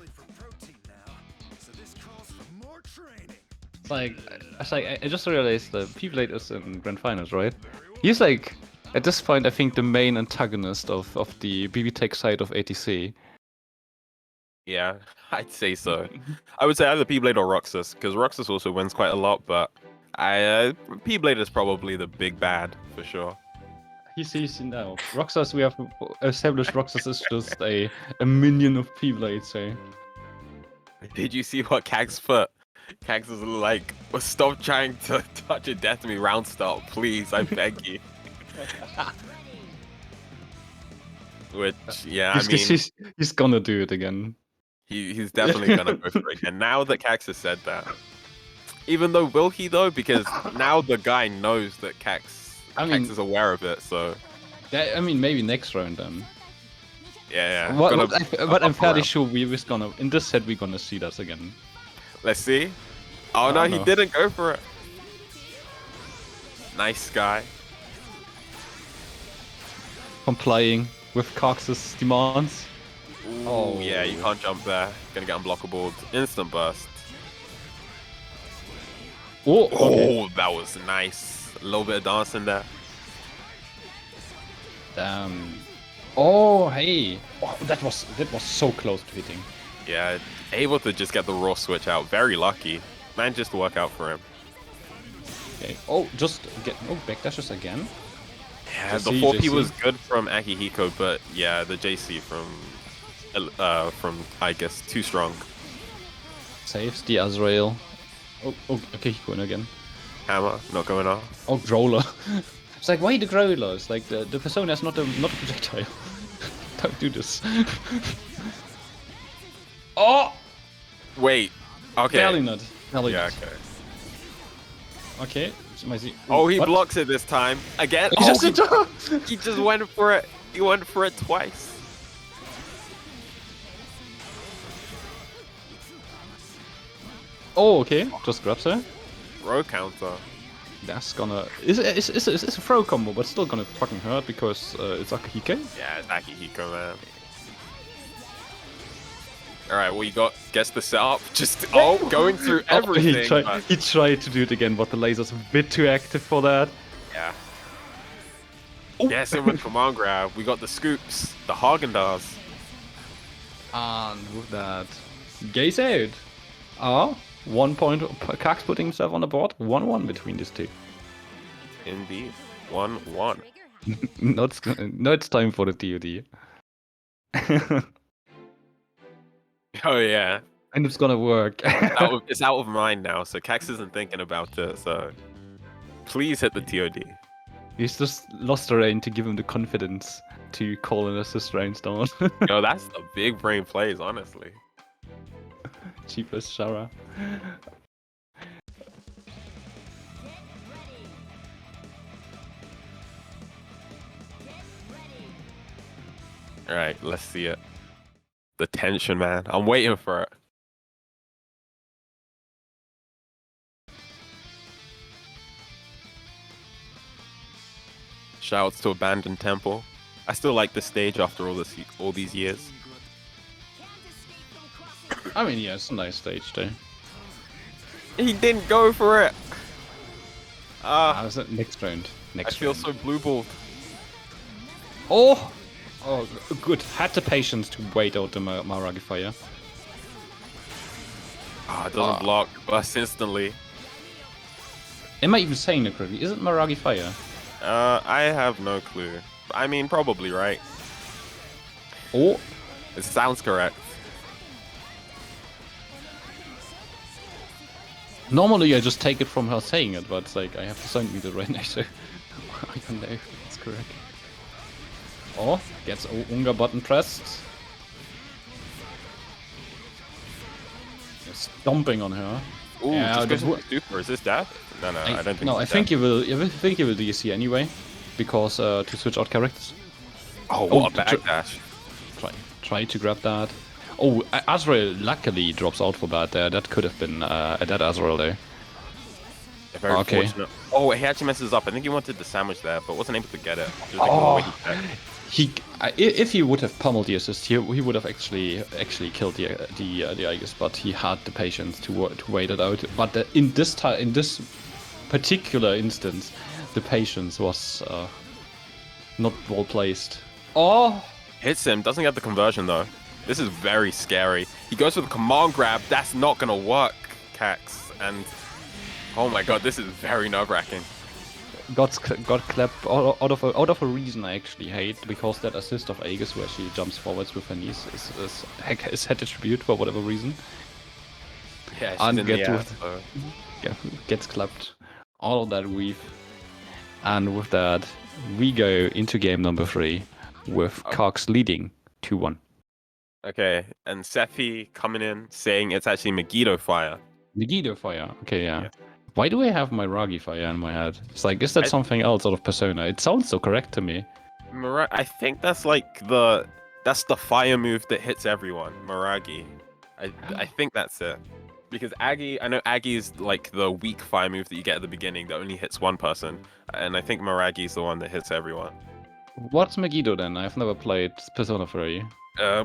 It's like I just realized that pblade is in grand finals, right? He's like at this point I think the main antagonist of the BBTag side of ATC. Yeah, I'd say so. I would say either pblade or Roxas, because Roxas also wins quite a lot, but pblade is probably the big bad for sure. He's now. Roxas, we have established Roxas is just a minion of pblade, so. Did you see what Cax put? Cax is like, stop trying to touch a death to me round start, please, I beg you. Which, yeah, he's gonna do it again. He's definitely gonna go for it again. Now that Cax has said that. Even though, will he though? Because now the guy knows that Cax is aware of it, so... I mean, maybe next round then. Yeah. But I'm fairly sure we're gonna, in this set, we're gonna see that again. Let's see. Oh no, he didn't go for it. Nice guy. Complying with Cox's demands. Ooh, oh yeah, you can't jump there. Gonna get unblockable. Instant burst. Oh, okay. Oh, that was nice. A little bit of dancing there. Damn. Oh, hey. Oh, that was so close to hitting. Yeah, able to just get the raw switch out. Very lucky. Man, just work out for him. Okay. Oh, just get backdashes again. Yeah, the 4P was good from Akihiko, but yeah, the JC from aegis too strong. Saves the Azrael. Oh, Akihiko again. Hammer not going off. Oh, Growler. It's like, why the Growler? It's like the persona is not a projectile. Don't do this. Oh! Wait. Okay. Barely not. Barely Yeah, not. okay. Okay. Oh, he What? blocks it this time. Again? He Oh, just he just went for it. He went for it twice. Oh, okay. Just grabs her. Row counter. That's gonna... It's a throw combo, but still gonna fucking hurt because it's akihiko. Yeah, it's akihiko, man. Alright, well, you got... Guess the setup. Just... Oh, going through everything. He tried to do it again, but the laser's a bit too active for that. Yeah. Oh. Yes, and with command grab, we got the scoops. The Haagen-Dazs. And with that... Gaze out. Ah, 1 point. Kax putting himself on the board. 1-1 between these two. Indeed. 1-1. Now it's time for the TOD. Oh, yeah. And it's gonna work. It's out of mind now, so Cax isn't thinking about it, so... Please hit the TOD. He's just lost the rain to give him the confidence to call an assist range down. Yo, that's the big brain plays, honestly. Cheapest Shara. Alright, let's see it. The tension, man. I'm waiting for it. Shouts to Abandoned Temple. I still like this stage after all these years. I mean, yeah, it's a nice stage though. He didn't go for it. How's it next round? I feel so blue-balled. Oh! Oh, good. Had the patience to wait out the Maragi fire. Ah, it doesn't block. Burst instantly. Am I even saying it correctly? Isn't Maragi fire? I have no clue. I mean, probably right. Oh! It sounds correct. Normally I just take it from her saying it, but it's like I have to sound meter right now, so I don't know if it's correct. Oh, gets Unga button pressed. Stomping on her. Ooh, Yeah, just goes super. Is this death? No, I don't think. No, I think you will. I think you will DC anyway, because to switch out characters. Oh, what a backdash! Try to grab that. Oh, Azrael luckily drops out for that there. That could have been a dead Azrael though. Very okay. Fortunate. Oh, he actually messes up. I think he wanted the sandwich there, but wasn't able to get it. If he would have pummeled the assist, he would have actually killed the aegis, but he had the patience to wait it out. But in this particular instance, the patience was not well placed. Oh, hits him. Doesn't get the conversion though. This is very scary. He goes for the command grab. That's not gonna work, Cax. And oh my god, this is very nerve-wracking. Got clapped out of a reason I actually hate, because that assist of Aegis where she jumps forwards with her knees is head attribute for whatever reason. Yeah, she's and in the air, so. gets clapped. All of that weave. And with that, we go into game number 3 with Cox leading 2-1. Okay, and Sethi coming in saying it's actually Megiddo fire. Megiddo fire. Okay, yeah. Why do I have my Ragi fire in my head? It's like, is that something else out of Persona? It sounds so correct to me. I think that's like that's the fire move that hits everyone. Maragi. I think that's it. Because Agi, I know Agi is like the weak fire move that you get at the beginning that only hits one person, and I think Maragi is the one that hits everyone. What's Megiddo then? I've never played Persona 3.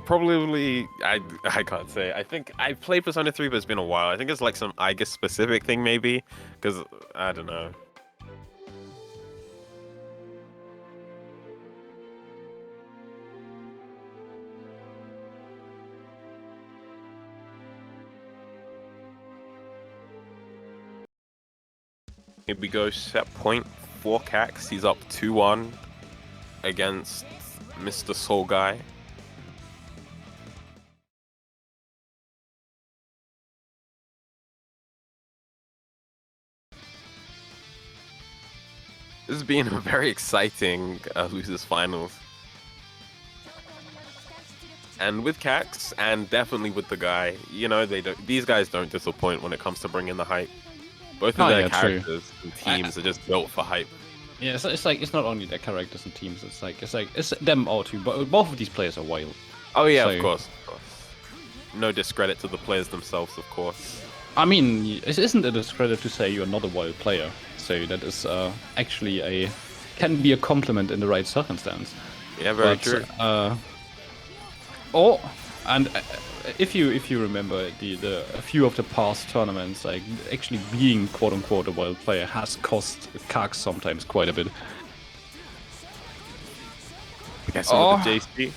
Probably I can't say. I think I played Persona 3, but it's been a while. I think it's like some aegis specific thing maybe, because I don't know. Here we go, set point for Cax. He's up 2-1 against BadTheSolguy. This has been a very exciting losers finals. And with Cax, and definitely with the guy, you know, these guys don't disappoint when it comes to bringing the hype. Both of their true. characters and teams are just built for hype. Yeah, it's like it's not only their characters and teams. It's them all too. But both of these players are wild. Oh yeah, So- of course. No discredit to the players themselves, of course. I mean, isn't it a discredit to say you're not a wild player? So that is actually can be a compliment in the right circumstance. Yeah, very But, true. If you remember a few of the past tournaments, like actually being quote unquote a wild player has cost Cax sometimes quite a bit. Guess with the JC.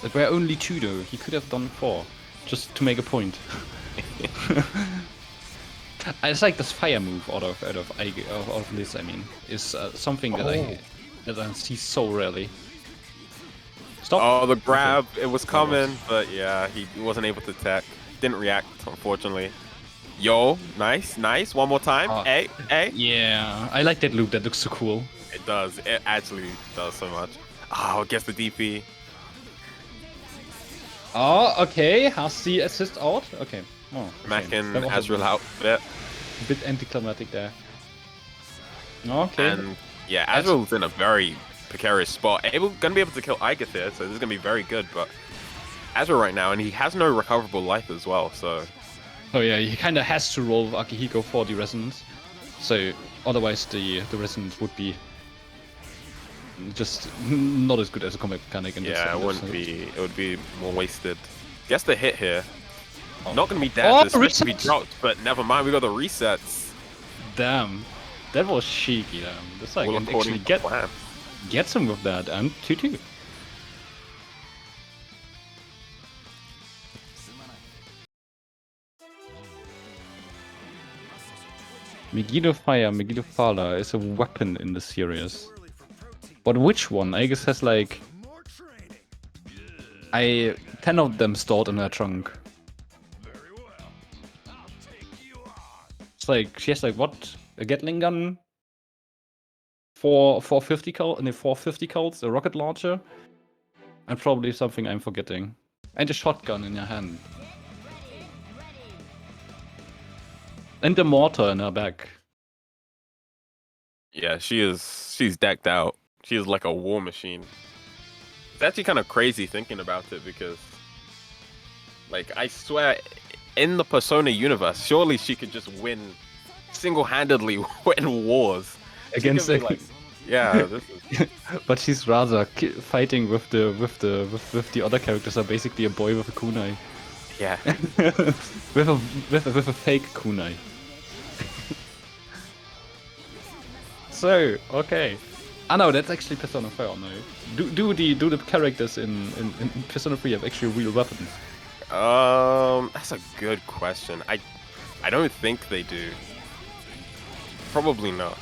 There were only 2 though. He could have done 4, just to make a point. It's like this fire move out of this. I mean, is something that I see so rarely. Stop. Oh, the grab! It was coming, but yeah, he wasn't able to tech. Didn't react, unfortunately. Yo, nice. One more time. Hey. Yeah, I like that loop. That looks so cool. It does. It actually does so much. Oh, gets the DP. Oh, okay. Has the assist out? Okay. Oh, Mackin that was Azrael outfit. a bit anticlimactic there. Okay. And yeah, Azrael's in a very precarious spot. Gonna be able to kill aegis here, so this is gonna be very good. But Azrael right now, and he has no recoverable life as well. So Oh yeah, he kind of has to roll Akihiko for the resonance. So otherwise the resonance would be just not as good as a combat mechanic. In yeah, this, it wouldn't be. It would be more wasted. Gets the hit here. Oh. Not gonna be dead. Oh, It's supposed to be resets! dropped, but never mind. We got the resets. Damn, that was cheeky. Damn, this I All can according actually to plan. get some of that and 2-2. Megiddo Fire, Megiddo Fala is a weapon in the series. But which one? I guess has like 10 of them stored in her trunk. It's like she has like what? A Gatling gun? 450 cal, no, 450 calls, a rocket launcher, and probably something I'm forgetting. And a shotgun in her hand. And the mortar in her back. Yeah, she's decked out. She is like a war machine. It's actually kind of crazy thinking about it because, like, I swear, in the Persona universe, surely she could just win single-handedly win wars. She could Against be like, yeah, this is but she's rather fighting with the other characters are basically a boy with a kunai. yeah. with a fake kunai. So, okay. Ah no, that's actually Persona 4, no. Do the characters in Persona 3 have actually real weapons? That's a good question. I don't think they do. Probably not.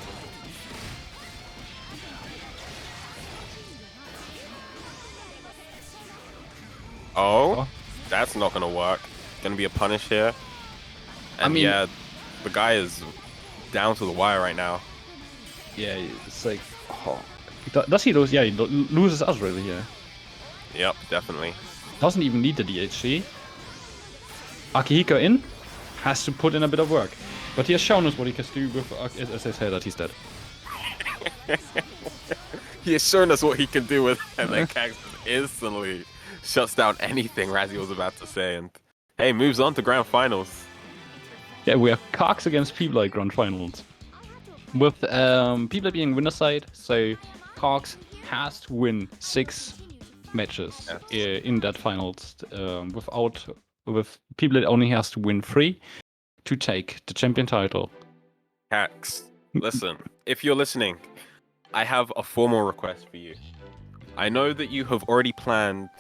Oh, that's not gonna work. Gonna be a punish here. And I mean- yeah, the guy is down to the wire right now. Yeah, it's like... Oh. Does he lose? Yeah, he loses Azrael here. Yep, definitely. Doesn't even need the DHC. Akihiko in. Has to put in a bit of work. But he has shown us what he can do with, as I said, that he's dead. He has shown us what he can do with and then Cax instantly shuts down anything Razzie was about to say and hey, moves on to grand finals. Yeah, we have Cox against pblade Grand Finals. With pblade being winner side, so Cox has to win 6 matches in that finals. With pblade only has to win 3 to take the champion title. Cax, listen, if you're listening, I have a formal request for you. I know that you have already planned,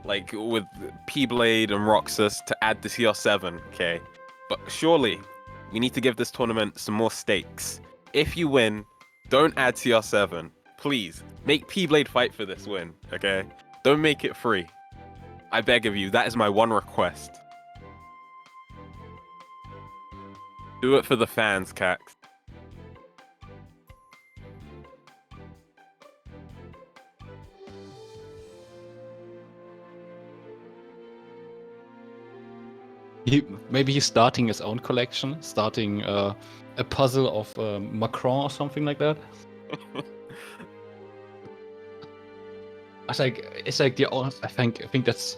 like with pblade and Roxas, to add the CR7, okay? But surely we need to give this tournament some more stakes. If you win, don't add CR7. Please, make pblade fight for this win, okay? Don't make it free. I beg of you, that is my one request. Do it for the fans, Cax. Maybe he's starting his own collection, starting a puzzle of Macron or something like that. It's like the I think that's.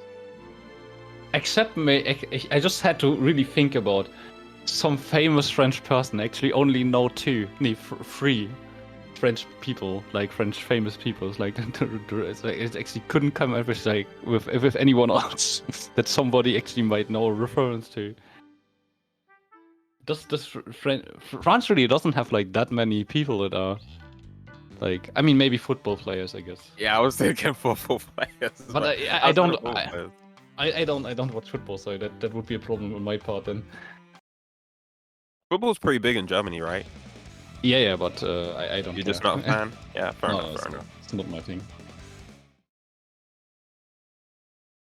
Except me, I just had to really think about some famous French person. I actually only know three French people, like French famous people. It's like it actually couldn't come up with like with anyone else that somebody actually might know a reference to. France really doesn't have like that many people that are like, I mean, maybe football players, I guess. Yeah, I was thinking football players. But I don't watch football, so that would be a problem on my part then. Football's pretty big in Germany, right? Yeah, but I don't. You're just not a fan? Yeah, fair enough. It's not my thing.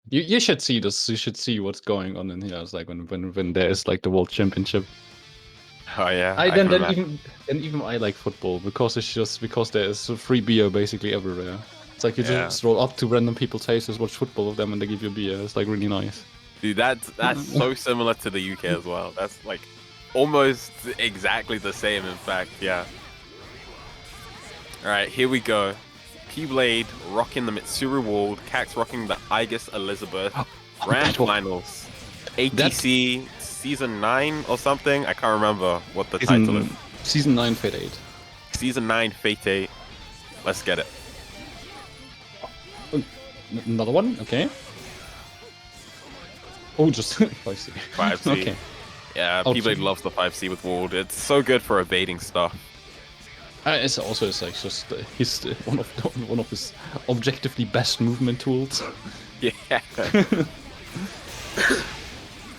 You should see this. You should see what's going on in here. It's like when there is like the World Championship. Oh yeah. Even I like football because there is free beer basically everywhere. It's like you just roll up to random people's houses, watch football with them, and they give you beer. It's like really nice. Dude, that's so similar to the UK as well. That's like almost exactly the same, in fact. Yeah. All right, here we go. pblade rocking the Mitsuru Wald, Cax rocking the Aegis Elizabeth. Grand finals. ATC season 9 or something. I can't remember what the title is. Season 9 Fate 8. Season 9 Fate 8. Let's get it. Another one? Okay. Oh, just 5C. 5C. Okay. Yeah, pblade loves the 5C with Wald. It's so good for evading stuff. It's like just he's one of his objectively best movement tools. Yeah.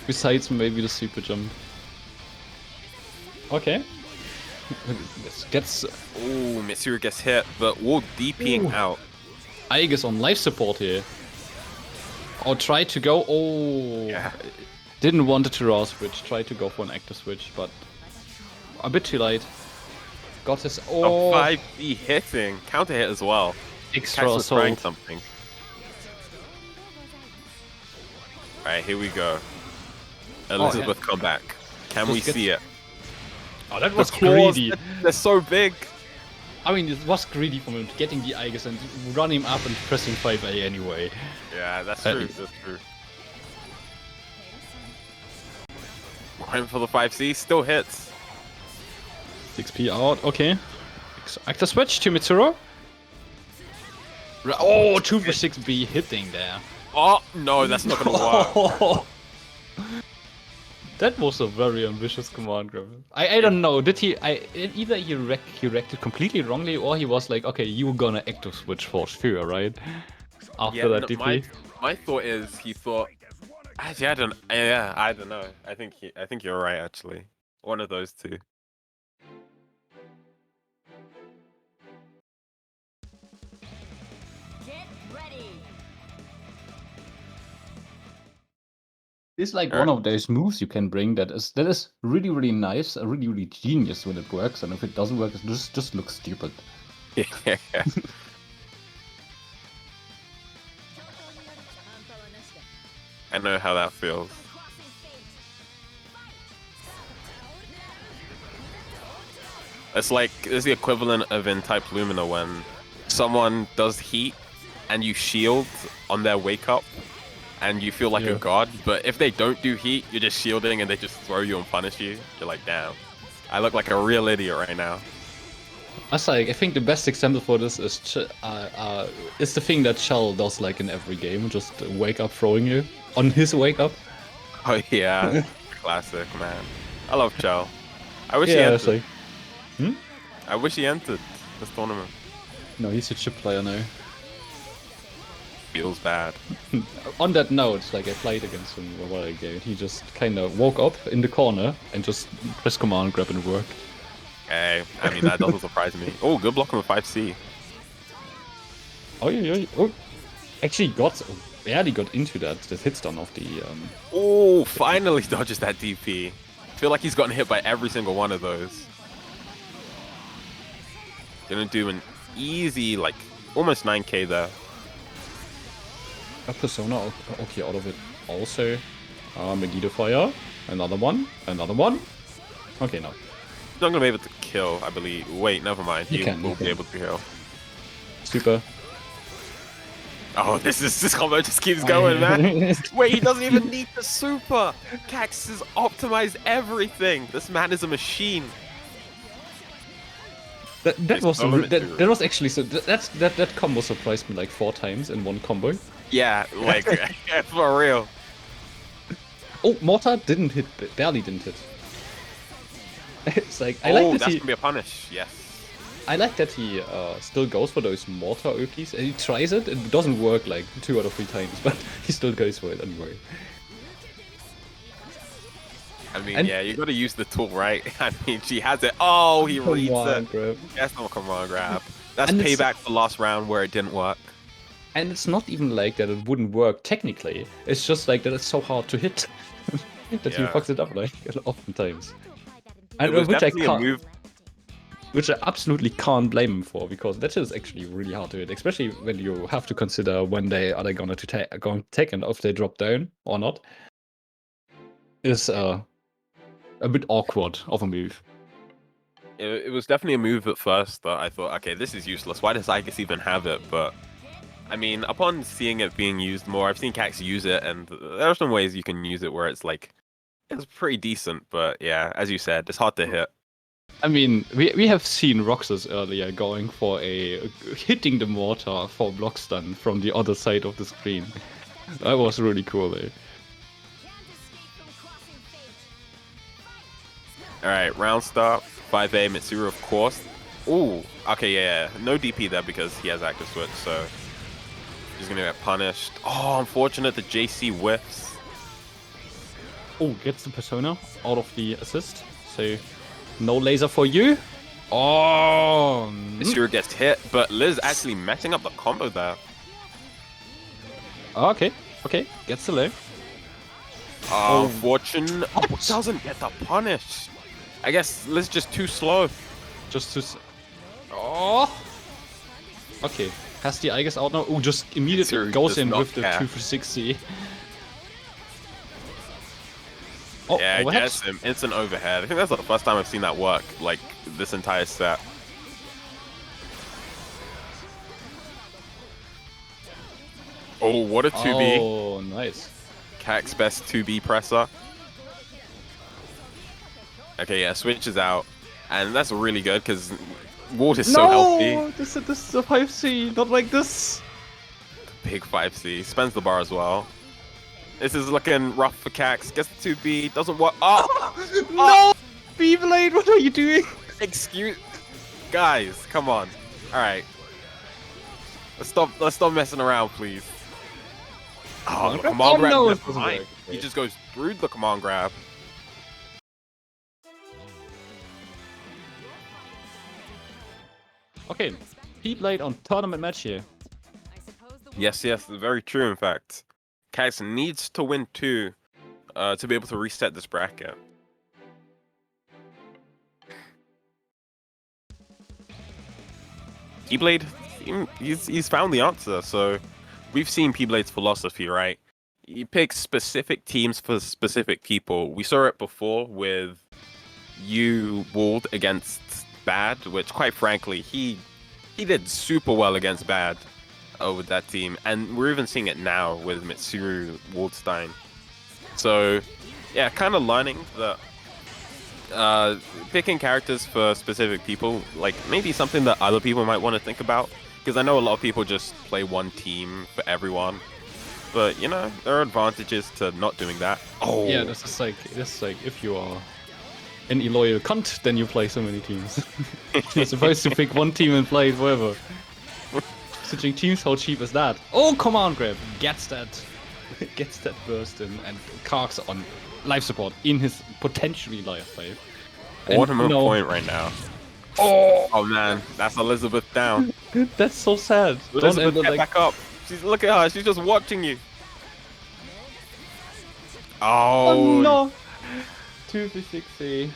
Besides maybe the super jump. Okay. Ooh, Mitsuru gets hit, but Wald DPing out. Aegis on life support here. Or tried to go. Oh. Yeah. Didn't want it to raw switch. Tried to go for an active switch, but a bit too late. Got his. Oh. A 5D hitting. Counter hit as well. Extra assault. Trying something. Alright, here we go. Elizabeth come back. Can we see it? Oh, that was greedy. They're so big. I mean, it was greedy from him getting the Aegis and run him up and pressing 5A anyway. Yeah, that's true. That's true. Went for the 5C, still hits. 6P out, okay. Active switch to Mitsuru. Oh, 2 for 6B hitting there. Oh, no, that's not gonna work. That was a very ambitious command grab. I don't know, did he... either he reacted completely wrongly or he was like, okay, you're gonna active switch for sure, right? After that DP. My thought is he thought... Actually, I don't know. I think you're right, actually. One of those two. Get ready. It's like one of those moves you can bring that is really, really nice, really, really genius when it works, and if it doesn't work, it just looks stupid. Yeah. I know how that feels. It's the equivalent of in Type Lumina when someone does heat and you shield on their wake up and you feel like a god, but if they don't do heat, you're just shielding and they just throw you and punish you. You're like, damn, I look like a real idiot right now. I think the best example for this is the thing that Chell does like in every game, just wake up throwing you on his wake up. Oh yeah, classic, man. I love Chell. I wish he entered. I wish he entered this tournament. No, he's a chip player now. Feels bad. On that note, like I played against him a while ago, he just kind of woke up in the corner and just press command grab and work. Hey, I mean that doesn't surprise me. Oh, good block on the 5C. Oh yeah. Oh, actually barely got into that hit stun of the. Oh, finally dodges that DP. I feel like he's gotten hit by every single one of those. Gonna do an easy, like, almost 9k there. A persona okay out of it also. Megiddo fire. Another one. Another one. Okay, no. He's not gonna be able to kill, I believe. Wait, never mind. He will be able to kill. Super. Oh, this combo just keeps going, man. Wait, he doesn't even need the super. Cax has optimized everything. This man is a machine. That was actually so. That combo surprised me like 4 times in one combo. Yeah, like for real. Oh, Mortar didn't hit, barely didn't hit. It's like I oh, like that's gonna be a punish. Yes. I like that he still goes for those Mortar Okis. He tries it. It doesn't work like 2 out of 3 times, but he still goes for it anyway. I mean, yeah, you gotta use the tool, right? I mean, she has it. Oh, he reads it. Grab. That's not command grab. That's payback for last round where it didn't work. And it's not even like that it wouldn't work technically. It's just like that it's so hard to hit that he fucks it up like oftentimes. And which I absolutely can't blame him for, because that is actually really hard to hit, especially when you have to consider when they are going to take and if they drop down or not. Is a bit awkward of a move. It was definitely a move at first that I thought, okay, this is useless. Why does Aegis even have it? But I mean, upon seeing it being used more, I've seen Cax use it, and there are some ways you can use it where it's like, it's pretty decent. But yeah, as you said, it's hard to hit. I mean, we have seen Roxas earlier going for hitting the mortar for block stun from the other side of the screen. That was really cool, eh? Alright, round start. 5A, Mitsuru, of course. Ooh, okay, yeah. No DP there because he has active switch, so he's gonna get punished. Oh, unfortunate the JC whiffs. Oh, gets the persona out of the assist. So, no laser for you. Oh! Mitsuru gets hit, but Liz actually messing up the combo there. Okay, okay, gets the low. Fortune doesn't get the punish. I guess Liz just too slow. Just too. Oh. Okay, has the Aegis out now? Oh, just immediately goes in with the 260. Oh, yeah, I overhead? guess instant overhead. I think that's the first time I've seen that work, like this entire set. Oh, what a 2B. Oh, nice. Cax best 2B presser. Okay, yeah, switch is out. And that's really good because Ward is so healthy. No! This is a 5C, not like this. Big 5C. Spends the bar as well. This is looking rough for Cax. Gets the 2B. Doesn't work. Oh! No! pblade, what are you doing? Excuse... Guys, come on. Alright. Let's stop messing around, please. Oh, the command grab. No, Never mind. He just goes through the command grab. Okay, pblade on tournament match here. Yes, very true, in fact. Cax needs to win 2 to be able to reset this bracket. pblade, he's found the answer, so we've seen pblade's philosophy, right? He picks specific teams for specific people. We saw it before with Wald against Bad, which quite frankly, he did super well against Bad with that team, and we're even seeing it now with Mitsuru, Waldstein. So yeah, kind of learning that picking characters for specific people, like maybe something that other people might want to think about, because I know a lot of people just play one team for everyone, but you know, there are advantages to not doing that. Oh yeah, this is like if you are an illoyal cunt, then you play so many teams. You're supposed to pick one team and play it forever. Switching teams, how cheap is that? Oh, command grab gets that burst in, and Kark's on life support in his potentially life save. Ornament point right now. Oh man, that's Elizabeth down. That's so sad. Elizabeth, get back up. Look at her, she's just watching you. Oh no. 2v6A.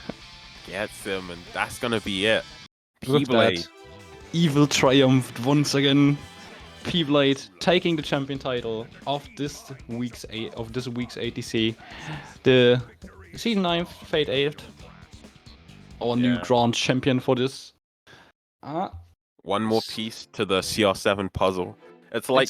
Gets him, and that's gonna be it. With pblade. that, evil triumphed once again. pblade taking the champion title of this week's ATC, the season 9 Fate 8, our new grand champion for this. One more piece to the CR7 puzzle. It's like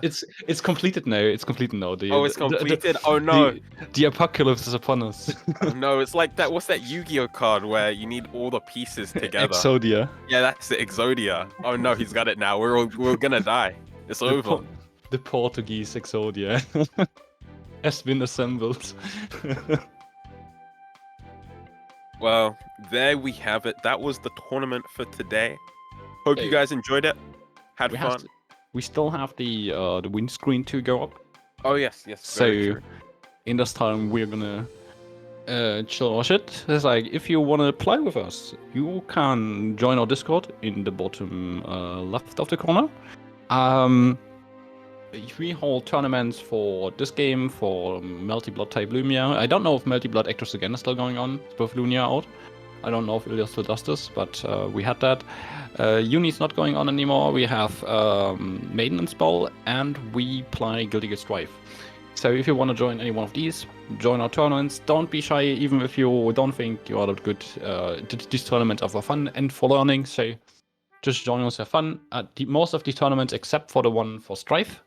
it's completed now. It's completed now. It's completed. Oh no, the apocalypse is upon us. Oh no, it's like that. What's that Yu-Gi-Oh card where you need all the pieces together? Exodia. Yeah, that's it. Exodia. Oh no, he's got it now. We're gonna die. It's over. The Portuguese Exodia has been assembled. Well, there we have it. That was the tournament for today. Hope you guys enjoyed it. Had fun. We still have the windscreen to go up. Oh yes. So in this time we're gonna chill watch it. It's like if you wanna play with us, you can join our Discord in the bottom left of the corner. We hold tournaments for this game, for Multi-Blood type Lumia. I don't know if Multi-Blood Actors Again is still going on with Lumia out. I don't know if Ilya still does this, but we had that. Uni's not going on anymore. We have Maiden's Ball, and we play Guilty Gear Strive. So if you want to join any one of these, join our tournaments. Don't be shy, even if you don't think you are that good. These tournaments are for fun and for learning, so just join us, have fun. Most of the tournaments, except for the one for Strive,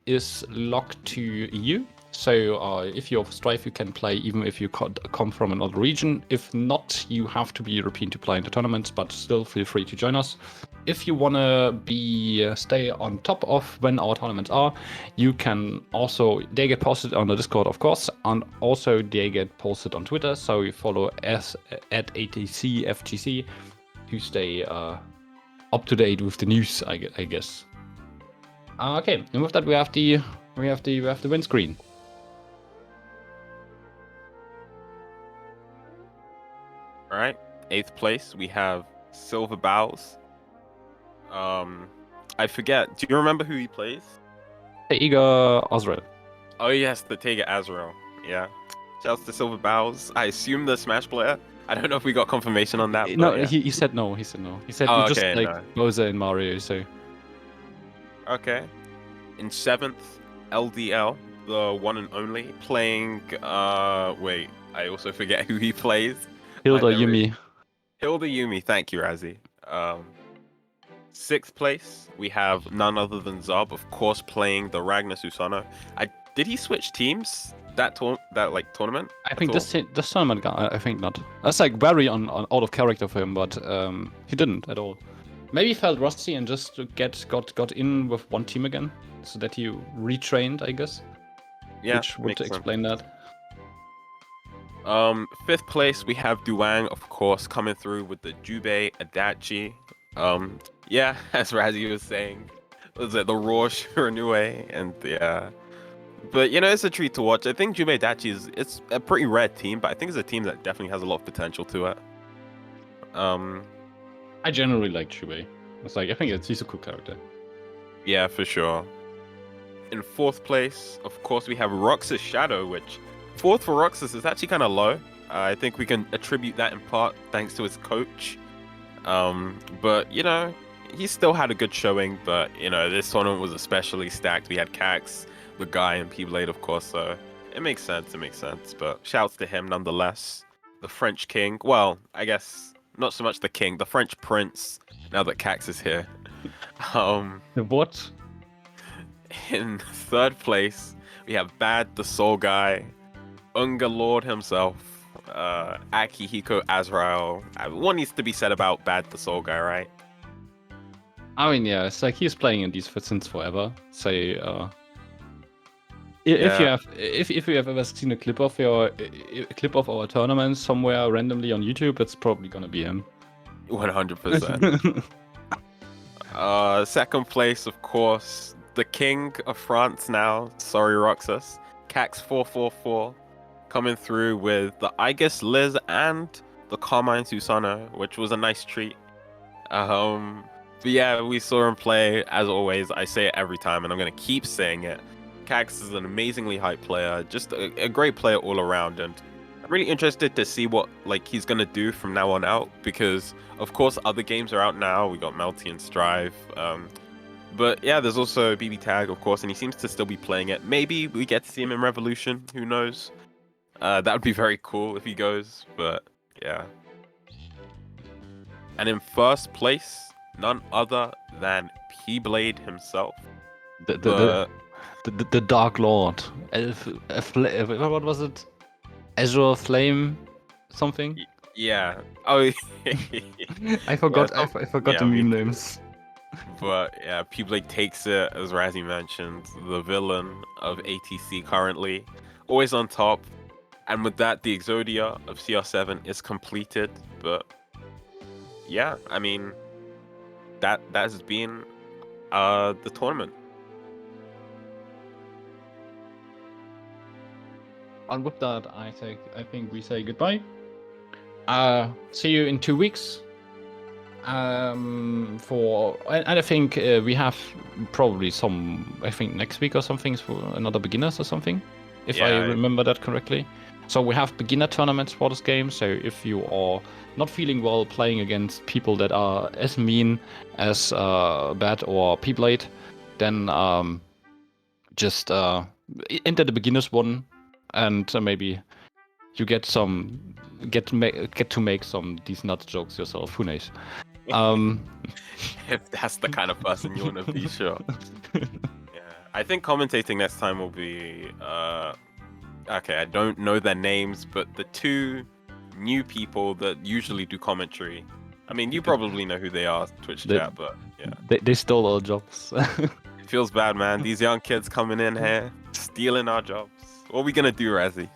is locked to EU. So if you're of Strive, you can play even if you come from another region. If not, you have to be European to play in the tournaments, but still feel free to join us. If you want to stay on top of when our tournaments are, you can also, they get posted on the Discord, of course, and also they get posted on Twitter. So you follow us at ATCFGC to stay up to date with the news, I guess. Okay, and with that we have the windscreen. All right, 8th place we have Silverbowz. I forget. Do you remember who he plays? Azrael. Oh yes, the Tega Azrael. Yeah. Shouts to Silverbowz. I assume the Smash player. I don't know if we got confirmation on that. No, yeah. he said no. He said no. He said Oh, just okay, like no. Bowser and Mario. So. Okay. In 7th, LDL, the one and only, playing. Wait, I also forget who he plays. Hilda Yumi. Hilda Yumi. Thank you, Razzie. 6th place, we have none other than Zob, of course, playing the Ragna Susanoo. Did he switch teams that tournament? I think this tournament guy. I think not. That's like very on out of character for him, but he didn't at all. Maybe he felt rusty and just got in with one team again, so that he retrained, I guess. Yeah, which would explain that. 5th place, we have Duwang, of course, coming through with the Jubei Adachi. Yeah, as Razzie was saying, was it the Raw Shiranue? And yeah, but it's a treat to watch. I think Jubei Adachi it's a pretty rare team, but I think it's a team that definitely has a lot of potential to it. I generally like Jubei. It's like I think he's a cool character. Yeah, for sure. In 4th place, of course, we have RoxaShadow, which 4th for Roxas is actually kind of low. I think we can attribute that in part thanks to his coach. But he still had a good showing. But this tournament was especially stacked. We had Cax, the guy, and pblade, of course. So it makes sense. But shouts to him nonetheless. The French king. Well, I guess not so much the king. The French prince. Now that Cax is here. The what? In 3rd place, we have BadTheSolguy, Unga Lord himself, Akihiko Azrael. What needs to be said about BadTheSolguy, right? I mean, yeah, it's like he's playing in these since forever. So, if you have ever seen a clip of our tournament somewhere randomly on YouTube, it's probably gonna be him. 100%. 2nd place, of course, the king of France now. Sorry, Roxas. Cax 444 coming through with the Aegis Liz and the Carmine Susanoo, which was a nice treat. But yeah, we saw him play. As always, I say it every time, and I'm gonna keep saying it. Cax is an amazingly hype player, just a great player all around, and I'm really interested to see what he's gonna do from now on out, because of course other games are out now. We got Melty and Strive. But yeah, there's also BBTag, of course, and he seems to still be playing it. Maybe we get to see him in Revolution. Who knows? That would be very cool if he goes. But yeah. And in first place, none other than pblade himself. The Dark Lord. What was it? Azure Flame something? Yeah. Oh, I forgot. Yeah, I forgot the me meme too. names. But yeah, pblade takes it, as Razzie mentioned, the villain of ATC currently, always on top. And with that, the Exodia of CR7 is completed. But yeah, I mean, that has been the tournament. And with that, I think we say goodbye. See you in 2 weeks. And I think we have probably some. I think next week or something for another beginners or something, if I remember that correctly. So we have beginner tournaments for this game. So if you are not feeling well playing against people that are as mean as Bad or pblade, then just enter the beginners one, and maybe you get to make some decent jokes yourself. Who knows? If that's the kind of person you want to be, sure. Yeah, I think commentating next time will be okay, I don't know their names, but the two new people that usually do commentary. I mean, you probably know who they are, Twitch chat, but yeah. They stole our jobs. It feels bad, man. These young kids coming in here, stealing our jobs. What are we gonna do, Razzie?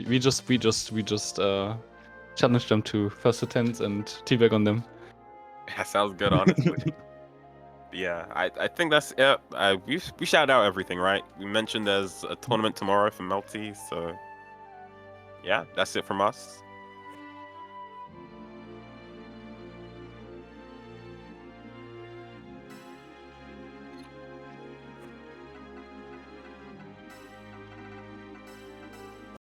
We just challenge them to first attempts and teabag on them. That sounds good, honestly. Yeah, I think that's it. We shout out everything, right? We mentioned there's a tournament tomorrow for Melty, so yeah, that's it from us.